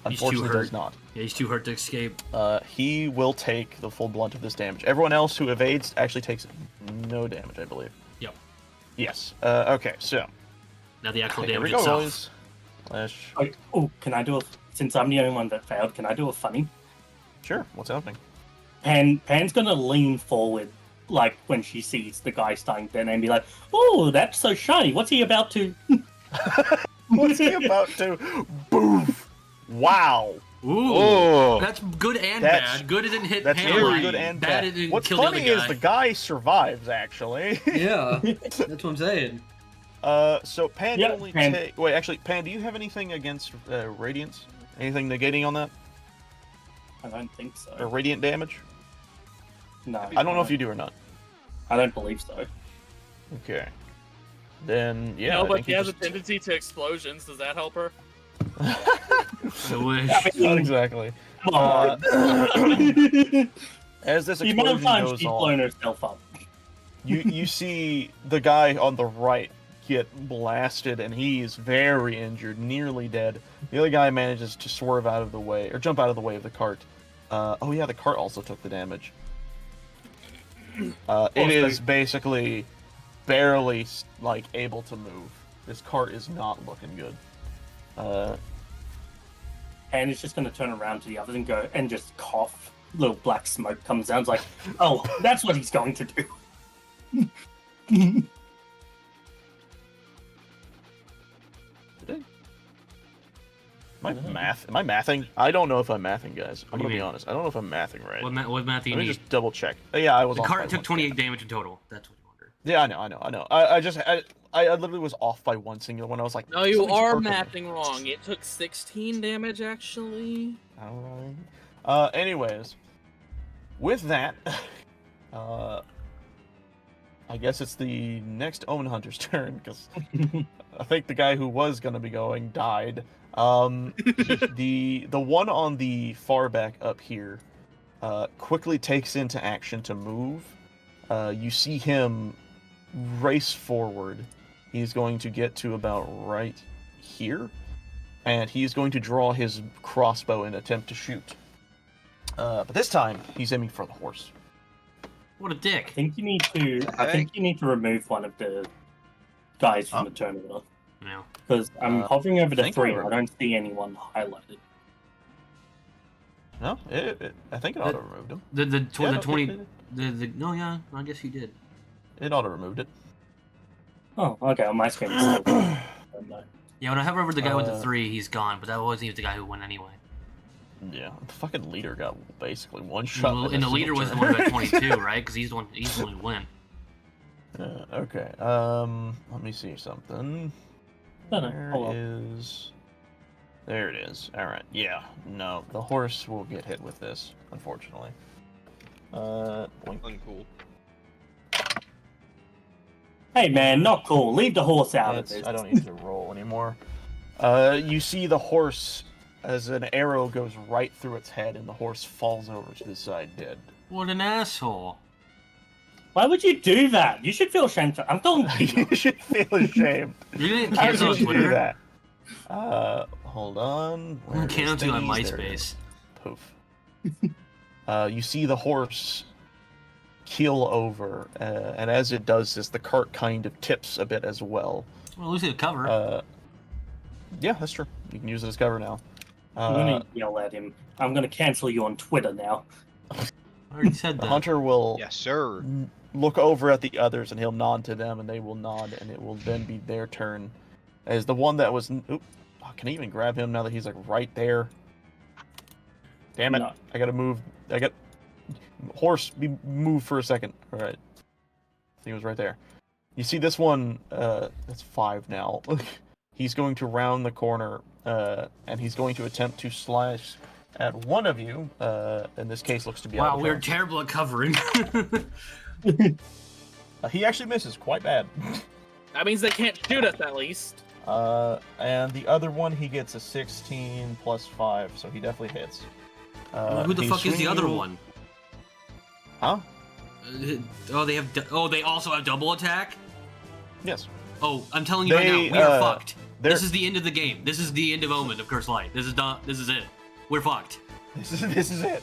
He's too unfortunately, does hurt. not. Yeah, he's too hurt to escape. He will take the full blunt of this damage. Everyone else who evades actually takes no damage, I believe. Yep. Yes. Okay, so Now the actual here we damage go, itself. boys. Slash. Oh, can I do a? Since I'm the only one that failed, can I do a funny? Sure. What's happening? Pan's gonna lean forward, like when she sees the guy starting to and be like, "Oh, that's so shiny. What's he about to?" What's he about to? Boof! Wow. Ooh, Oh, that's good and That's- bad. Good it didn't hit That's Pam. very right. good and bad. bad. It didn't What's kill the funny other guy. is the guy survives actually. Yeah. That's what I'm saying. So Pan Yeah, only Pan. take. Wait, actually, Pan, do you have anything against radiance? Anything negating on that I don't think so. or radiant damage? No, I don't know if you do or not. I don't believe so. Okay. Then yeah. no, I but think she you has a just- tendency to explosions. Does that help her? I wish. Not exactly. Come on. As this the amount of explosion times goes she's on, blown herself up. you see the guy on the right get blasted, and he is very injured, nearly dead. The other guy manages to swerve out of the way or jump out of the way of the cart. Oh yeah, the cart also took the damage. It is basically barely like able to move. This cart is not looking good. And it's just going to turn around to the others and go and just cough. Little black smoke comes out. It's like, oh, that's what he's going to do. Am I mathing? I don't know if I'm mathing, guys. I'm do gonna you be mean? honest. I don't know if I'm mathing right. What math do you Let me need? just double check. Yeah, I was. The off cart by took one. 28 damage in total. That's what you wonder. Yeah, I know. I literally was off by one singular one. I was like, No, you something's are irking me. mathing wrong. It took 16 damage actually. Anyways, with that, I guess it's the next Omen Hunter's turn because I think the guy who was gonna be going died. The one on the far back up here, quickly takes into action to move. You see him race forward. He's going to get to about right here, and he's going to draw his crossbow and attempt to shoot. But this time, he's aiming for the horse. What a dick. I think you need to remove one of the guys from the terminal. No. Because I'm hovering over the think 3 I and I don't see anyone highlighted. No, I think it auto removed him. The Yeah, no, 20 it- no, yeah, I guess you did. It auto removed it. Oh, okay, on my screen it's still I don't know. Yeah, when I hover over the guy with the Uh, 3, he's gone, but that wasn't even the guy who won anyway. Yeah, the fucking leader got basically one shot. Well, in and a the leader single was the turn. one who had 22, right? Because he's the one who went. Okay. Let me see something. No, no, Where hold on. is? There it is. All right. Yeah. No, the horse will get hit with this, unfortunately. Boink. uncool. Hey man, not cool. Leave the horse out of That's- this. I don't need to roll anymore. You see the horse as an arrow goes right through its head, and the horse falls over to the side dead. What an asshole. Why would you do that? You should feel ashamed. I'm going to You should feel ashamed. You didn't How cancel on did you do Twitter. that? Hold on. I'm Where canceling on is thingies? There it is. MySpace. Poof. You see the horse keel over, and as it does this, the cart kind of tips a bit as well. Well, at least it's a cover. Yeah, that's true. You can use it as cover now. I'm going to yell at him. I'm going to cancel you on Twitter now. I already said The that. hunter will Yes, sir. look over at the others, and he'll nod to them, and they will nod, and it will then be their turn. As the one that was... Oop, can I even grab him now that he's like right there? Damn it. No. I gotta move. Horse, move for a second. All right. I think it was right there. You see this one, that's 5 now. He's going to round the corner, and he's going to attempt to slash at one of you. In this case, looks to be Wow, out of we're bounds. terrible at covering. He actually misses quite bad. That means they can't shoot us at least. And the other one, he gets a 16 plus 5, so he definitely hits. Who the he's fuck is the swinging other you- one? Huh? They also have double attack. Yes. Oh, I'm telling you right They, now, we are fucked. they're- This is the end of the game. This is the end of Omen of Cursed Light. This is it. We're fucked. This is it.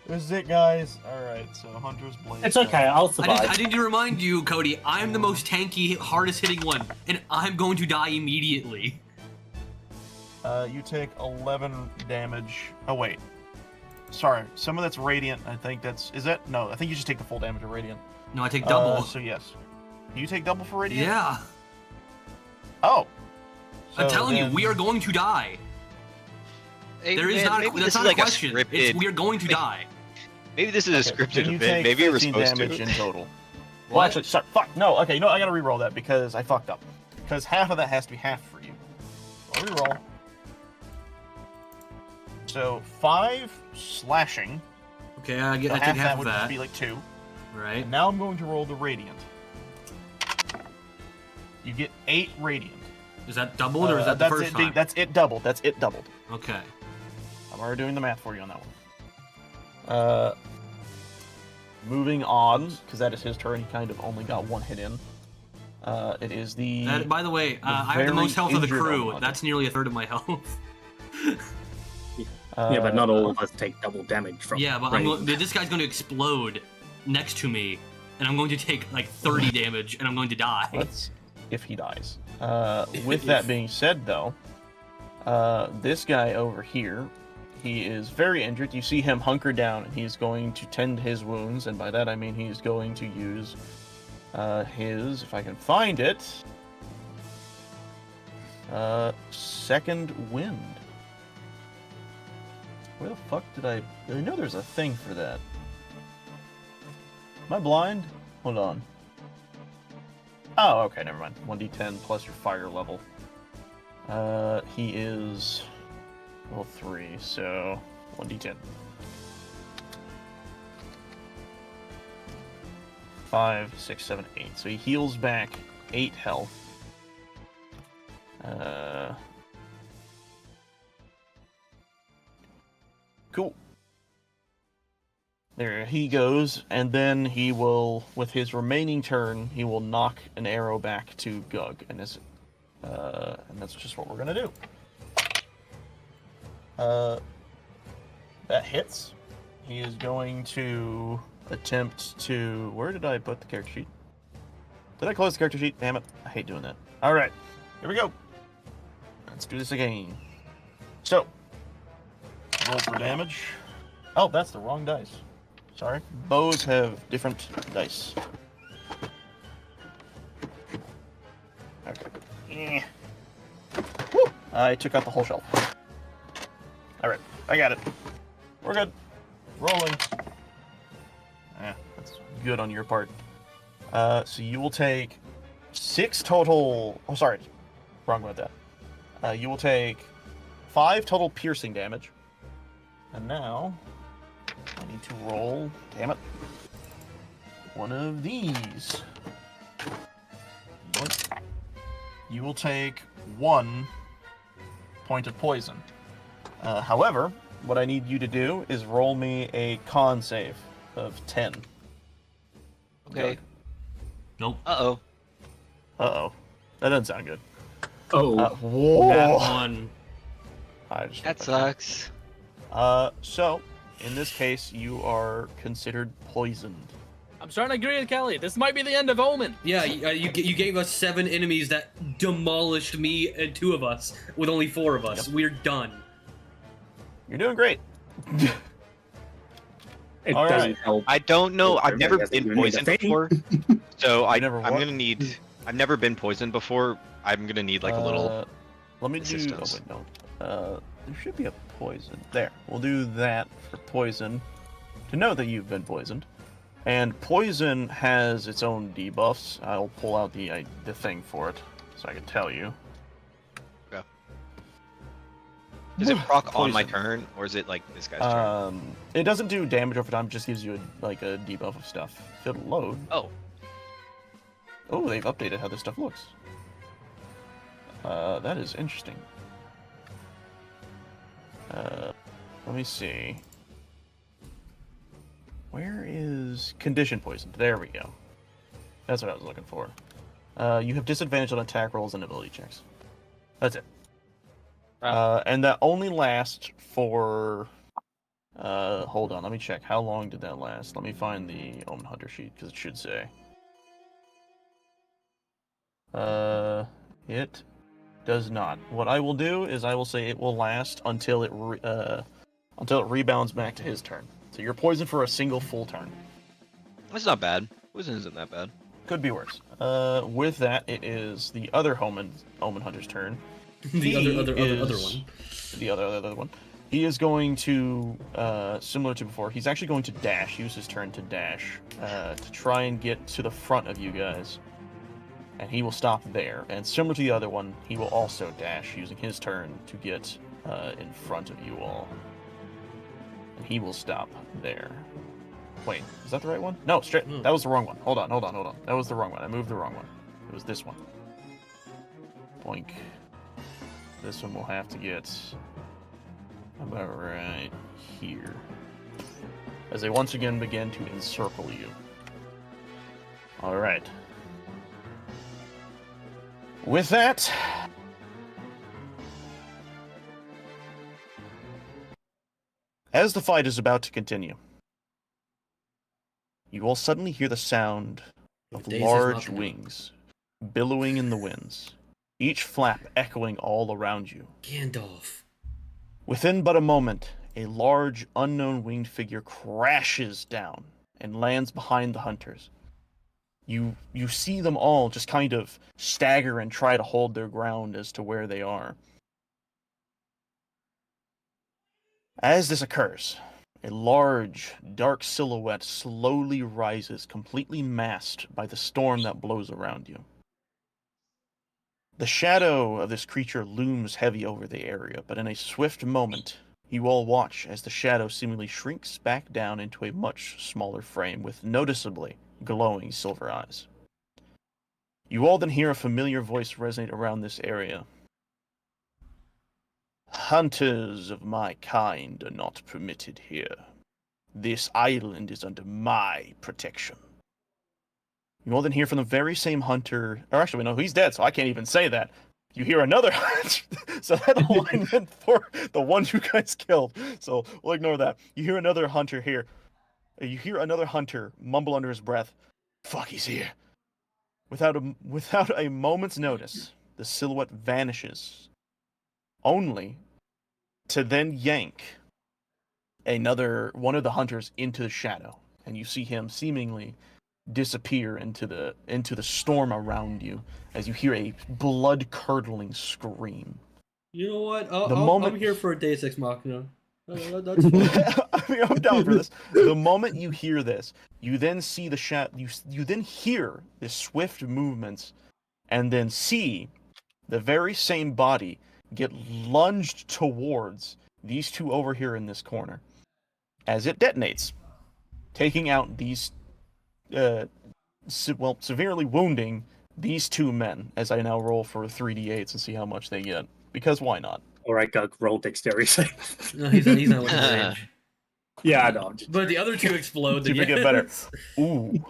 This is it, guys. All right. So Hunter's Blade. It's okay, I'll I survive. need to remind you, Cody, I'm the most tanky, hardest hitting one, and I'm going to die immediately. You take 11 damage. Oh wait. Sorry. Some of that's radiant. I think that's. Is that? No. I think you just take the full damage of radiant. No, I take double. So yes. You take double for radiant. Yeah. Oh. I'm So telling you, then- we are going to die. Hey, There is man, not. maybe That's this not is like a question. A scripted, We are going to die. maybe this is a Okay, scripted then you event. take Maybe you were 15 supposed damage to. in total. What? Well, actually, sorry. Fuck. No. Okay. No. I gotta re-roll that because I fucked up. Because half of that has to be half for you. I'll re-roll. So 5 slashing. Okay, I So take half half that of would just that. be like 2. Right. And now I'm going to roll the radiant. You get 8 radiant. Is that doubled or is that the that's first it, time? That's it doubled. That's it doubled. Okay. I'm already doing the math for you on that one. Moving on, because that is his turn. He kind of only got 1 hit in. It is the. By the way, I have the very most health of the injured crew. Omen. That's nearly a third of my health. Yeah, but not all of us take double damage from Yeah, but this guy's going to explode next to me, and I'm going to take like 30 damage, and I'm going to die. Let's. If he dies. With that being said, though, this guy over here, he is very injured. You see him hunker down, and he's going to tend his wounds, and by that I mean he's going to use his, if I can find it, second wind. Where the fuck did I know there's a thing for that. Am I blind? Hold on. Oh, okay, never mind. 1d10 plus your fire level. He is level 3, so 1d10. 5, 6, 7, 8. So he heals back 8 health. Cool. There he goes, and then he will, with his remaining turn, he will knock an arrow back to Gug, and that's just what we're gonna do. That hits. He is going to attempt to. Where did I put the character sheet? Did I close the character sheet? Damn it! I hate doing that. All right, here we go. Let's do this again. So, roll for damage. Oh, that's the wrong dice. Sorry. Bows have different dice. Okay. Eh. Woo! I took out the whole shelf. Alright, I got it. We're good. Rolling. That's good on your part. So you will take 6 total. Oh, sorry. Wrong with that. You will take 5 total piercing damage. And now I need to roll, damn it, one of these. You will take 1 point of poison. However, what I need you to do is roll me a con save of 10. Okay. Nope. Uh-oh. Uh-oh. That doesn't sound good. Oh, Whoa! That one. I just That sucks. So, in this case, you are considered poisoned. I'm starting to agree with Kelly. This might be the end of Omen. Yeah, you gave us 7 enemies that demolished me and 2 of us with only 4 of us. We're done. You're doing great. it all doesn't right. help. I don't know. I've never Everybody been has to do poisoned before, so I'm never what? gonna need. I've never been poisoned before. I'm gonna need like a little. Let me do. Oh assistance. wait, no. There should be a poison. There. We'll do that for poison. to know that you've been poisoned. And poison has its own debuffs. I'll pull out the thing for it so I can tell you. Okay. Does it proc on my Poison. turn, or is it like this guy's turn? It doesn't do damage over time. It just gives you a debuff of stuff. If it'll load. Oh, Oh, they've updated how this stuff looks. That is interesting. Let me see. Where is condition poisoned? There we go. That's what I was looking for. You have disadvantage on attack rolls and ability checks. That's it. And that only lasts for... hold on, let me check. How long did that last? Let me find the Omen Hunter sheet, because it should say. It does not. What I will do is I will say it will last until it rebounds back to his turn. So you're poisoned for a single full turn. that's not bad. Poison isn't that bad. Could be worse. With that, it is the other Omen Hunter's turn. The He other is- one. The other one. He is going to, similar to before, he's actually going to dash, use his turn to dash, to try and get to the front of you guys. And he will stop there. And similar to the other one, he will also dash, using his turn to get in front of you all. And he will stop there. Wait, is that the right one? No, straight. Hmm. That was the wrong one. Hold on. That was the wrong one. I moved the wrong one. It was this one. Boink. This one will have to get about right here. As they once again begin to encircle you. Alright. With that, as the fight is about to continue, you all suddenly hear the sound of Days is large Machina. wings billowing in the winds, each flap echoing all around you. Gandalf. Within but a moment, a large, unknown winged figure crashes down and lands behind the hunters. You see them all just kind of stagger and try to hold their ground as to where they are. As this occurs, a large, dark silhouette slowly rises, completely masked by the storm that blows around you. The shadow of this creature looms heavy over the area, but in a swift moment, you all watch as the shadow seemingly shrinks back down into a much smaller frame with noticeably glowing silver eyes. You all then hear a familiar voice resonate around this area. Hunters of my kind are not permitted here. This island is under my protection. You all then hear from the very same hunter, or actually, no, he's dead, so I can't even say that. You hear another hunter, so that alignment for the one you guys killed, so we'll ignore that. You hear another hunter here. You hear another hunter mumble under his breath, "Fuck, he's here." Without a moment's notice, the silhouette vanishes, only to then yank one of the hunters into the shadow, and you see him seemingly disappear into the storm around you as you hear a blood-curdling scream. You know what? moment- I'm here for a Deus Ex Machina. That's fine. I mean, I'm down for this. The moment you hear this, you then see the you then hear the swift movements, and then see the very same body get lunged towards these two over here in this corner, as it detonates, taking out these, severely wounding these two men. As I now roll for 3d8s and see how much they get, because why not? Alright, go roll dexterity save. No, he's not within range. Yeah, I know. But the other two explode. See if we get better. Ooh.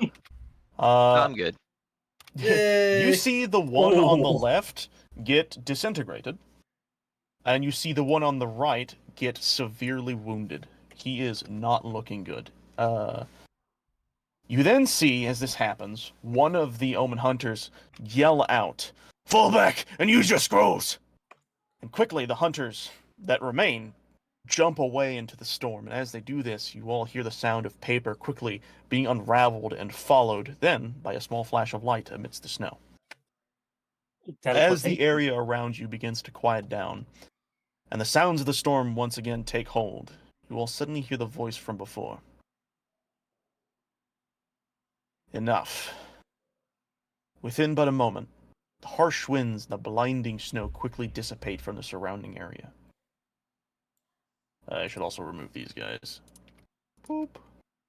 I'm good. You see the one on the Oh. left get disintegrated, and you see the one on the right get severely wounded. He is not looking good. You then see, as this happens, one of the Omen Hunters yell out, "Fall back and use your scrolls!" And quickly, the hunters that remain jump away into the storm, and as they do this, you all hear the sound of paper quickly being unraveled and followed then by a small flash of light amidst the snow. As the area around you begins to quiet down, and the sounds of the storm once again take hold, you all suddenly hear the voice from before. Enough. Within but a moment, the harsh winds and the blinding snow quickly dissipate from the surrounding area. I should also remove these guys. Boop.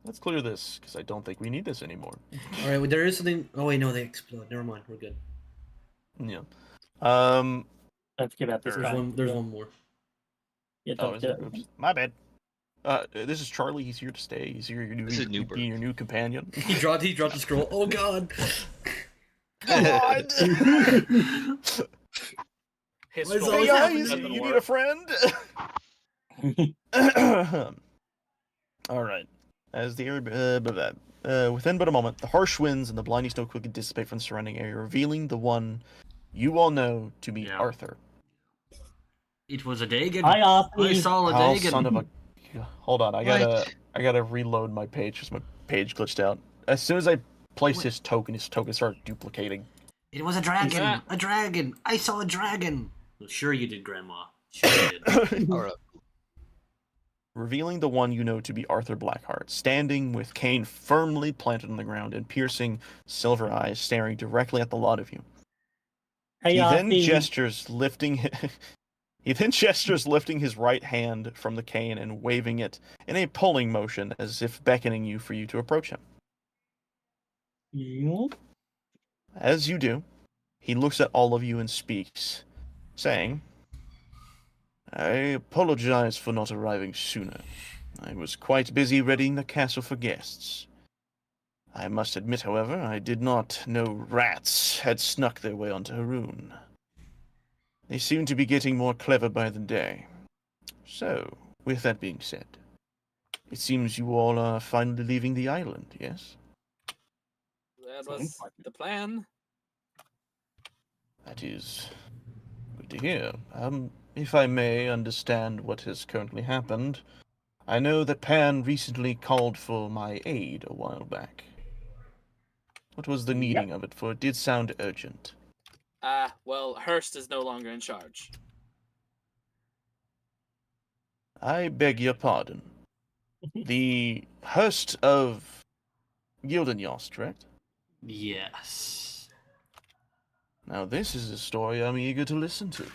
Let's clear this, because I don't think we need this anymore. All right, well, there is something. Oh wait, no, they explode. Never mind, we're good. Yeah. Don't forget about this There's guy. one. There's one more. Yeah, Oh, don't is forget there? about Oops. My bad. This is Charlie. He's here to stay. He's here This is Newbert. being your new companion. He dropped the scroll. Oh god. Come on! His Why is scroll always Hey doesn't guys, you work. need a friend? All right. As the air, within but a moment, the harsh winds and the blinding snow quickly dissipate from the surrounding area, revealing the one you all know to be Yeah. Arthur. It was a Dagon. Hi, Arthur. I saw a Oh, Dagon. son of a! Hold on, I gotta reload my page because my page glitched out. As soon as I placed his token started duplicating. It was a dragon. Ah. A dragon. I saw a dragon. Well, sure you did, Grandma. Sure you did. All right. Revealing the one you know to be Arthur Blackheart, standing with cane firmly planted on the ground and piercing silver eyes staring directly at the lot of you. Hey, He Arthur. then gestures lifting his right hand from the cane and waving it in a pulling motion as if beckoning you for you to approach him. Yeah. As you do, he looks at all of you and speaks, saying, I apologize for not arriving sooner. I was quite busy readying the castle for guests. I must admit, however, I did not know rats had snuck their way onto Haroon. They seem to be getting more clever by the day. So, with that being said, it seems you all are finally leaving the island, yes? That was the plan. That is good to hear. If I may understand what has currently happened, I know that Pan recently called for my aid a while back. What was the needing of it? For it did sound urgent. Well, Hurst is no longer in charge. I beg your pardon. The Hurst of Gildenyost, correct? Yes. Now this is a story I'm eager to listen to.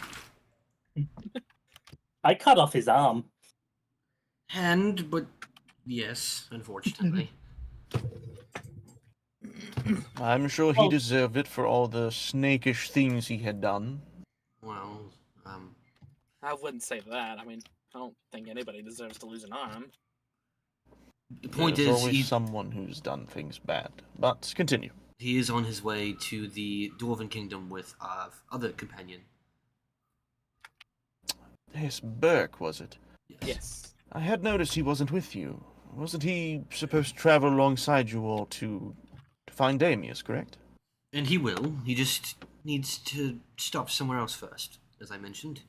I cut off his arm. And, but yes, unfortunately. I'm sure he Well- deserved it for all the snakish things he had done. Well, I wouldn't say that. I mean, I don't think anybody deserves to lose an arm. the point There's is, always someone who's done things bad. But continue. he is on his way to the Dwarven Kingdom with our other companion. Yes, Burke, was it? Yes. I had noticed he wasn't with you. Wasn't he supposed to travel alongside you all to find Damius, correct? And he will. He just needs to stop somewhere else first, as I mentioned.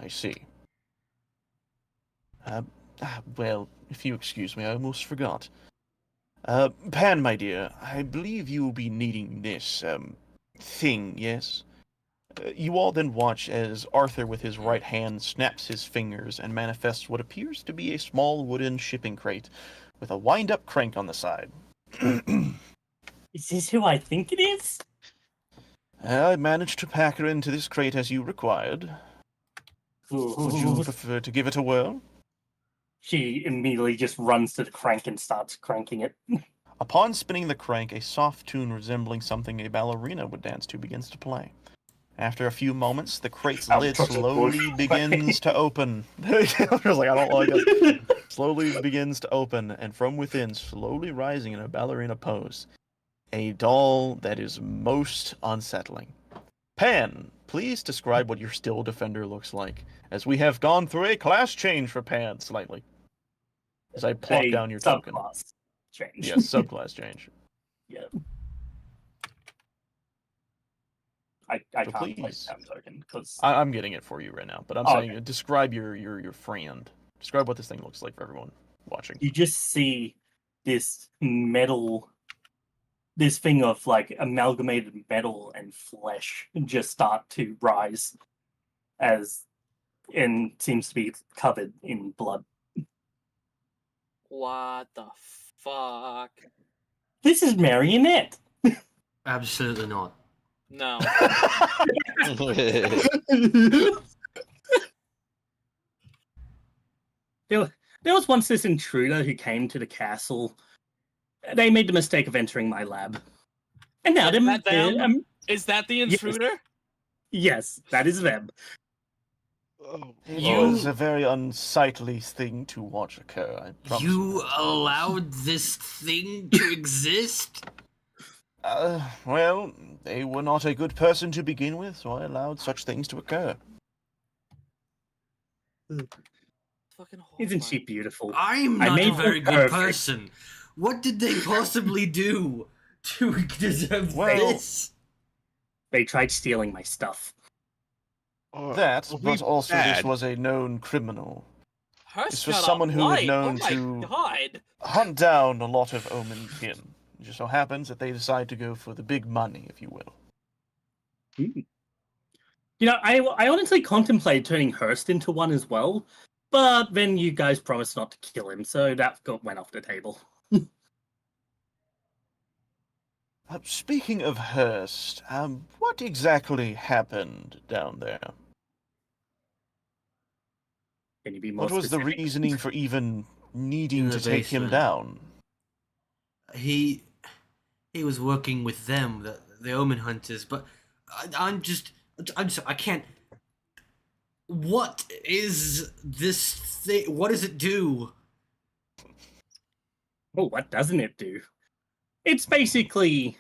I see. Well, if you excuse me, I almost forgot. Pan, my dear, I believe you will be needing this, thing, yes? You all then watch as Arthur, with his right hand, snaps his fingers and manifests what appears to be a small wooden shipping crate with a wind-up crank on the side. Is this who I think it is? I managed to pack her into this crate as you required. Would you prefer to give it a whirl? She immediately just runs to the crank and starts cranking it. Upon spinning the crank, a soft tune resembling something a ballerina would dance to begins to play. After a few moments, the crate's I'm lid such a slowly bush. begins to open. I was like, I don't like it. Slowly begins to open, and from within, slowly rising in a ballerina pose, a doll that is most unsettling. Pan, please describe what your still defender looks like, as we have gone through a class change for Pan slightly. As I plop A down your token. subclass change. Yes, subclass change. Yeah. I So can't please. place that token because I'm getting it for you right now, but I'm Oh, saying describe your friend. Describe what this thing looks like for everyone watching. you just see this metal, this thing of like amalgamated metal and flesh just start to rise and seems to be covered in blood. What the fuck? This is Marionette. Absolutely not. No. There was once this intruder who came to the castle. They made the mistake of entering my lab. And now Is that them? Is that the Yes. intruder? Yes, that is them. It You- was a very unsightly thing to watch occur. I promise You that. allowed this thing to exist? Well, they were not a good person to begin with, so I allowed such things to occur. Fucking Isn't horrifying. she beautiful? I'm I not a made very her good perfect. person. What did they possibly do to deserve Well- this? They tried stealing my stuff. That, Well, but we also bad. this was a known criminal. Hurst This was got a someone who had light. known oh my to- God. Hunt down a lot of Omen kin. It just so happens that they decide to go for the big money, if you will. You know, I honestly contemplated turning Hurst into one as well, but then you guys promised not to kill him, so that went off the table. Speaking of Hurst, what exactly happened down there? Can you be more What was the specific? reasoning for even needing In the to take him basement. down? He was working with them, the Omen hunters, but I can't. What is this thing? What does it do? Oh, what doesn't it do? It's basically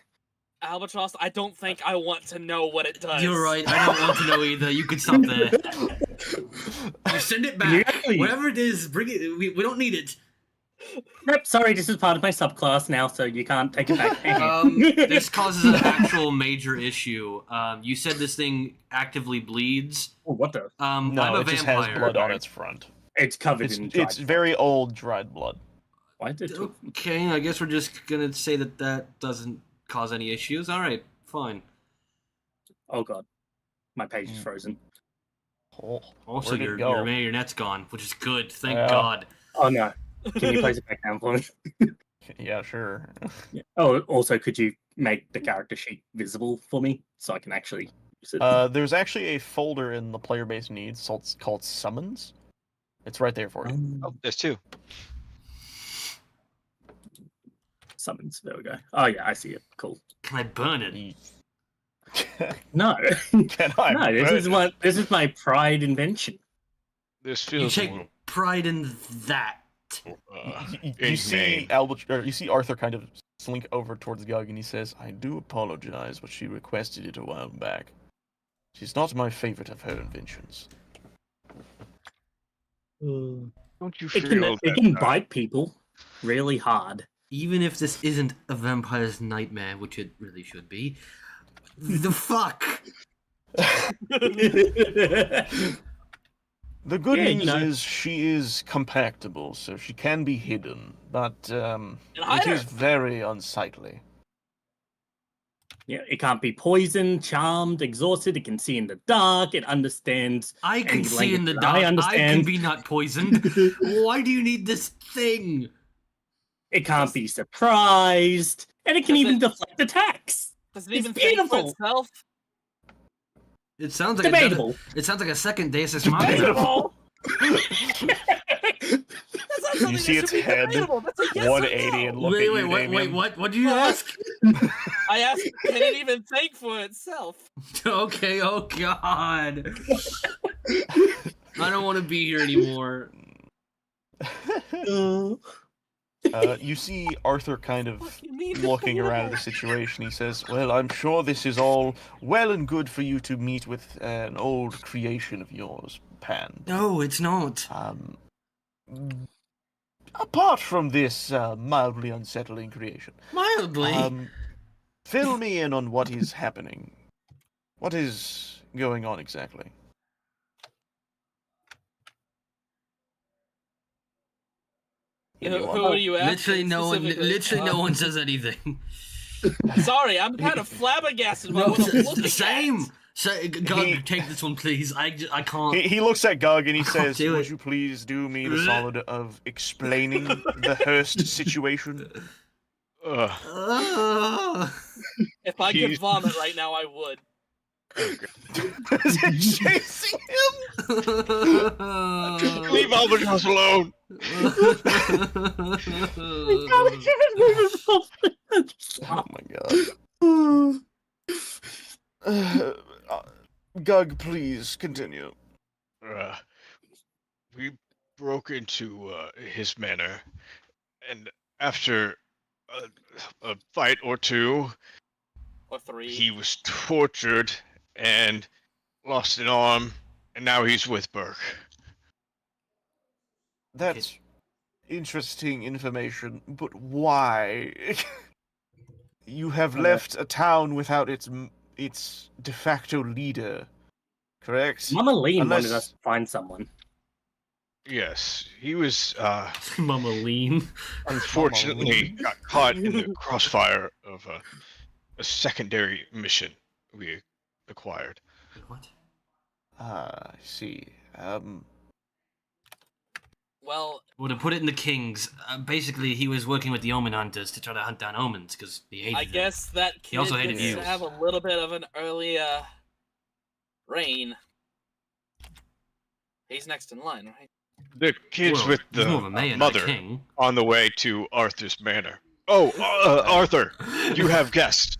Albatross, I don't think I want to know what it does. You're right. I don't want to know either. You can stop there. You send it You back. actually- Whatever it is, bring it. We don't need it. Nope, sorry, this is part of my subclass now, so you can't take it back. This causes an actual major issue. You said this thing actively bleeds. Oh, what the? I'm No, a it just vampire. has blood on its front. It's covered It's, in dried it's very old dried blood. Why did it? Okay, I guess we're just gonna say that doesn't cause any issues. All right, fine. Oh god, my page is frozen. Oh, Also, where'd it your go? net's gone, which is good. Thank Yeah. God. Oh no, can you place it back down for me? Yeah, sure. Yeah. Oh, also, could you make the character sheet visible for me so I can actually use it? There's actually a folder in the player base needs called Summons. It's right there for you. Oh, there's two. Summons. There we go. Oh yeah, I see it. Cool. Can I burn it? No, Can I? no. This is my pride invention. This You feels a take little. pride in that. You see you see Arthur kind of slink over towards Gug, and he says, "I do apologize, but she requested it a while back. She's not my favorite of her inventions." Don't you It feel can bite people really hard. Even if this isn't a vampire's nightmare, which it really should be. The fuck? The good Yeah, you news know. is she is compactable, so she can be hidden, but hide it her. is very unsightly. Yeah, it can't be poisoned, charmed, exhausted. It can see in the dark. It understands. I can any see in language the that dark. I I understand. can be not poisoned. Why do you need this thing? It can't be surprised, and it can Does even it- deflect attacks. Does it It's even think for beautiful. itself? It sounds like Debatable. It sounds like a second Deus Ex Machina. Debatable. That's not something see that its should be head, debatable. That's a yes or 180 no. and look at you, Wait, Damien. what? What did you ask? I asked, can it even think for itself? Okay, oh god. I don't want to be here anymore. You see Arthur kind of What do you mean looking around at debatable? the situation. He says, "Well, I'm sure this is all well and good for you to meet with an old creation of yours, Pan. No, it's not. Apart from this mildly unsettling creation, Mildly. fill me in on what is happening. What is going on exactly?" Who are you asking? Literally no one says anything. Sorry, I'm kind of flabbergasted by No, what I'm looking same. at. So, God, He- take this one, please. I can't. He looks at Gug and he I can't says, do "Would it. you please do me the solid of explaining the Hurst situation?" If I could He's- vomit right now, I would. Is it chasing him? Leave Albatross alone. Oh my god. Gug, please continue. We broke into his manor, and after a fight or two, Or 3. he was tortured and lost an arm, and now he's with Burke. That's interesting information, but why? You have left a town without its de facto leader, correct? Mama Lean wanted Unless- us to find someone. Yes, he was Mama Lean. unfortunately got caught in the crossfire of a secondary mission we acquired. What? I see. Well, Well, to put it in the Kings, basically he was working with the Omen hunters to try to hunt down omens because he hated I them. guess that kid also hated gets you. to have a little bit of an early reign. He's next in line, right? The kids Well, with he's the more of a mayor, not a mother king. on the way to Arthur's manor. Oh, Arthur, you have guests.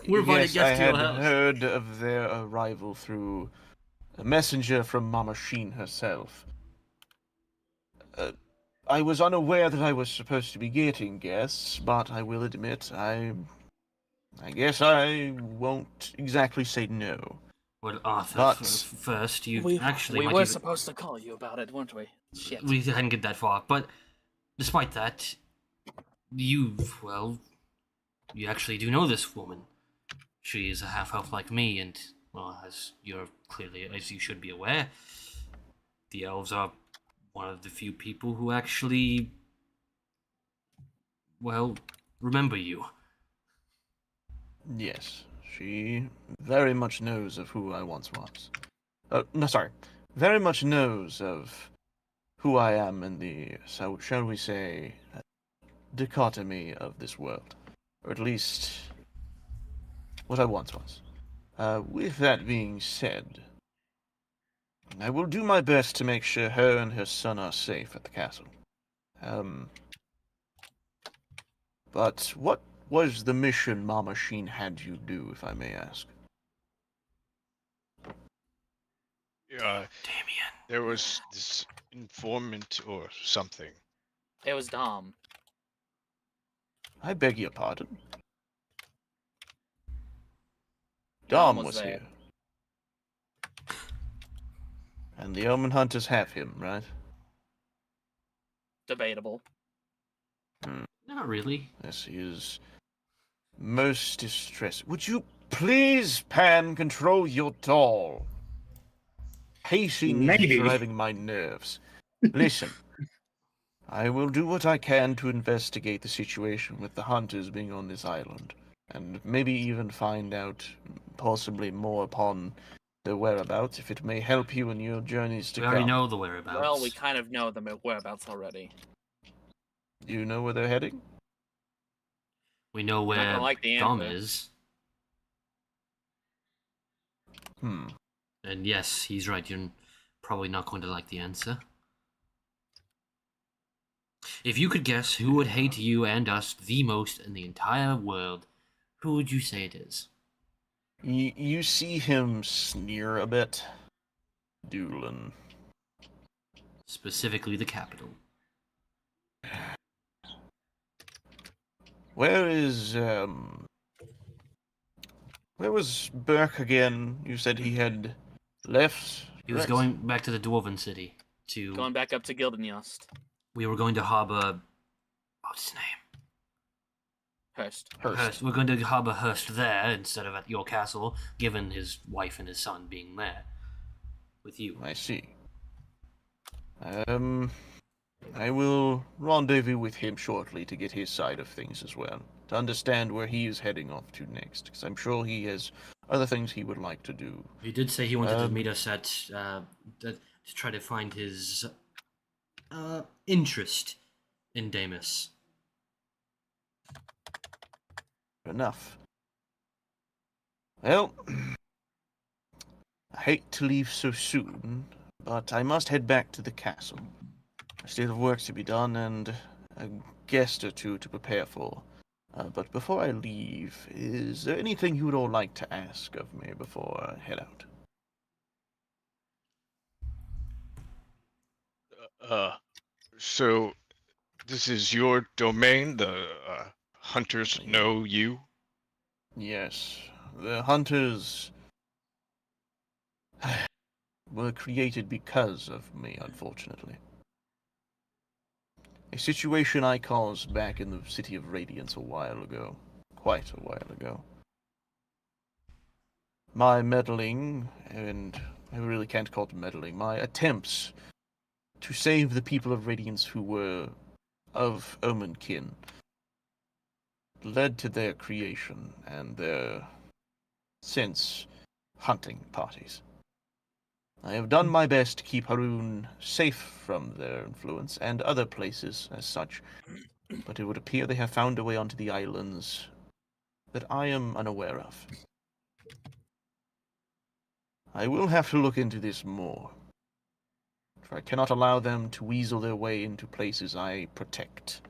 We're invited yes, I guests to your had house. heard of their arrival through a messenger from Mama Sheen herself. I was unaware that I was supposed to be getting guests, but I will admit I guess I won't exactly say no. Well, Arthur, But- first, you we actually... we might were even- supposed to call you about it, weren't we? Shit. We hadn't get that far, but despite that, you actually do know this woman. She is a half-elf like me, and, well, as you should be aware, the elves are one of the few people who actually, remember you. Yes, she very much knows of who I once was. No, sorry. Very much knows of who I am in the, so shall we say, dichotomy of this world. Or at least, what I once was. With that being said, I will do my best to make sure her and her son are safe at the castle. But what was the mission Mama Sheen had you do, if I may ask? Damien. There was this informant or something. It was Dom. I beg your pardon? Dom Dom was was there. here. And the Omen Hunters have him, right? Debatable. Not really. Yes, he is most distressed. Would you please, Pan, control your doll? Pacing is Maybe. driving my nerves. Listen, I will do what I can to investigate the situation with the hunters being on this island, and maybe even find out possibly more upon their whereabouts, if it may help you in your journeys to We come. already know the whereabouts. Well, we kind of know the whereabouts already. Do you know where they're heading? We know not where gonna like the Dom answer. is. And yes, he's right. You're probably not going to like the answer. If you could guess who would hate you and us the most in the entire world, who would you say it is? You see him sneer a bit. Doolin. Specifically the capital. Where was Burke again? You said he had left? He was correct? going back to the Dwarven city to... Going back up to Gildenyost. We were going to harbor... What's his name? Hurst. Hurst. We're going to harbor Hurst there instead of at your castle, given his wife and his son being there with you. I see. I will rendezvous with him shortly to get his side of things as well, to understand where he is heading off to next, because I'm sure he has other things he would like to do. He did say he wanted to meet us at to try to find his interest in Damus. enough. Well, I hate to leave so soon, but I must head back to the castle. I still have work to be done and a guest or two to prepare for. But before I leave, is there anything you would all like to ask of me before I head out? Uh, so this is your domain. The hunters know you. Yes, the hunters were created because of me, unfortunately. A situation I caused back in the City of Radiance a while ago. Quite a while ago. My meddling, and I really can't call it meddling, my attempts to save the people of Radiance who were of Omen kin led to their creation and their, since, hunting parties. I have done my best to keep Haroon safe from their influence and other places as such, but it would appear they have found a way onto the islands that I am unaware of. I will have to look into this more, for I cannot allow them to weasel their way into places I protect.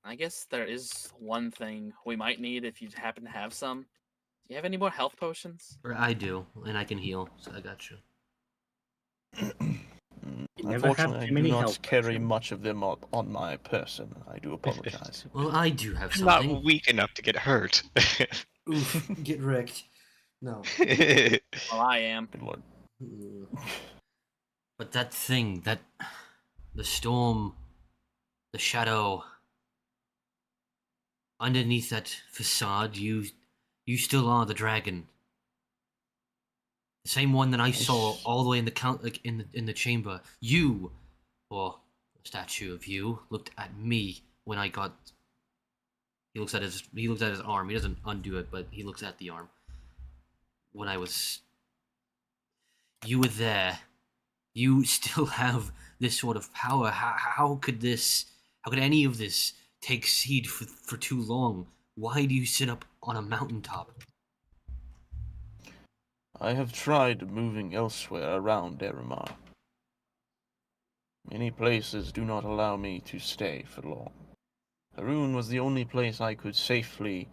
I guess there is one thing we might need if you happen to have some. Do you have any more health potions? Or I do, and I can heal, so I got you. You never have Unfortunately, I too do many not health carry potions. much of them on my person. I do apologize. Well, I do have I'm something. not weak enough to get hurt. Oof, get wrecked. No. Well, I am. Good lord. But that thing, the storm, the shadow, underneath that facade, you still are the dragon. The same one that I saw all the way in the in the chamber. You, or a statue of you, looked at me when I got. He looks at his arm. He doesn't undo it, but he looks at the arm. When I was, you were there. You still have this sort of power. How could this? How could any of this take seed for too long? Why do you sit up on a mountaintop? I have tried moving elsewhere around Erimar. Many places do not allow me to stay for long. Haroon was the only place I could safely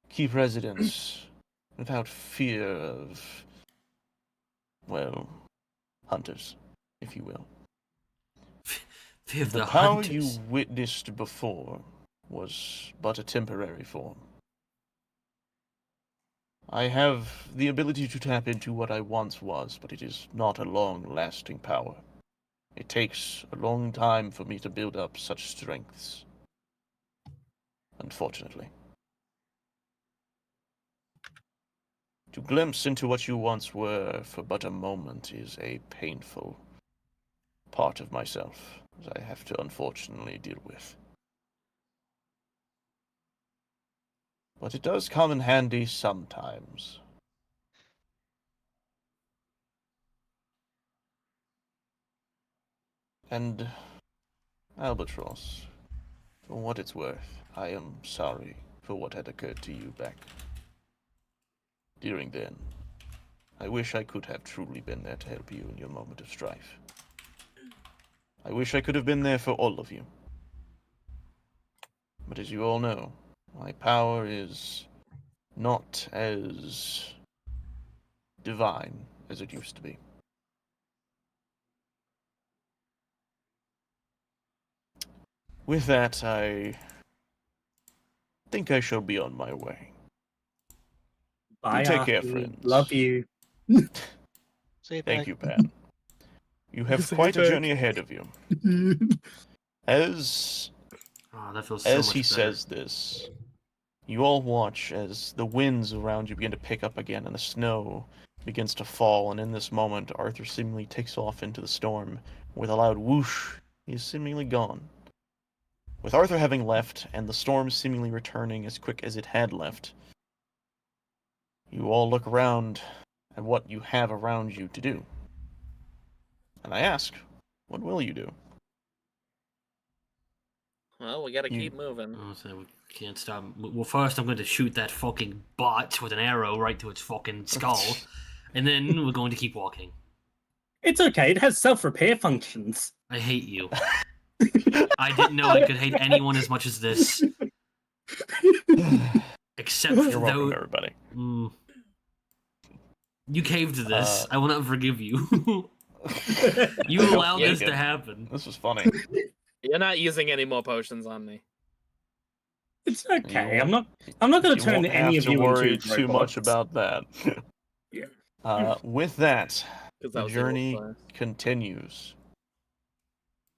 keep residence without fear of, well, hunters, if you will. Fear of The the power hunters. you witnessed before was but a temporary form. I have the ability to tap into what I once was, but it is not a long-lasting power. It takes a long time for me to build up such strengths. Unfortunately. To glimpse into what you once were for but a moment is a painful part of myself that I have to unfortunately deal with. But it does come in handy sometimes. And, Albatross, for what it's worth, I am sorry for what had occurred to you back during then. I wish I could have truly been there to help you in your moment of strife. I wish I could have been there for all of you. But as you all know, my power is not as divine as it used to be. With that, I think I shall be on my way. Bye, take care, Arthur. friends. Love you. Say it Thank back. you, Pat. You have Say quite a back. journey ahead of you. As Oh, that feels so much he better. says this, you all watch as the winds around you begin to pick up again and the snow begins to fall, and in this moment, Arthur seemingly takes off into the storm. With a loud whoosh, he is seemingly gone. With Arthur having left, and the storm seemingly returning as quick as it had left, you all look around at what you have around you to do. And I ask, what will you do? Well, we gotta You- keep moving. Oh, so we can't stop. Well, first I'm going to shoot that fucking bot with an arrow right to its fucking skull, and then we're going to keep walking. It's okay. It has self-repair functions. I hate you. I didn't know I could hate anyone as much as this, except You're welcome, though everybody. you caved to this. I will not forgive you. You Nope, allowed yeah, this good. to happen. This was funny. You're not using any more potions on me. It's okay. You I'm not going to You turn won't any have of to you worry into too much robots. about that. Yeah. With that, 'Cause that the was the old journey class. continues.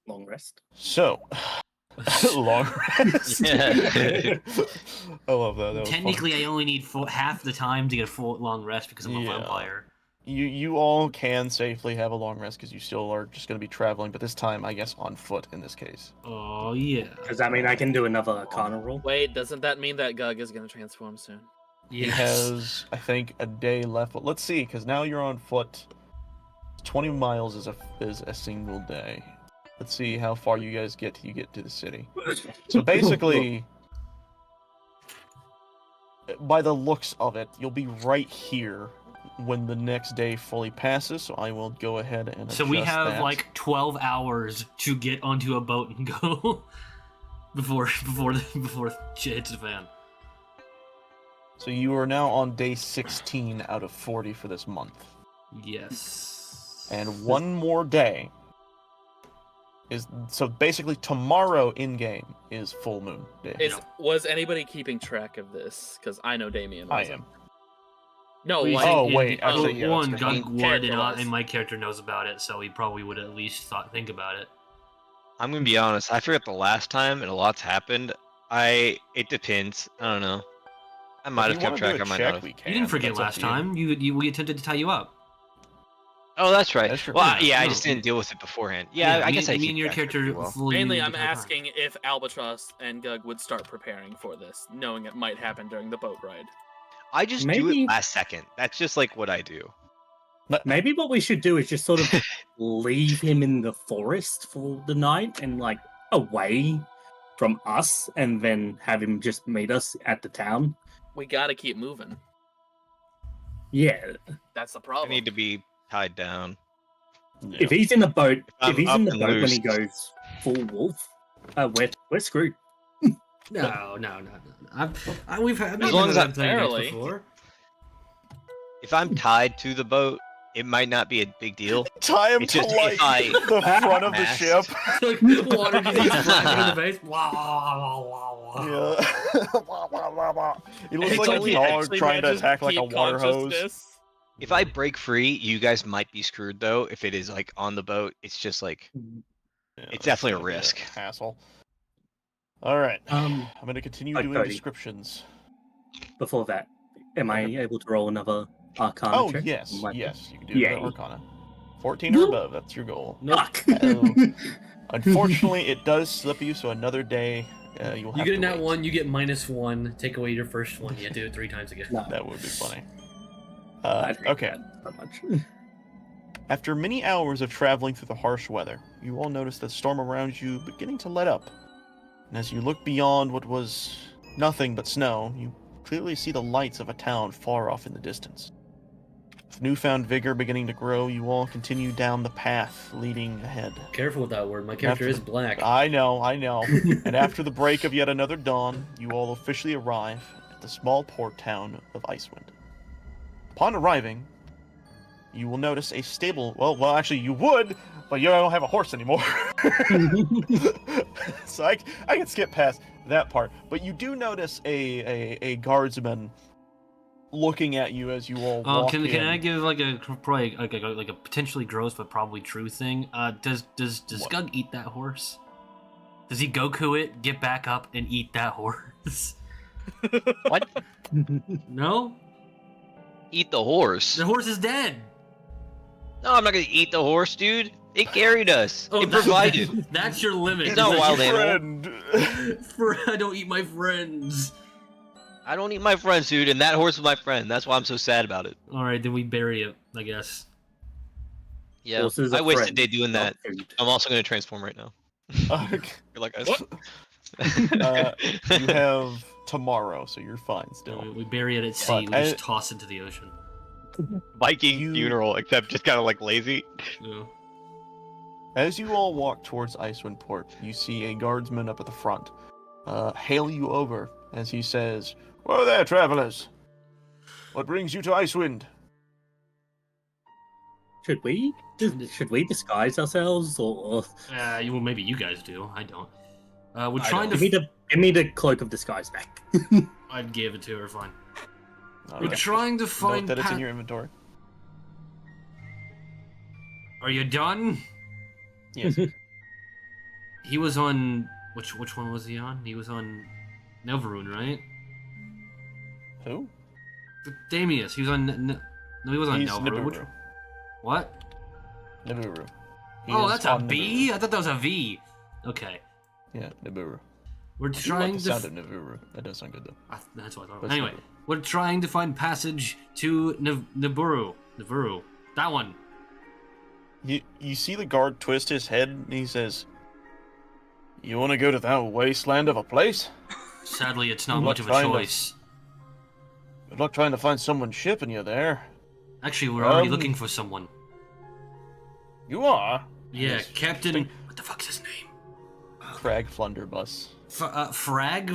Long rest. So, long rest. Yeah. I love that. That was Technically, fun. I only need half the time to get a full long rest because I'm a Yeah. vampire. You all can safely have a long rest because you still are just going to be traveling, but this time, I guess, on foot in this case. Oh yeah. Does that mean I can do another Arcana roll? Wait, doesn't that mean that Gug is gonna transform soon? He Yes. has, I think, a day left. But let's see, because now you're on foot. 20 miles is a single day. Let's see how far you guys get till you get to the city. So basically, by the looks of it, you'll be right here when the next day fully passes. So I will go ahead and So we adjust have that. like 12 hours to get onto a boat and go before shit hits the fan. So you are now on day 16 out of 40 for this month. Yes. And one more day is so basically tomorrow in game is full moon day. Was anybody keeping track of this? Because I know Damien I wasn't. am. No, We like, Oh, think- wait, actually, yeah, one that's good. Gug would, Character-wise. and my character knows about it, so he probably would at least think about it. I'm gonna be honest. I forgot the last time, and a lot's happened. It depends. I don't know. I might If have you kept wanna track. do I a might check, not have. we can, You didn't forget that's up last to you. time. We attempted to tie you up. Oh, that's right. That's true. Well, Yeah, yeah, I no. just didn't deal with it beforehand. Yeah, I guess I me keep and your track pretty character well. fully. mainly knew I'm the entire time. asking if Albatross and Gug would start preparing for this, knowing it might happen during the boat ride. I just do Maybe- it last second. That's just like what I do. Maybe what we should do is just sort of leave him in the forest for the night and like away from us, and then have him just meet us at the town. We gotta keep moving. Yeah. That's the I problem. need to be tied down. Yeah. If he's in the boat, I'm if he's up in the and boat when he loose. goes full wolf, we're screwed. No. We've had As long as I've played Apparently. this before. If I'm tied to the boat, it might not be a big deal. Tie him It's to just like if I the front of the mast. ship. Like, water just keeps slapping in the face. Wah, wah, wah, wah. Yeah. Wah, wah, wah, wah. He looks It's like a only dog actually trying to manages attack like a keep water hose. consciousness. If I break free, you guys might be screwed though. If it is like on the boat, it's just like Yeah, It's definitely a gonna be risk. Hassle. All right. Um, I'm gonna continue Hi, doing Cody. descriptions. Before that, am I able to roll another Arcana Oh check? yes, Like- yes, you can do Yay. the Arcana. 14 or above. That's your goal. Fuck. Oh. Unfortunately, it does slip you, so another day you'll have You get a to nat wait. one, you get -1. Take away your first one, you have to do it 3 times again. No, That would be funny. I'd hate Okay. that so much. After many hours of traveling through the harsh weather, you all notice the storm around you beginning to let up. And as you look beyond what was nothing but snow, you clearly see the lights of a town far off in the distance. With newfound vigor beginning to grow, you all continue down the path leading ahead. Careful with that word. My character After- is black. I know. And after the break of yet another dawn, you all officially arrive at the small port town of Icewind. Upon arriving, you will notice a stable. Well, actually, you would, but you don't have a horse anymore. So I can skip past that part. But you do notice a guardsman looking at you as you all walk Can in. I give like a probably like a potentially gross but probably true thing? Does What? Skug eat that horse? Does he Goku it, get back up, and eat that horse? What? No, Eat the horse? the horse is dead. No, I'm not gonna eat the horse, dude. It carried us. Oh, It provided. That's your limit. It's not That's wild your- animal. Friend. I don't eat my friends. I don't eat my friends, dude, and that horse was my friend. That's why I'm so sad about it. All right, then we bury it. I guess. Yeah, Horses I are wasted a friends, day doing not that. food. I'm also gonna transform right now. Okay. Good luck, guys. What? You have tomorrow, so you're fine still. We bury it at sea. But We just toss it into the ocean. Viking You- funeral, except just kind of like lazy. Yeah. As you all walk towards Icewind Port, you see a guardsman up at the front hail you over as he says, "Whoa there, travelers! What brings you to Icewind?" Should we disguise ourselves or Well, maybe you guys do. I don't. We're I trying don't. to. Give me the cloak of disguise back. I'd give it to her. Fine. All We're right. trying to Note find. that it's in your inventory. Are you done? Yes. He was on which one was he on? He was on Nelvaroon, right? Who? Damius. He was on. No, he was on He's Nelvaroon. Which- Nibiru. What? Nibiru. He Oh, is that's a on B. Nibiru. I thought that was a V. Okay. Yeah, Nibiru. We're I do like trying the to. sound of Nibiru. That does sound good though. That's what I thought. But Anyway, Nibiru. we're trying to find passage to Nibiru. Nibiru. That one. You see the guard twist his head and he says, "You want to go to that wasteland of a place? Sadly, it's not I'm much not of a trying to- choice. Good luck trying to find someone shipping you there." Actually, we're already Um, looking for someone. You are? Yeah, Yes. Captain. What the fuck's his name? Crag Flunderbus. Frag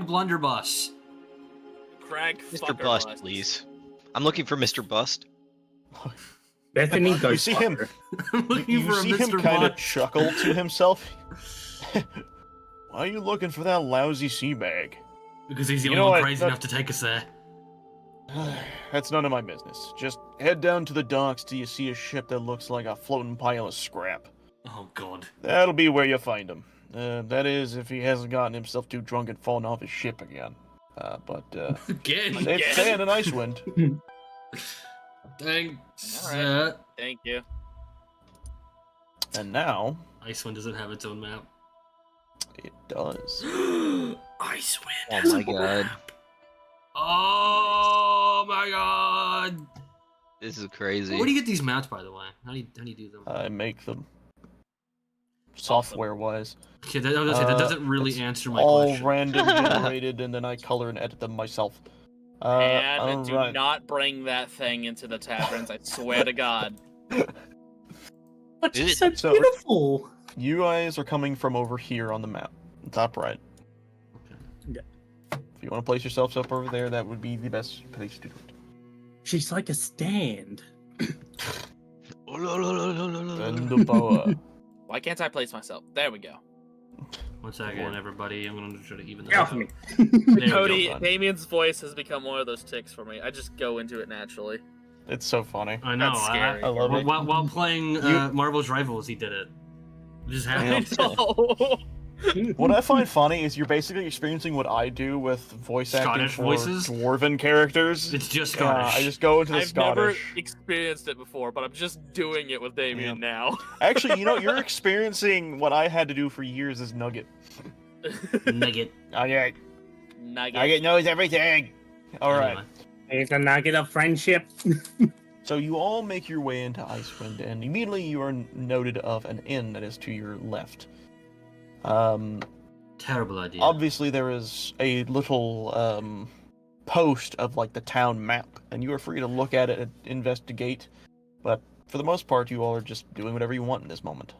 Blunderbuss. Crag Mr. fucker Bust, bust. please. I'm looking for Mr. Bust. Bethany You goes see him- fucker. I'm looking You for a see him Mr. kind of Bust. chuckle to himself. Why are you looking for that lousy sea bag? Because he's the You only know one what, crazy that- enough to take us there. That's none of my business. Just head down to the docks till you see a ship that looks like a floating pile of scrap. Oh god. That'll be where you find him. That is, if he hasn't gotten himself too drunk and fallen off his ship again. Again. Safe staying in Icewind. Thanks. Alright. Thank you. And now, Icewind doesn't have its own map. it does. Icewind Oh has my a God. map. Oh my god. This is crazy. Where do you get these maps, by the way? How do you do them? I make them. Software-wise. Okay, that doesn't really it's answer my all question. random generated, and then I color and edit them myself. And do alright. not bring that thing into the taverns, I swear to God. But Is it's it- so So- beautiful. You guys are coming from over here on the map, top right. Yeah. If you want to place yourselves up over there, that would be the best place to do it. She's like a stand. And the boa. Why can't I place myself? There we go. One second, everybody. I'm gonna try to even this Get out. off me. There we Cody, go. bud. Damien's voice has become one of those ticks for me. I just go into it naturally. It's so funny. I know. That's scary. I love it. While playing Marvel's Rivals, he did it. It just I happened. know. What I find funny is you're basically experiencing what I do with voice acting Scottish for voices? dwarven characters. It's just Yeah, Scottish. I just go into the I've never Scottish. experienced it before, but I'm just doing it with Damien now. Actually, you're experiencing what I had to do for years as Nugget. Nugget. Nugget. Nugget. knows everything. All right. Anyway. It's a nugget of friendship. So you all make your way into Icewind, and immediately you are noted of an inn that is to your left. Terrible idea. Obviously, there is a little post of like the town map, and you are free to look at it and investigate. But for the most part, you all are just doing whatever you want in this moment.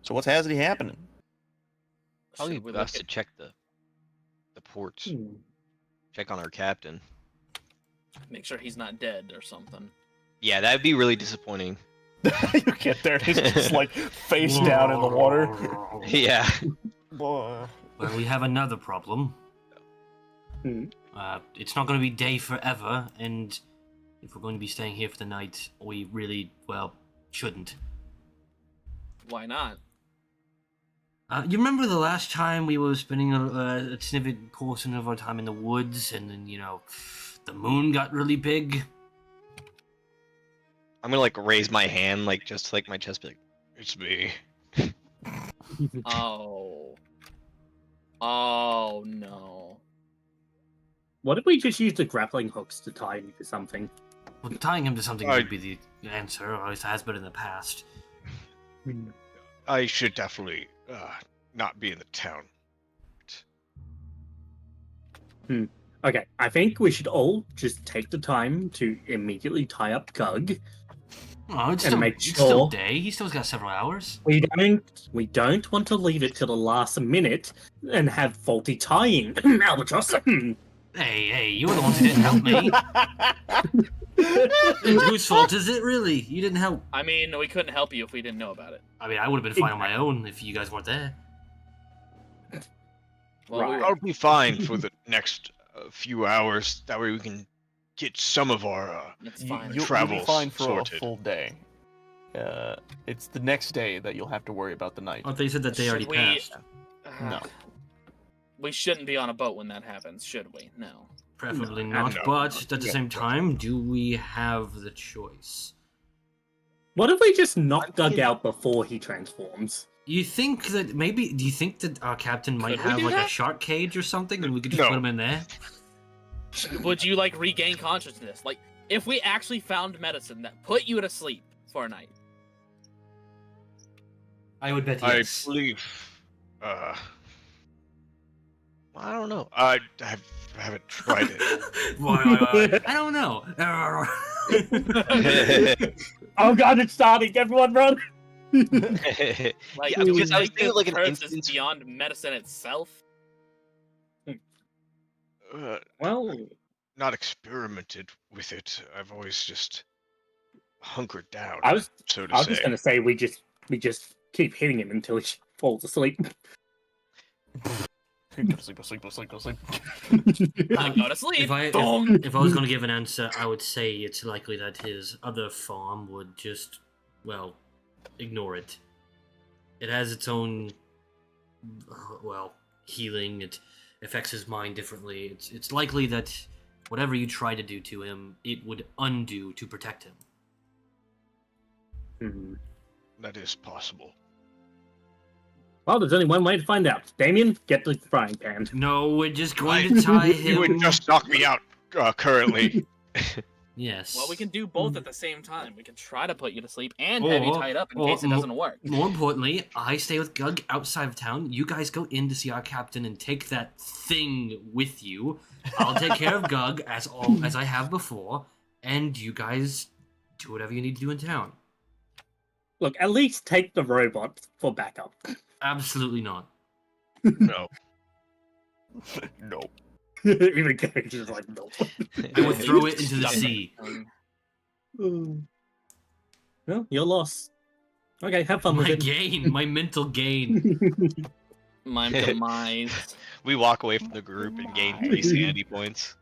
So what's actually happening? Probably Should we best look to check the ports. Hmm. Check on our captain. make sure he's not dead or something. Yeah, that'd be really disappointing. You get there, and he's just like face down in the water. Yeah. Boy. Well, we have another problem. Hmm. It's not going to be day forever, and if we're going to be staying here for the night, we really, well, shouldn't. Why not? You remember the last time we were spending a significant portion of our time in the woods, and then, the moon got really big? I'm gonna like raise my hand, like just like my chest, be like, "It's me." Oh. Oh no. What if we just use the grappling hooks to tie him to something? Well, tying him to something I- would be the answer, or at least has been in the past. I should definitely not be in the town. Okay, I think we should all just take the time to immediately tie up Gug. Oh, it's And still, make it's still sure- day. He still's got several hours. We don't want to leave it till the last minute and have faulty tying, Albatross. Hey, you were the ones who didn't help me. Whose fault is it, really? You didn't help. I mean, we couldn't help you if we didn't know about it. I mean, I would have been fine on my own if you guys weren't there. Well, Right. I'll be fine for the next few hours. That way we can get some of our it's fine. You'll be travels fine for sorted. a full day. It's the next day that you'll have to worry about the night. Oh, they said that they already Should we- passed. No. We shouldn't be on a boat when that happens, should we? No. Preferably No, not, no. but at the Yeah. same time, do we have the choice? What if we just knock Gug out before he transforms? You think that maybe? Do you think that our captain might Could we have do like a that? shark cage or something, and we could just No. put him in there? Would you like regain consciousness? Like, if we actually found medicine that put you to sleep for a night. I would bet I yes. believe. I don't know. I haven't tried it. Why? I don't know. Oh god, it's starting! Everyone run! Like, Yeah, do we because I was think thinking this like an curse instance. is beyond medicine itself. Well, Not experimented with it. I've always just hunkered down, I was so to I was say. just gonna say we just keep hitting him until he falls asleep. Go to sleep, go to sleep, go to sleep, go to sleep. Go to sleep. If I was going to give an answer, I would say it's likely that his other farm would just, well, ignore it. It has its own, well, healing. It affects his mind differently. It's likely that whatever you try to do to him, it would undo to protect him. Hmm. That is possible. Well, there's only one way to find out. Damien, get the frying pan. No, we're just going to tie him. You would just knock me out currently. Yes. Well, we can do both at the same time. We can try to put you to sleep and have you tied up in case it doesn't work. More importantly, I stay with Gug outside of town. You guys go in to see our captain and take that thing with you. I'll take care of Gug as I have before, and you guys do whatever you need to do in town. Look, at least take the robot for backup. Absolutely not. No. No. Even Gage is like, nope. I would throw it into the sea. Well, your loss. Okay, have fun with My it. gain, my mental gain. My demise. We walk away from the group and gain 3 sanity points.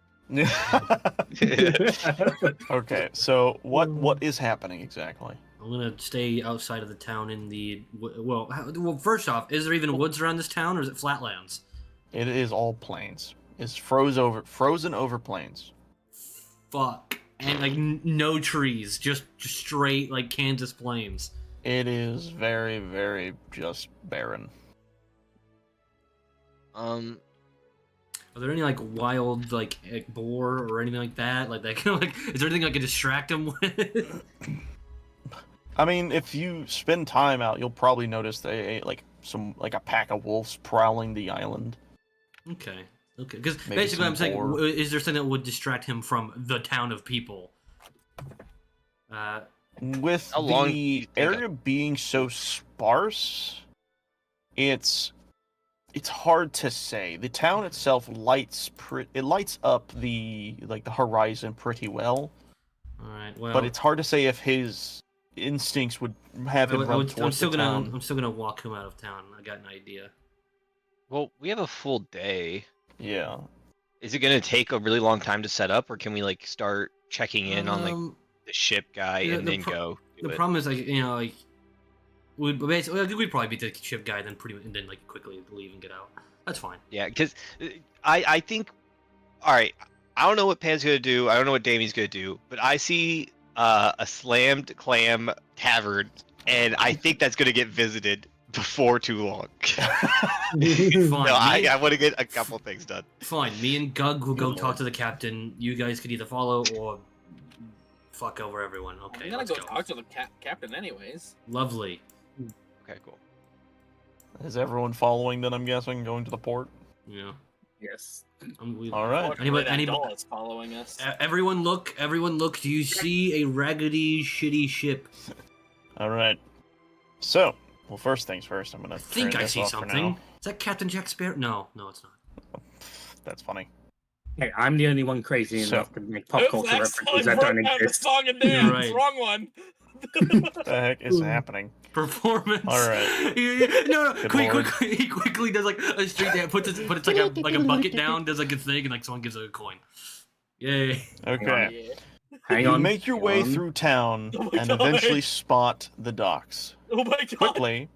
Okay, so what is happening exactly? I'm gonna stay outside of the town in the well. First off, is there even woods around this town, or is it flatlands? It is all plains. It's frozen over plains. Fuck. And like no trees, just straight like Kansas plains. It is very, very just barren. Are there any like wild like boar or anything like that? Like that like is there anything I could distract them with? I mean, if you spend time out, you'll probably notice a pack of wolves prowling the island. Okay. Because Maybe basically, some I'm saying, boar. is there something that would distract him from the town of people? With How long do the you think area being so sparse, it's hard to say. The town itself lights up the horizon pretty well, All right. Well, but it's hard to say if his instincts would have him run towards I'm still the gonna town. I'm still gonna walk him out of town. I got an idea. Well, we have a full day. Yeah. Is it gonna take a really long time to set up, or can we like start checking in on like Um, the ship guy yeah, and the then go? do The it? problem is like we'd basically we'd probably beat the ship guy, then and then like quickly leave and get out. That's fine. Yeah, because I think, all right, I don't know what Pan's gonna do. I don't know what Damien's gonna do, but I see a slammed clam tavern, and I think that's gonna get visited before too long. Fine. No, I me, want to get a couple things done. fine. Me and Gug will go talk to the captain. You guys could either follow or fuck over everyone. Okay, I'm gonna let's go go. talk to the captain anyways. Lovely. Okay, cool. Is everyone following then, I'm guessing, going to the port? Yeah. Yes. All right. Fortunately, that Anybody- doll is following us. Everyone look! Everyone look! Do you see a raggedy, shitty ship? All right. So, well, first things first, I'm going I to turn think I this see off for something. now. Is that Captain Jack Sparrow? No, it's not. That's funny. Hey, I'm the only one crazy So- enough to make pop culture references that don't exist. song and You're dance. right. Wrong one. What the heck is Ooh. happening? Performance. All right. No, Good quick, lord. he quickly does like a street dance, puts like a bucket down, does like a thing, and like someone gives a coin. Yay! Okay. Yeah. Hang You on. make your hang way on. through town Oh my and God. eventually spot the docks. Oh my god. Quickly.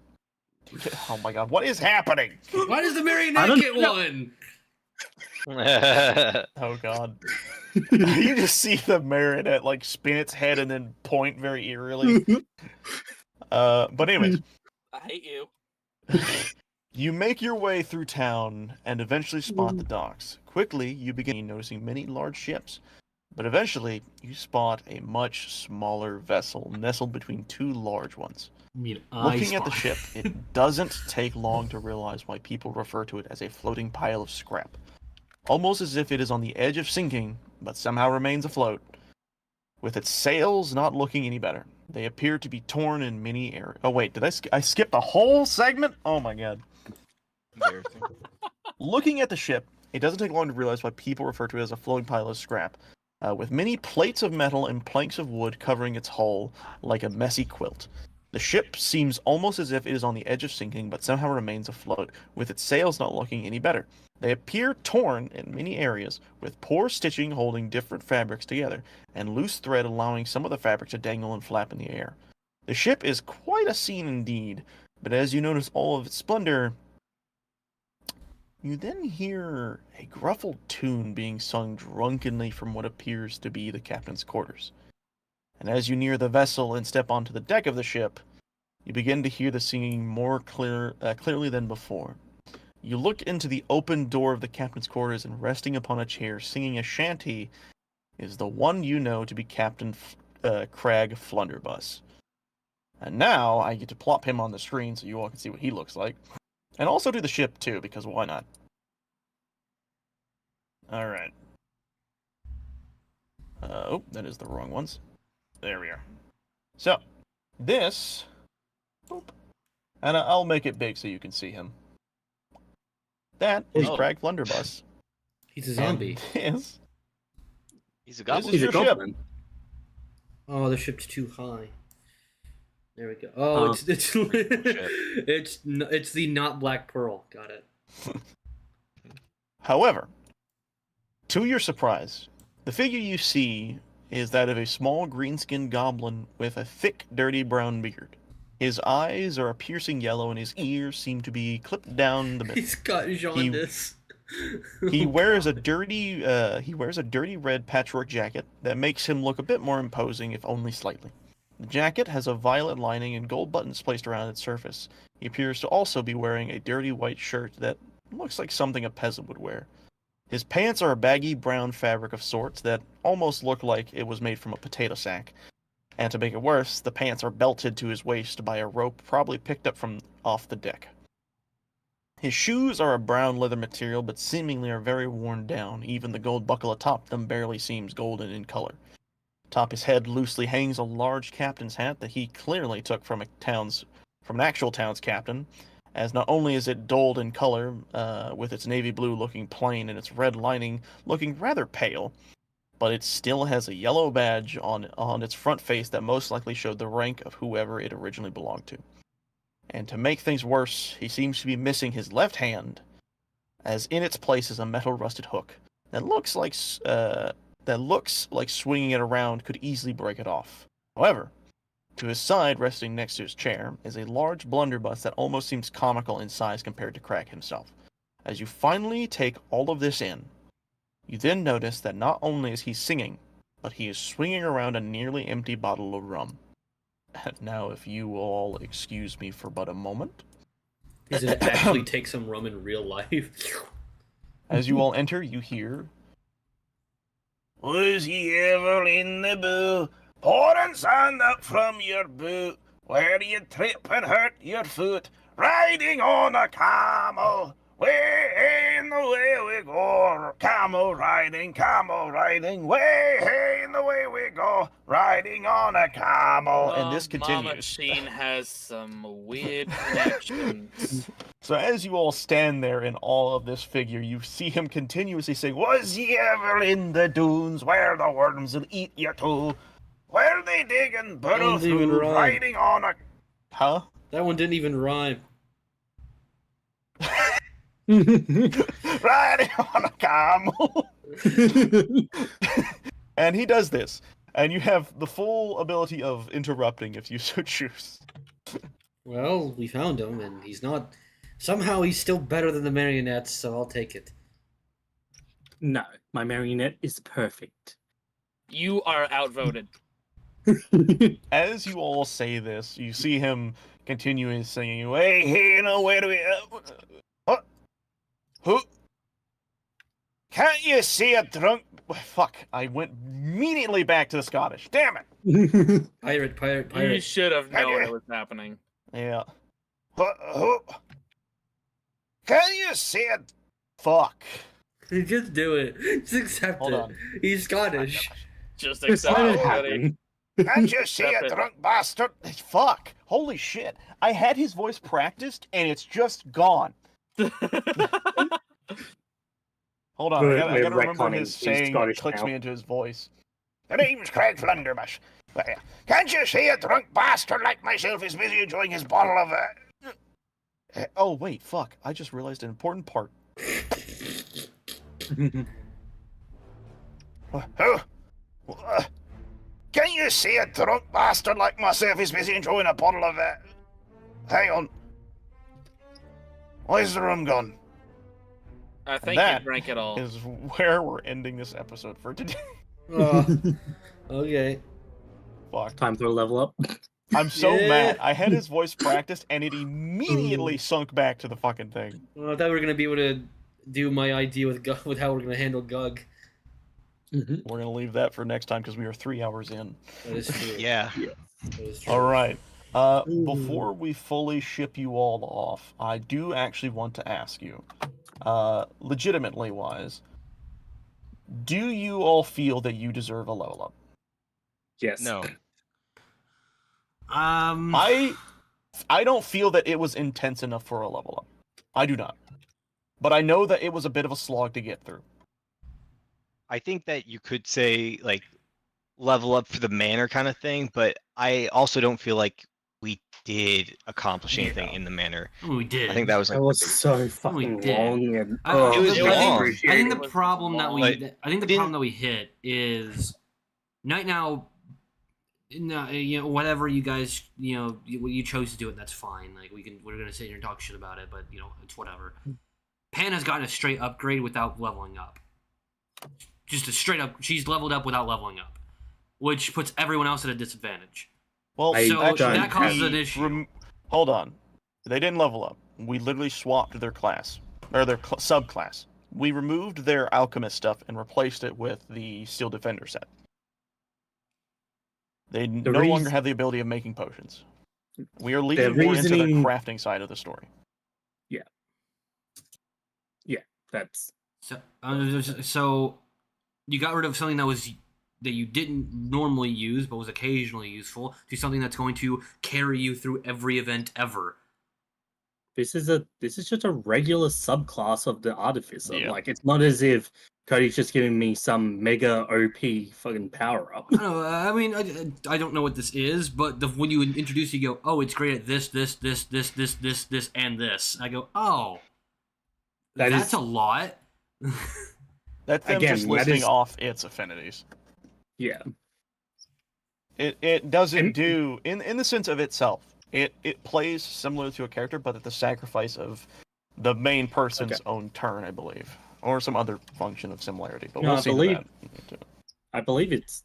Oh my god, what is happening? Why does the I marionette don't get know. one? Oh god. You just see the marionette like spin its head and then point very eerily. But anyways, I hate you. you make your way through town and eventually spot the docks. Quickly, you begin noticing many large ships, but eventually you spot a much smaller vessel nestled between two large ones. I mean, Looking at the ship, it doesn't take long to realize why people refer to it as a floating pile of scrap. Almost as if it is on the edge of sinking, but somehow remains afloat. With its sails not looking any better. They appear to be torn in many areas. Oh wait, did I skip the whole segment? Oh my god. Embarrassing. Looking at the ship, it doesn't take long to realize why people refer to it as a floating pile of scrap. With many plates of metal and planks of wood covering its hull like a messy quilt. The ship seems almost as if it is on the edge of sinking, but somehow remains afloat, with its sails not looking any better. They appear torn in many areas, with poor stitching holding different fabrics together, and loose thread allowing some of the fabric to dangle and flap in the air. The ship is quite a scene indeed, but as you notice all of its splendor, you then hear a gruffled tune being sung drunkenly from what appears to be the captain's quarters. And as you near the vessel and step onto the deck of the ship, you begin to hear the singing more clearly than before. You look into the open door of the captain's quarters, and resting upon a chair singing a shanty is the one you know to be Captain Crag Flunderbuss. And now I get to plop him on the screen so you all can see what he looks like. And also do the ship too, because why not? Alright. Oh, that is the wrong ones. There we are. So, this... Boop, and I'll make it big so you can see him. That is Oh. Crag Flunderbuss. He's a zombie. This He's a This goblin. is He's a your ship. goblin. Oh, the ship's too high. There we go. Oh, it's it's the not Black Pearl. Got it. However, to your surprise, the figure you see is that of a small green-skinned goblin with a thick, dirty brown beard. His eyes are a piercing yellow, and his ears seem to be clipped down the middle. He's got jaundice. He wears a dirty red patchwork jacket that makes him look a bit more imposing, if only slightly. The jacket has a violet lining and gold buttons placed around its surface. He appears to also be wearing a dirty white shirt that looks like something a peasant would wear. His pants are a baggy brown fabric of sorts that almost look like it was made from a potato sack. And to make it worse, the pants are belted to his waist by a rope probably picked up from off the deck. His shoes are a brown leather material, but seemingly are very worn down. Even the gold buckle atop them barely seems golden in color. Atop his head loosely hangs a large captain's hat that he clearly took from an actual town's captain, as not only is it dulled in color, with its navy blue looking plain and its red lining looking rather pale, but it still has a yellow badge on its front face that most likely showed the rank of whoever it originally belonged to. And to make things worse, he seems to be missing his left hand, as in its place is a metal rusted hook that looks like swinging it around could easily break it off. However, to his side, resting next to his chair, is a large blunderbuss that almost seems comical in size compared to Crag himself. As you finally take all of this in, you then notice that not only is he singing, but he is swinging around a nearly empty bottle of rum. Now, if you will all excuse me for but a moment. Does it actually take some rum in real life? As you all enter, you hear, Was ye ever in the boo, pouring sand up from your boot, where you trip and hurt your foot, riding on a camel. Way in the way we go, camel riding, way in the way we go, riding on a camel. And this Mama continues. Sheen has some weird connections. So as you all stand there in awe of this figure, you see him continuously saying, "Was ye ever in the dunes where the worms will eat you too? Where they dig and burrow Doesn't even through, rhyme. riding on a..." Huh? That one didn't even rhyme. Riding on a camel. And he does this. And you have the full ability of interrupting if you so choose. Well, we found him, and he's not. Somehow he's still better than the marionettes, so I'll take it. No, my marionette is perfect. You are outvoted. As you all say this, you see him continuing singing, "Hey, hey, no, where do we... what? Who? Can't you see a drunk..." Fuck, I went immediately back to the Scottish. Damn it! Pirate. You should have known Okay. it was happening. Yeah. Who? Can you see it? Fuck. Just do it. Just accept Hold it. on. He's Scottish. Just Just accept let it it. buddy. happen. Can't you see Accept a it. drunk bastard? Fuck. Holy shit. I had his voice practiced, and it's just gone. Hold on, We're- I we're gotta remember retconning. his He's saying that Scottish clicks now. me into his voice. The name's Craig Flunderbush. Can't you see a drunk bastard like myself is busy enjoying his bottle of... Oh, wait, fuck. I just realized an important part. Who? Can you see a drunk bastard like myself is busy enjoying a bottle of... Hang on. Where's the rum gone? I think That you drank it all. is where we're ending this episode for today. Oh, okay. Fuck. Time for a level up. I'm so Yeah. mad. I had his voice practiced, and it immediately sunk back to the fucking thing. Well, I thought we were gonna be able to do my idea with with how we're gonna handle Gug. We're gonna leave that for next time because we are 3 hours in. That is true. Yeah. That is true. All right. Before we fully ship you all off, I do actually want to ask you, legitimately wise, do you all feel that you deserve a level up? Yes. No. I don't feel that it was intense enough for a level up. I do not. But I know that it was a bit of a slog to get through. I think that you could say like level up for the manor kind of thing, but I also don't feel like we did accomplish anything in the manor. Oh, we did. I think that was like That was the big- so fucking did. long and I- It was I long. think, I think the It was problem that long. we, But I think the didn't- problem that we hit is, right now, no, you know, whatever you guys, you know, you chose to do it, that's fine. Like we're gonna sit here and talk shit about it, but you know, it's whatever. Pan has gotten a straight upgrade without leveling up. Just a straight up, she's leveled up without leveling up, which puts everyone else at a disadvantage. Well, I So actually, that causes we an issue. Hold on. They didn't level up. We literally swapped their class, or their subclass. We removed their alchemist stuff and replaced it with the Steel Defender set. They no longer reason- have the ability of making potions. We are leading more into the reasoning- crafting side of the story. that's So you got rid of something that you didn't normally use but was occasionally useful to something that's going to carry you through every event ever. this is just a regular subclass of the artificer. Yeah. Like it's not as if Cody's just giving me some mega OP fucking power up. I don't know. I mean, I don't know what this is, but when you introduce it, you go, "Oh, it's great at this, and this." I go, "Oh, that's a lot." That's them Again, just that listing is- off its affinities. Yeah. It doesn't And- do in the sense of itself. It plays similar to a character, but at the sacrifice of the main person's own turn, I believe, or some other function of similarity. But No, we'll I see to believe- that. I believe it's.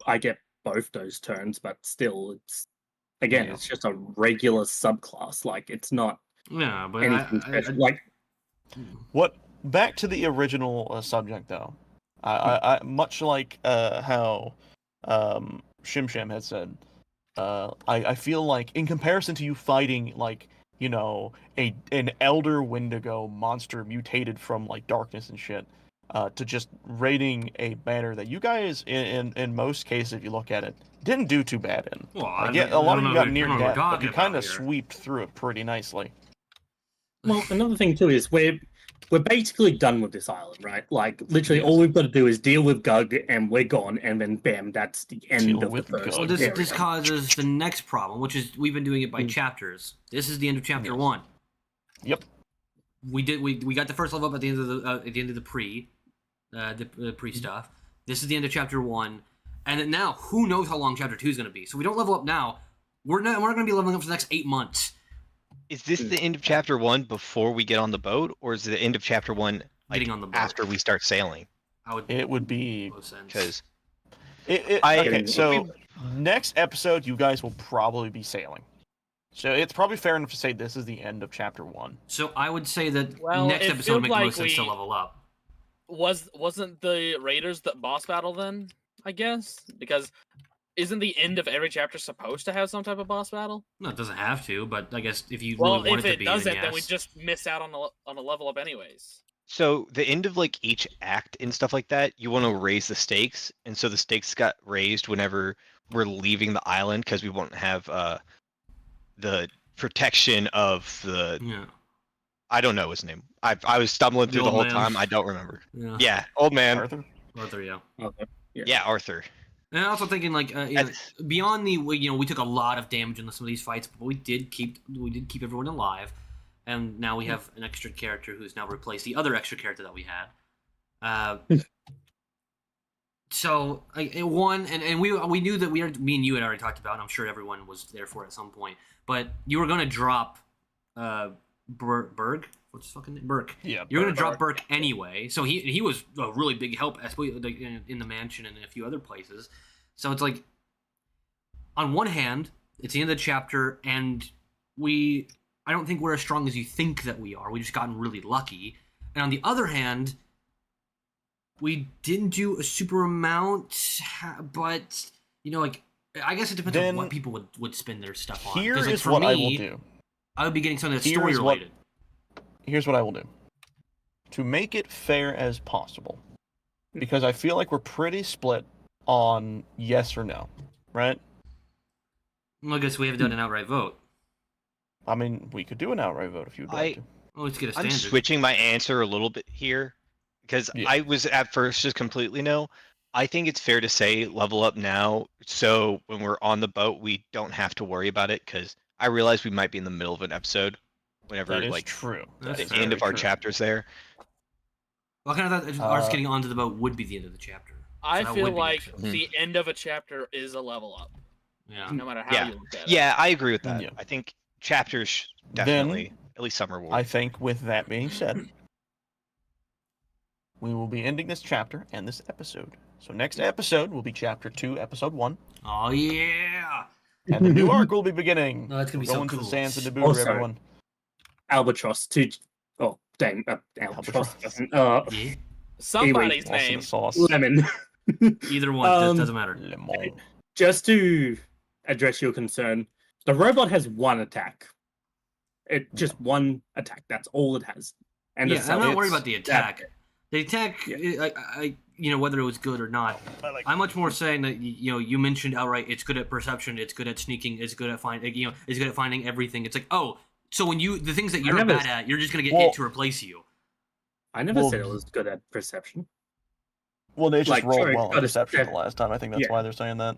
I get both those turns, but still, it's again, Yeah. it's just a regular subclass. Like it's not Yeah, but anything special. Like What back to the original subject though. I much like how Shim Shim had said. I feel like in comparison to you fighting like an elder Wendigo monster mutated from like darkness and shit, to just raiding a banner that you guys in most cases, if you look at it, didn't do too bad in. Well, Like, I a lot of don't you know got who- near I don't know what death, we're but you talking kind of about here. sweeped through it pretty nicely. Well, another thing too is we're basically done with this island, right? Like literally, Yes. all we've got to do is deal with Gug, and we're gone, and then bam, that's the end Deal of the with first. Well, Gug. this area. causes the next problem, which is we've been doing it by Mm. chapters. This is the end of chapter Yes. 1. Yep. We got the first level up at the end of the pre stuff. This is the end of chapter 1, and then now who knows how long chapter 2 is going to be? So we don't level up now. We're not going to be leveling up for the next 8 months. Is this the end of chapter 1 before we get on the boat, or is it the end of chapter 1 like, Getting on the boat. after we start sailing? I would It would be most sense. Because okay. So next episode, you guys will probably be sailing. So it's probably fair enough to say this is the end of chapter 1. So I would say that Well, next it episode feels would make the like most sense to we- level up. Wasn't the Raiders the boss battle then? I guess because isn't the end of every chapter supposed to have some type of boss battle? No, it doesn't have to, but I guess if you Well, really want if it to it be, doesn't, then then we yes. just miss out on a level up anyways. so the end of like each act and stuff like that, you want to raise the stakes, and so the stakes got raised whenever we're leaving the island because we won't have the protection of the Yeah. I don't know his name. I was stumbling The through the old whole man. time. I don't remember. Yeah. Yeah, old man. Arthur? Arthur, yeah. Okay. Yeah, Arthur. And I'm also thinking like That's- beyond we took a lot of damage in some of these fights, but we did keep everyone alive, and now we have an extra character who's now replaced the other extra character that we had. So one and we knew that me and you had already talked about, and I'm sure everyone was there for it at some point. But you were gonna drop Berg. What's his fucking name? Burke. Yeah. You're gonna drop Burke anyway, so he was a really big help, especially in the mansion and in a few other places. So it's like, on one hand, it's the end of the chapter, and I don't think we're as strong as you think that we are. We just gotten really lucky. And on the other hand, we didn't do a super amount, but I guess it depends on Then what people would spend their stuff on. Here 'Cause, like, is for what I me, will do. I would be getting something that's Here story is what- related. Here's what I will do. To make it fair as possible, because I feel like we're pretty split on yes or no, right? Well, I guess we haven't done an outright vote. I mean, we could do an outright vote if you'd like to. Well, let's get a I'm standard. switching my answer a little bit here because Yeah. I was at first just completely no. I think it's fair to say level up now, so when we're on the boat, we don't have to worry about it. Because I realize we might be in the middle of an episode, whenever That is like true. That's the very end of our true. chapters there. Well, I kind of thought ours Uh, getting onto the boat would be the end of the chapter. I that feel would be like next episode. the end of a chapter is a level up, Yeah. no matter how Yeah. you look at it. Yeah, I agree with that. Yeah. I think chapters Then- definitely, at least some reward. I think with that being said, we will be ending this chapter and this episode. So next episode will be chapter 2, episode 1, Oh yeah. and the new arc will be beginning. No, that's gonna be so Going to cool. the sands of Naboo, Also- everyone. Albatross to. Oh, dang. Albatross. Yeah. Somebody's Lost in name. the sauce. Lemon. Either one doesn't matter. Lemon. Just to address your concern, the robot has one attack. Just one attack. That's all it has. And Yeah, it's- I'm not worried it's- about the attack. The attack, Yeah. I whether it was good or not. I'm much more saying that you mentioned outright. It's good at perception. It's good at sneaking. It's good at it's good at finding everything. It's like, oh, so when the things that you're never- bad at, you're just gonna get Well- it to replace you. I never Well, said it was good at perception. Well, they just Like, rolled sure, well it's on got a deception the step- last time. I think that's Yeah. why they're saying that.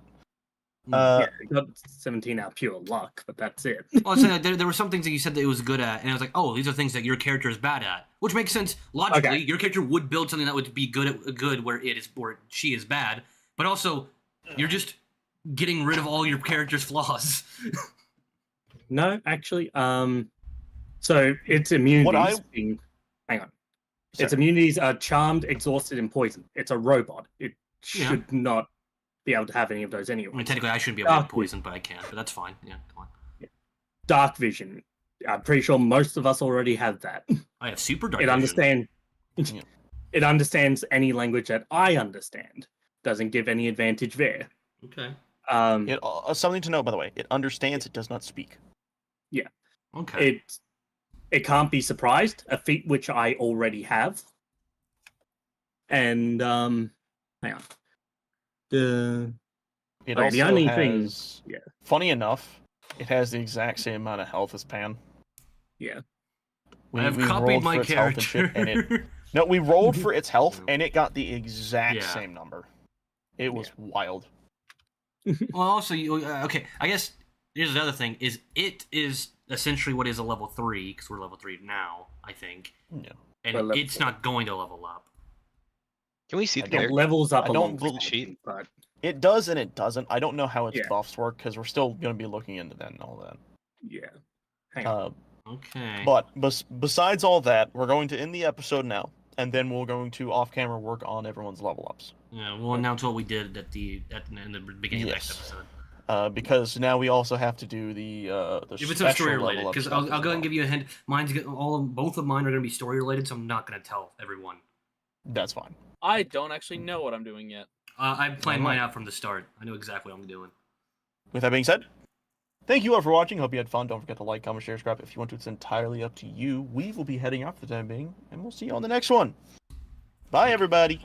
Yeah, it got 17 out of pure luck, but that's it. Well, I was saying that there were some things that you said that it was good at, and I was like, oh, these are things that your character is bad at, which makes sense logically. Okay. Your character would build something that would be good where it is or she is bad, but also you're just getting rid of all your character's flaws. No, actually, so its immunities hang on. Its Sorry. immunities are charmed, exhausted, and poisoned. It's a robot. It Yeah. should not be able to have any of those anyway. I mean, technically, I shouldn't be able to get Dark poisoned, but I can. But that's fine. Yeah, come on. Dark vision. I'm pretty sure most of us already have that. I have super dark It vision. Yeah. It understands any language that I understand. Doesn't give any advantage there. Okay. It something to note, by the way. It understands. It does not speak. Okay. It can't be surprised, a feat which I already have. And hang on. It Okay, also the only has. thing- yeah. Funny enough, it has the exact same amount of health as Pan. Yeah. I've we copied rolled my for its health and shit, and character. no, we rolled for its health, and it got the exact Yeah. same number. It was wild. Well, also, okay. I guess here's the other thing: is it is essentially what is a level 3 because we're level 3 now, I think, Yeah. and We're level it's not going to level up. Can we see I the don't It character? levels up I along don't with believe- it, but It does and it doesn't. I don't know how its Yeah. buffs work because we're still going to be looking into that and all that. yeah. Hang on. Okay. But besides all that, we're going to end the episode now, and then we're going to off-camera work on everyone's level ups. Yeah, we'll announce what we did in the beginning of the next Yes. episode. Because now we also have to do the If it's special not story related, level up because stuff I'll as go ahead and well. give you a hint. Both of mine are going to be story related, so I'm not going to tell everyone. That's fine. I don't actually know what I'm doing yet. I planned mine Alright. out from the start. I know exactly what I'm doing. With that being said, thank you all for watching. Hope you had fun. Don't forget to like, comment, share, subscribe. If you want to, it's entirely up to you. We will be heading off for the time being, and we'll see you on the next one. Bye, everybody.